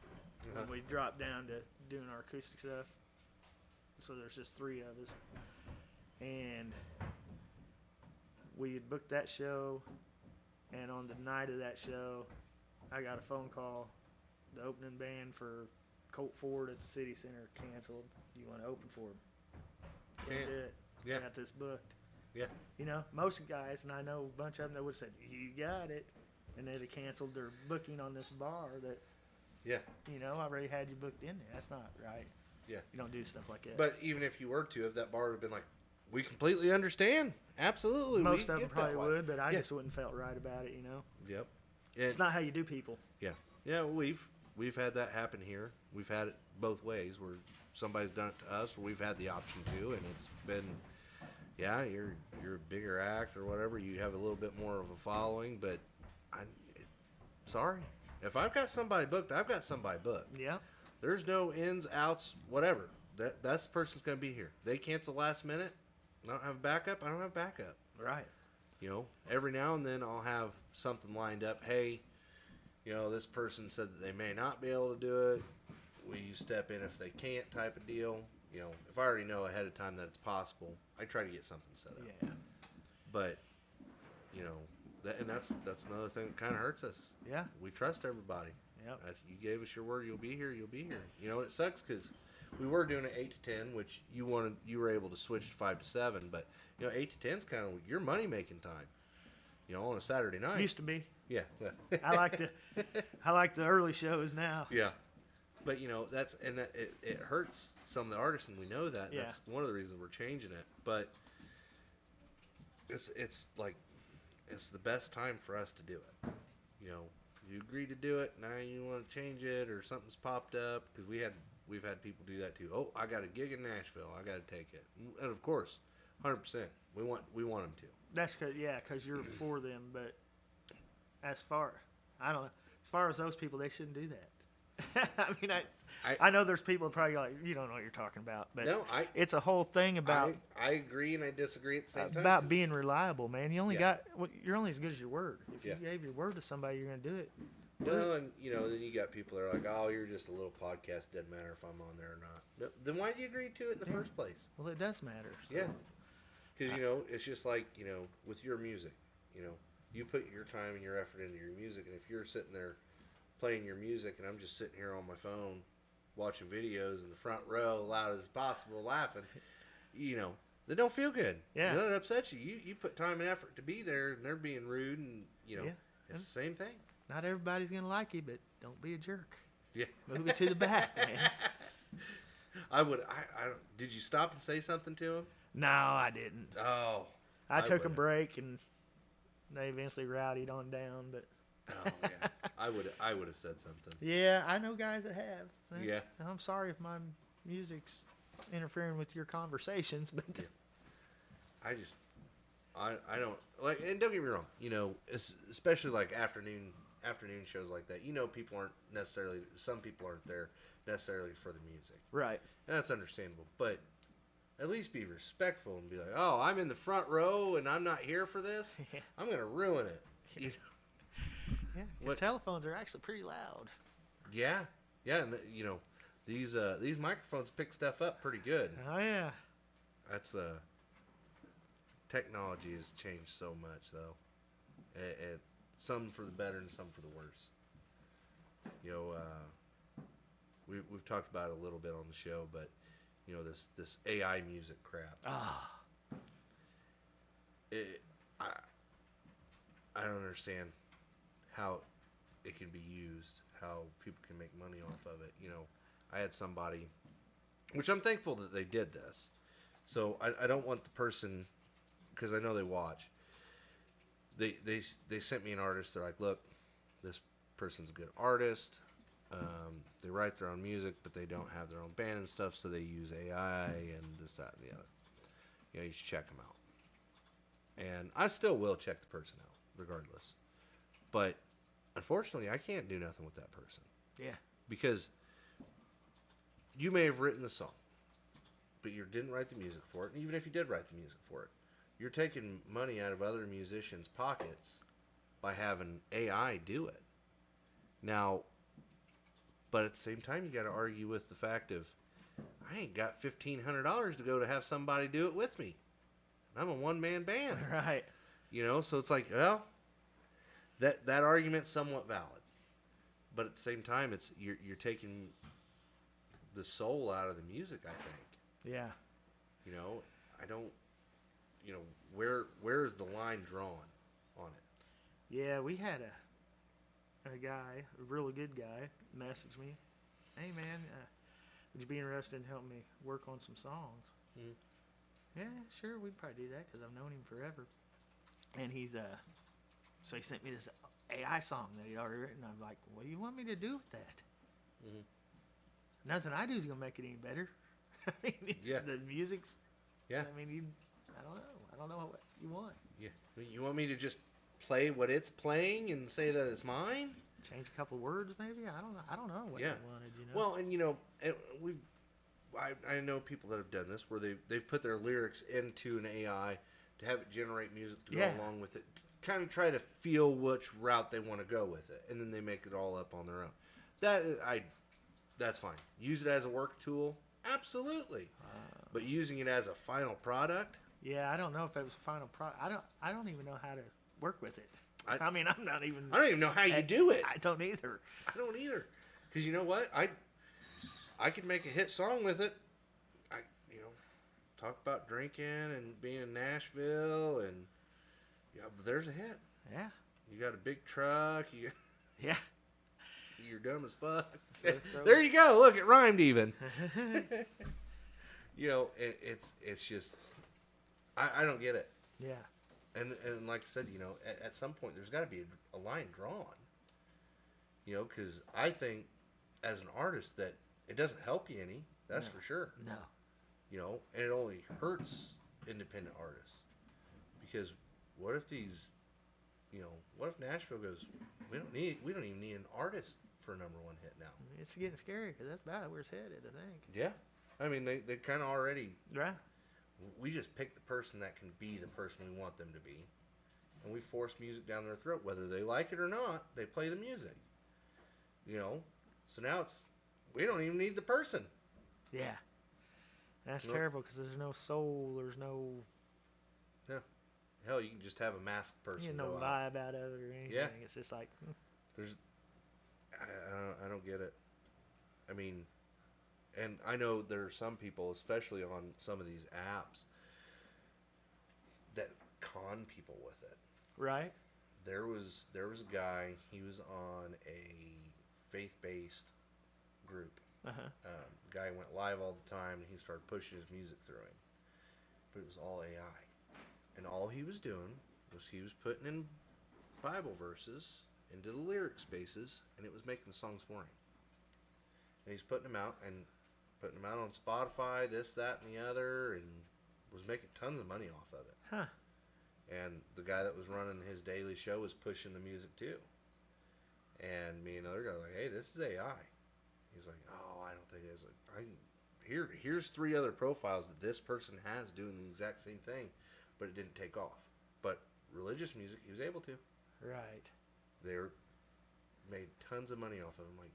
when we dropped down to doing our acoustic stuff. So there's just 3 of us. And we had booked that show, and on the night of that show, I got a phone call. The opening band for Colt Ford at the City Center canceled. You want to open for them? Can't do it. Yeah. Got this booked. Yeah. You know, most guys, and I know a bunch of them that would have said, you got it. And they'd have canceled their booking on this bar that, Yeah. you know, I already had you booked in there. That's not right. Yeah. You don't do stuff like that. But even if you were to, if that bar would have been like, we completely understand. Absolutely. Most we of them get probably that way. would, but I Yeah. just wouldn't felt right about it, you know. Yep. It's not how you do people. Yeah. Yeah, we've had that happen here. We've had it both ways where somebody's done it to us or we've had the option to, and it's been, yeah, you're a bigger act or whatever. You have a little bit more of a following, but sorry. If I've got somebody booked, I've got somebody booked. Yeah. There's no ins, outs, whatever. That's the person's going to be here. They cancel last minute. I don't have backup. I don't have backup. Right. You know, every now and then I'll have something lined up. Hey, you know, this person said that they may not be able to do it. Will you step in if they can't type of deal? You know, if I already know ahead of time that it's possible, I try to get something set up. Yeah. But, you know, that's another thing that kind of hurts us. Yeah. We trust everybody. Yep. If you gave us your word, you'll be here. You'll be here. You know, it sucks because we were doing it 8 to 10, which you were able to switch to 5 to 7. But you know, 8 to 10 is kind of your money making time. You know, on a Saturday night. Used to be. Yeah. I like the early shows now. Yeah. But you know, it hurts some of the artists, and we know that. Yeah. That's one of the reasons we're changing it. But it's like it's the best time for us to do it. You know, you agree to do it, now you want to change it, or something's popped up, because we've had people do that too. Oh, I got a gig in Nashville, I got to take it, and of course, 100%, we want them to. That's because you're for them. But as far as those people, they shouldn't do that. I mean, I know there's people that probably like, you don't know what you're talking about, but No, it's a whole thing about I agree and I disagree at the same time. about being reliable, man. You only Yeah. you're only as good as your word. If you Yeah. gave your word to somebody, you're gonna do it. Well, and you know, then you got people that are like, "Oh, you're just a little podcast. Doesn't matter if I'm on there or not." No, then why do you agree to it in the first place? Well, it does matter. So. Yeah, because you know, it's just like, you know, with your music. You know, you put your time and your effort into your music, and if you're sitting there playing your music and I'm just sitting here on my phone watching videos in the front row, loud as possible, laughing, you know, they don't feel good. Yeah. You know, it upsets you. You put time and effort to be there, and they're being rude, and you know, it's the same thing. Not everybody's gonna like you, but don't be a jerk. Yeah. Move it to the back, man. I would. Did you stop and say something to him? No, I didn't. Oh. I took a would've. break, and they eventually rowdied on down. But Oh yeah. I would have said something. yeah, I know guys that have. Yeah. I'm sorry if my music's interfering with your conversations, but Yeah. I don't like, and don't get me wrong. You know, especially like afternoon shows like that. You know, some people aren't there necessarily for the music. right. And that's understandable, but at least be respectful and be like, "Oh, I'm in the front row and I'm not here for this. Yeah. I'm gonna ruin it." You know? Yeah, What- because telephones are actually pretty loud. Yeah, and you know, these microphones pick stuff up pretty good. Oh yeah. That's technology has changed so much, though. And some for the better and some for the worse. You know, we've talked about it a little bit on the show, but you know, this AI music crap. Ah. I don't understand how it can be used, how people can make money off of it. You know, I had somebody, which I'm thankful that they did this. So I don't want the person, because I know they watch, they sent me an artist. They're like, look, this person's a good artist. They write their own music, but they don't have their own band and stuff, so they use AI and this, that, and the other. You know, you should check them out. And I still will check the person out, regardless. But unfortunately, I can't do nothing with that person. Yeah. Because you may have written the song, but you didn't write the music for it. And even if you did write the music for it, you're taking money out of other musicians' pockets by having AI do it. Now, but at the same time, you got to argue with the fact of, I ain't got $1,500 to go to have somebody do it with me. I'm a one-man band. Right. You know, so it's like, well, that argument's somewhat valid. But at the same time, it's you're taking the soul out of the music, I think. Yeah. You know, I don't, you know, where is the line drawn on it? Yeah, we had a guy, a really good guy, message me. Hey, man, would you be interested in helping me work on some songs? Mm-hmm. Yeah, sure, we'd probably do that because I've known him forever. And he's, so he sent me this AI song that he'd already written. I'm like, what do you want me to do with that? Mm-hmm. Nothing I do is going to make it any better. I mean, yeah. The music's, yeah. I mean, I don't know. I don't know what you want. Yeah. You want me to just play what it's playing and say that it's mine? Change a couple words, maybe? I don't know what yeah. you wanted, you know? Well, and, you know, I know people that have done this where they've put their lyrics into an AI to have it generate music to go along with it, kind of try to feel which route they want to go with it, and then they make it all up on their own. That's fine. Use it as a work tool, absolutely. But using it as a final product, yeah, I don't know if it was a final product. I don't even know how to work with it. I mean, I'm not even. I don't even know how you do it. I don't either. I don't either, because you know what, I could make a hit song with it. Talk about drinking and being in Nashville, and there's a hit. Yeah. You got a big truck. Yeah. You're dumb as fuck. There you go. Look, it rhymed even. You know, it's just, I don't get it. Yeah. And like I said, you know, at some point there's got to be a line drawn. You know, because I think as an artist that it doesn't help you any. That's for sure. No. You know, and it only hurts independent artists. Because what if what if Nashville goes, we don't even need an artist for a #1 hit now. It's getting scary because that's about where it's headed, I think. Yeah. I mean, they kind of already. Right. We just pick the person that can be the person we want them to be. And we force music down their throat. Whether they like it or not, they play the music. You know? So now we don't even need the person. Yeah. That's terrible because there's no soul. There's no. Yeah. Hell, you can just have a masked person. You know, no vibe out of it or anything. Yeah. It's just like. I don't get it. I mean, and I know there are some people, especially on some of these apps, that con people with it. Right. There was a guy. He was on a faith-based group. Guy went live all the time, and he started pushing his music through him. But it was all AI, and all he was doing was he was putting in Bible verses into the lyric spaces, and it was making the songs for him. And he's putting them out on Spotify, this, that, and the other, and was making tons of money off of it. Huh. And the guy that was running his daily show was pushing the music too. And me and another guy were like, hey, this is AI. He's like, oh, I don't think it is. Here's 3 other profiles that this person has doing the exact same thing, but it didn't take off. But religious music, he was able to. Right. They made tons of money off of him. Like,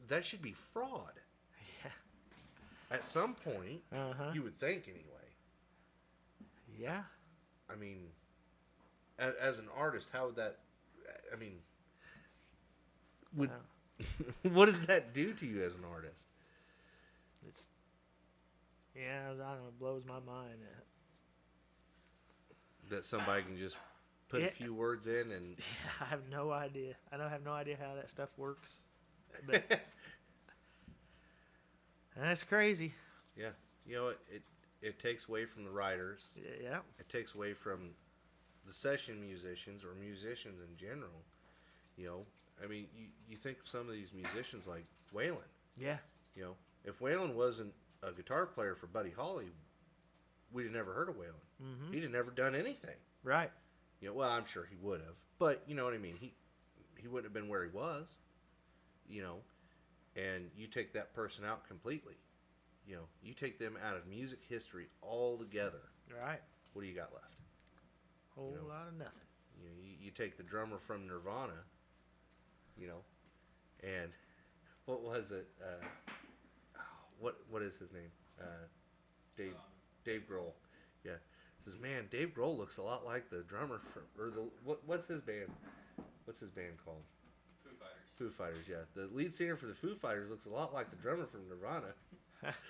that should be fraud. Yeah. At some point, you would think anyway. Yeah. I mean, as an artist, how would that? I mean, what does that do to you as an artist? Yeah, I don't know, it blows my mind. That somebody can just put a few words in and. Yeah, I have no idea. I don't have no idea how that stuff works. But that's crazy. Yeah, you know it takes away from the writers. Yeah. It takes away from the session musicians or musicians in general, you know, I mean, you think of some of these musicians like Waylon. Yeah. You know, if Waylon wasn't a guitar player for Buddy Holly, we'd have never heard of Waylon. Mm-hmm. He'd have never done anything. Right. You know, well, I'm sure he would have, but you know what I mean. He wouldn't have been where he was. You know, and you take that person out completely. You know, you take them out of music history altogether. Right. What do you got left? Whole lot of nothing. You know, you take the drummer from Nirvana. You know, and what was it? What is his name? Dave Grohl. Yeah. Says, man, Dave Grohl looks a lot like the drummer from, or the what's his band? What's his band called? Foo Fighters. Foo Fighters. Yeah, the lead singer for the Foo Fighters looks a lot like the drummer from Nirvana.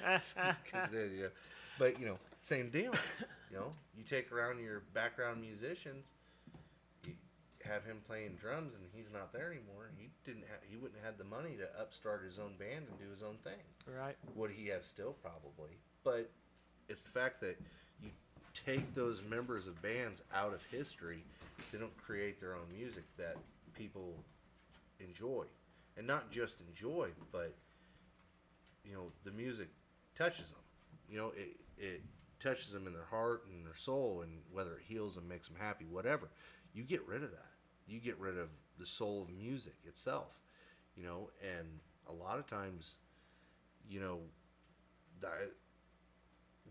'Cause it is, yeah. But you know, same deal. You know, you take around your background musicians. You have him playing drums, and he's not there anymore. He wouldn't have had the money to upstart his own band and do his own thing. Right. Would he have still? Probably. But it's the fact that you take those members of bands out of history, they don't create their own music that people enjoy. And not just enjoy, but, you know, the music touches them. You know, it touches them in their heart and their soul, and whether it heals them, makes them happy, whatever. You get rid of that. You get rid of the soul of music itself, you know, and a lot of times, you know,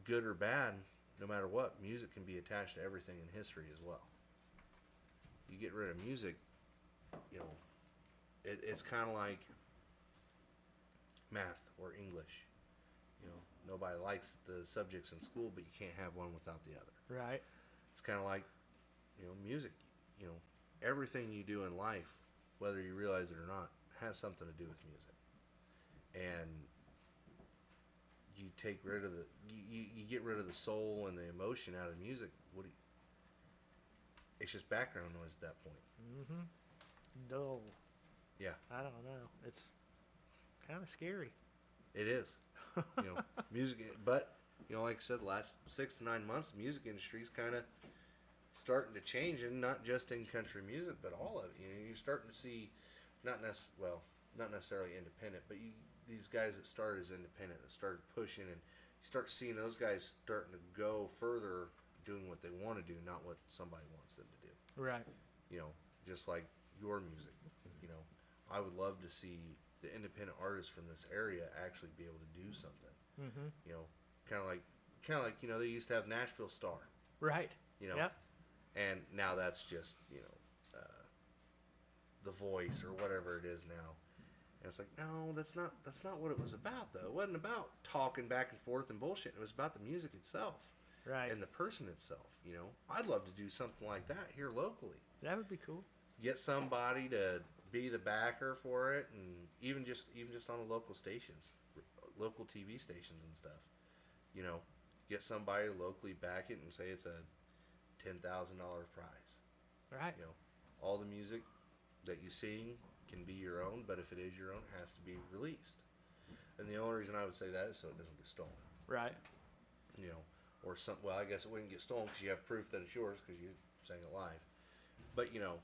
good or bad, no matter what, music can be attached to everything in history as well. You get rid of music, you know, it's kind of like math or English. You know, nobody likes the subjects in school, but you can't have one without the other. Right. It's kind of like, you know, music. You know, everything you do in life, whether you realize it or not, has something to do with music. And you take rid of you get rid of the soul and the emotion out of music. It's just background noise at that point. Mm-hmm. Dull. Yeah. I don't know. It's kind of scary. It is. You know, music, but you know, like I said, the last 6 to 9 months, the music industry is kind of starting to change, and not just in country music, but all of it. You know, you're starting to see, not necessarily independent, but these guys that started as independent, that started pushing, and you start seeing those guys starting to go further, doing what they want to do, not what somebody wants them to do. Right. You know, just like your music. You know, I would love to see the independent artists from this area actually be able to do something. Mm-hmm. You know, kind of like you know, they used to have Nashville Star. Right. You know. Yep. And now that's just, you know, The Voice or whatever it is now. And it's like, no, that's not what it was about, though. It wasn't about talking back and forth and bullshit. It was about the music itself. Right. And the person itself, you know. I'd love to do something like that here locally. That would be cool. Get somebody to be the backer for it, and even just on the local stations, local TV stations and stuff. You know, get somebody to locally back it and say it's a $10,000 prize. Right. You know, all the music that you sing can be your own, but if it is your own, it has to be released. And the only reason I would say that is so it doesn't get stolen. Right. You know, or some. Well, I guess it wouldn't get stolen because you have proof that it's yours because you sang it live. But you know,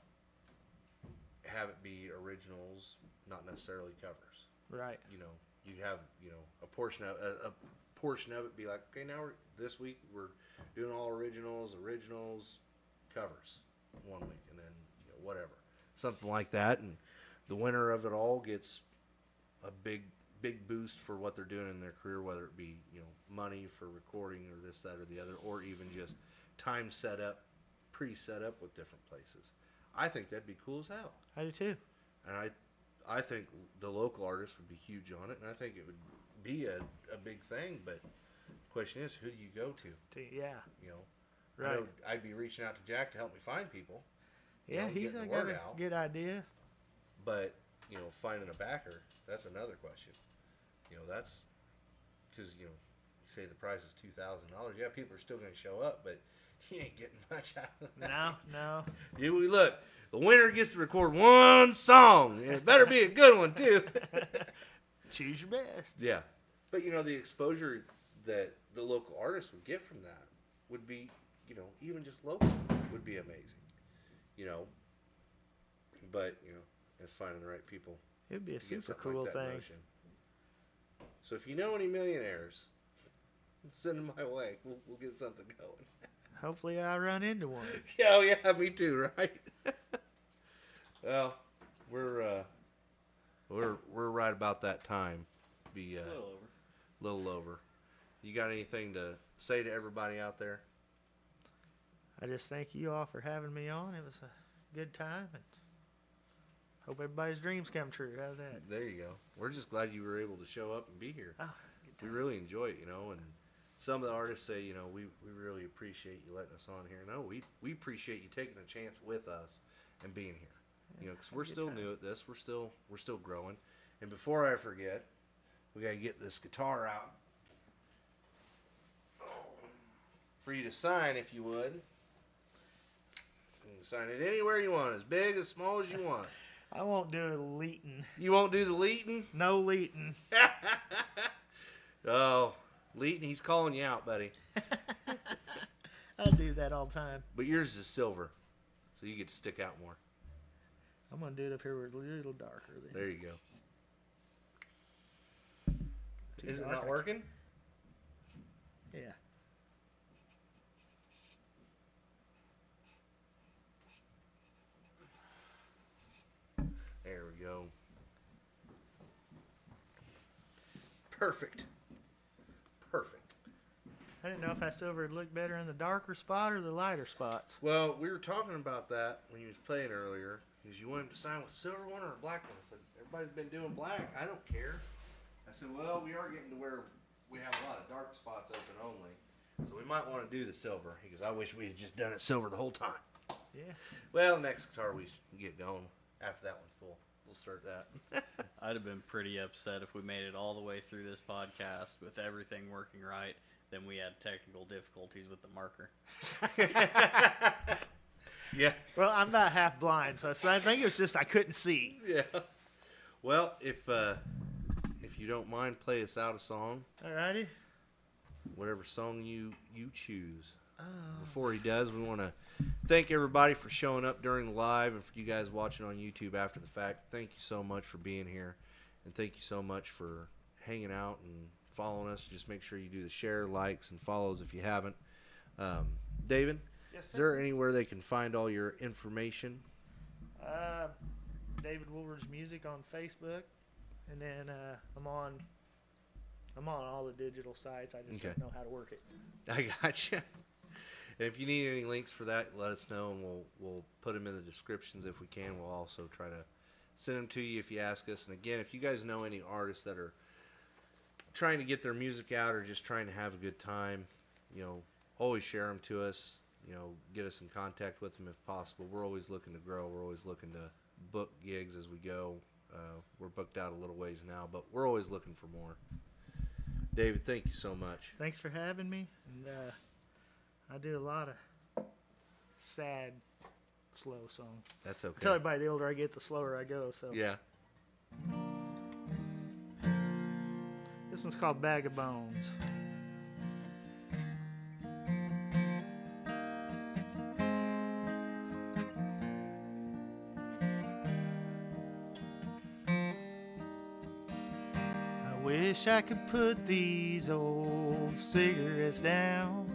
have it be originals, not necessarily covers. Right. You know, you have a portion of it be like, okay, now this week we're doing all originals, covers 1 week, and then whatever, something like that, and the winner of it all gets a big boost for what they're doing in their career, whether it be money for recording or this, that, or the other, or even just time set up, pre-set up with different places. I think that'd be cool as hell. I do too. And I think the local artists would be huge on it, and I think it would be a big thing. But the question is, who do you go to? Yeah. I know I'd be reaching out to Jack to help me find people. Yeah, he's got a good idea. But finding a backer, that's another question. That's because you say the price is $2,000. Yeah, people are still going to show up, but you ain't getting much out of that. No. Look, the winner gets to record one song, and it better be a good one too. Choose your best. Yeah, but the exposure that the local artists would get from that would be, even just local, would be amazing. you know. But it's finding the right people. It'd be a to get super something cool like that in thing. motion. So if you know any millionaires, send them my way. We'll get something going. Hopefully, I run into one. Oh yeah, me too, right? Well, we're right about that time. Be a little over. You got anything to say to everybody out there? I just thank you all for having me on. It was a good time, and hope everybody's dreams come true. How's that? There you go. We're just glad you were able to show up and be here. Oh, we really enjoy it, and some of the artists say, we really appreciate you letting us on here. No, we appreciate you taking a chance with us and being here. Because we're still new at this. We're still growing. And before I forget, we got to get this guitar out for you to sign, if you would. You can sign it anywhere you want, as big, as small as you want. I won't do a leeton. You won't do the Leeton? No leeton. Oh, Leeton, he's calling you out, buddy. I do that all the time. But yours is silver, so you get to stick out more. I'm going to do it up here where it's a little darker. There you go. Is it not dark. working? Yeah. There we go. Perfect. I didn't know if that silver would look better in the darker spot or the lighter spots. Well, we were talking about that when you was playing earlier. Because you want him to sign with a silver one or a black one. I said, everybody's been doing black. I don't care. I said, well, we are getting to where we have a lot of dark spots open only. So we might want to do the silver. Because I wish we had just done it silver the whole time. Yeah. Well, next guitar we can get going. After that one's full, we'll start that. I'd have been pretty upset if we made it all the way through this podcast with everything working right. Then we had technical difficulties with the marker. Yeah. Well, I'm about half blind, so I think it was just I couldn't see. Yeah. Well, if you don't mind, play us out a song. Alrighty. Whatever song you choose. Before he does, we want to thank everybody for showing up during the live, and for you guys watching on YouTube after the fact. Thank you so much for being here, and thank you so much for hanging out and following us. Just make sure you do the share, likes, and follows if you haven't. David, Yes, sir. is there anywhere they can find all your information? David Woolridge Music on Facebook, and then I'm on all the digital sites. I just don't know how to work it. I gotcha. And if you need any links for that, let us know, and we'll put them in the descriptions if we can. We'll also try to send them to you if you ask us. And again, if you guys know any artists that are trying to get their music out or just trying to have a good time, always share them to us. Get us in contact with them if possible. We're always looking to grow. We're always looking to book gigs as we go. We're booked out a little ways now, but we're always looking for more. David, thank you so much. Thanks for having me. And I do a lot of sad, slow songs. That's okay. I tell everybody the older I get, the slower I go. So Yeah. this one's called Bag of Bones. I wish I could put these old cigarettes down,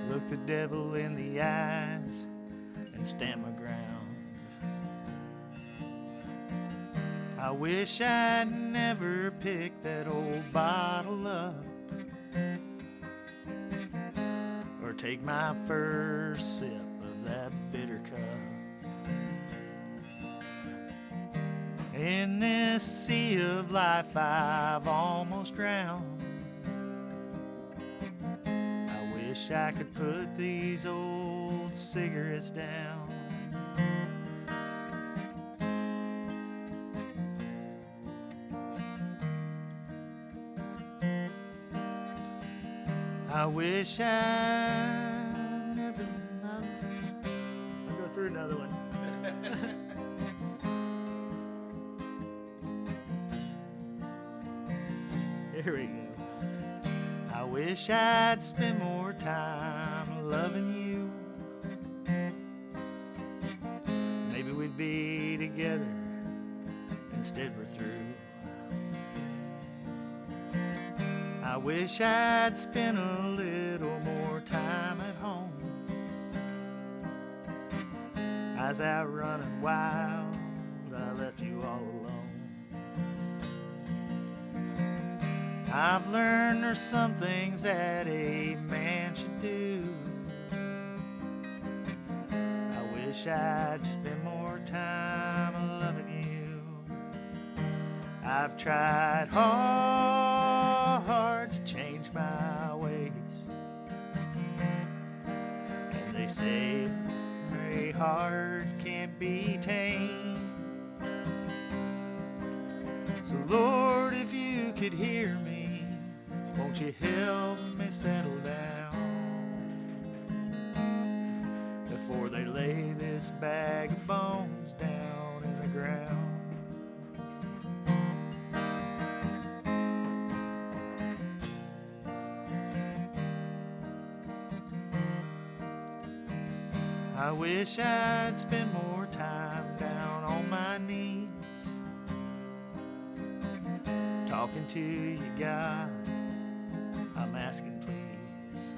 look the devil in the eyes, and stand my ground. I wish I'd never picked that old bottle up, or take my first sip of that bitter cup. In this sea of life I've almost drowned. I wish I could put these old cigarettes down. I wish I never. I'll go through another one. Here we go. I wish I'd spend more time loving you. we'd be together. Instead, we're through. I wish I'd spent a little more time at home. I was out running wild, I left you all alone. I've learned there's some things that a man should do. I wish I'd spend more time loving you. I've tried hard to change my ways, and they say very hard can't be tamed. So Lord, if you could hear me, won't you help me settle down before they lay this bag of bones down in the ground? I wish I'd spend more time down on my knees, talking to you, God, I'm asking please.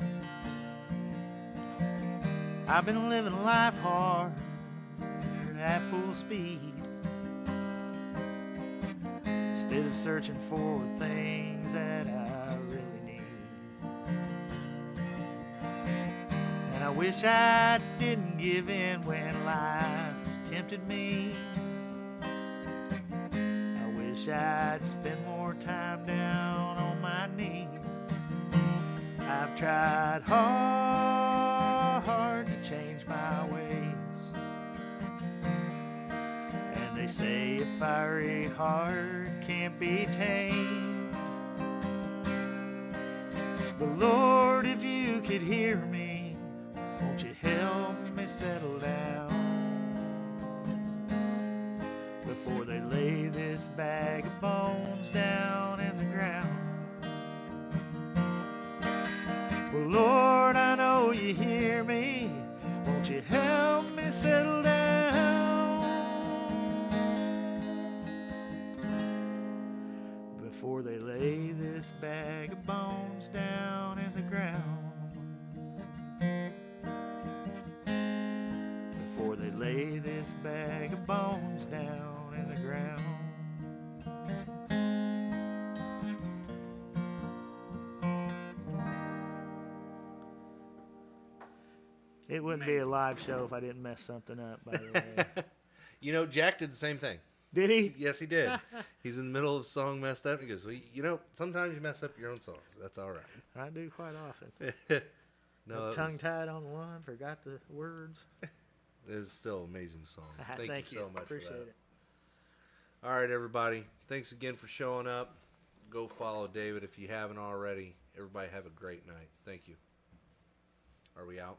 I've been living life hard at full speed, instead of searching for things that I really need. And I wish I didn't give in when life tempted me. I wish I'd spend more time down on my knees. I've tried hard to change my ways, and they say a fiery heart can't be tamed. But Lord, if you could hear me, won't you help me settle down before they lay this bag of bones down in the ground? Well, Lord, I know you hear me. Won't you help me settle down before they lay this bag of bones down in the ground? Before they lay this bag of bones down in the ground. It wouldn't be a live show if I didn't mess something up, by the way. You know, Jack did the same thing. Did he? Yes, he did. He's in the middle of a song messed up. He goes, well, you know, sometimes you mess up your own songs. That's all right. I do quite often. No, Tongue-tied on one, forgot the words. It is still an amazing song. Thank you so much Appreciate for that. it. All right, everybody. Thanks again for showing up. Go follow David if you haven't already. Everybody have a great night. Thank you. Are we out?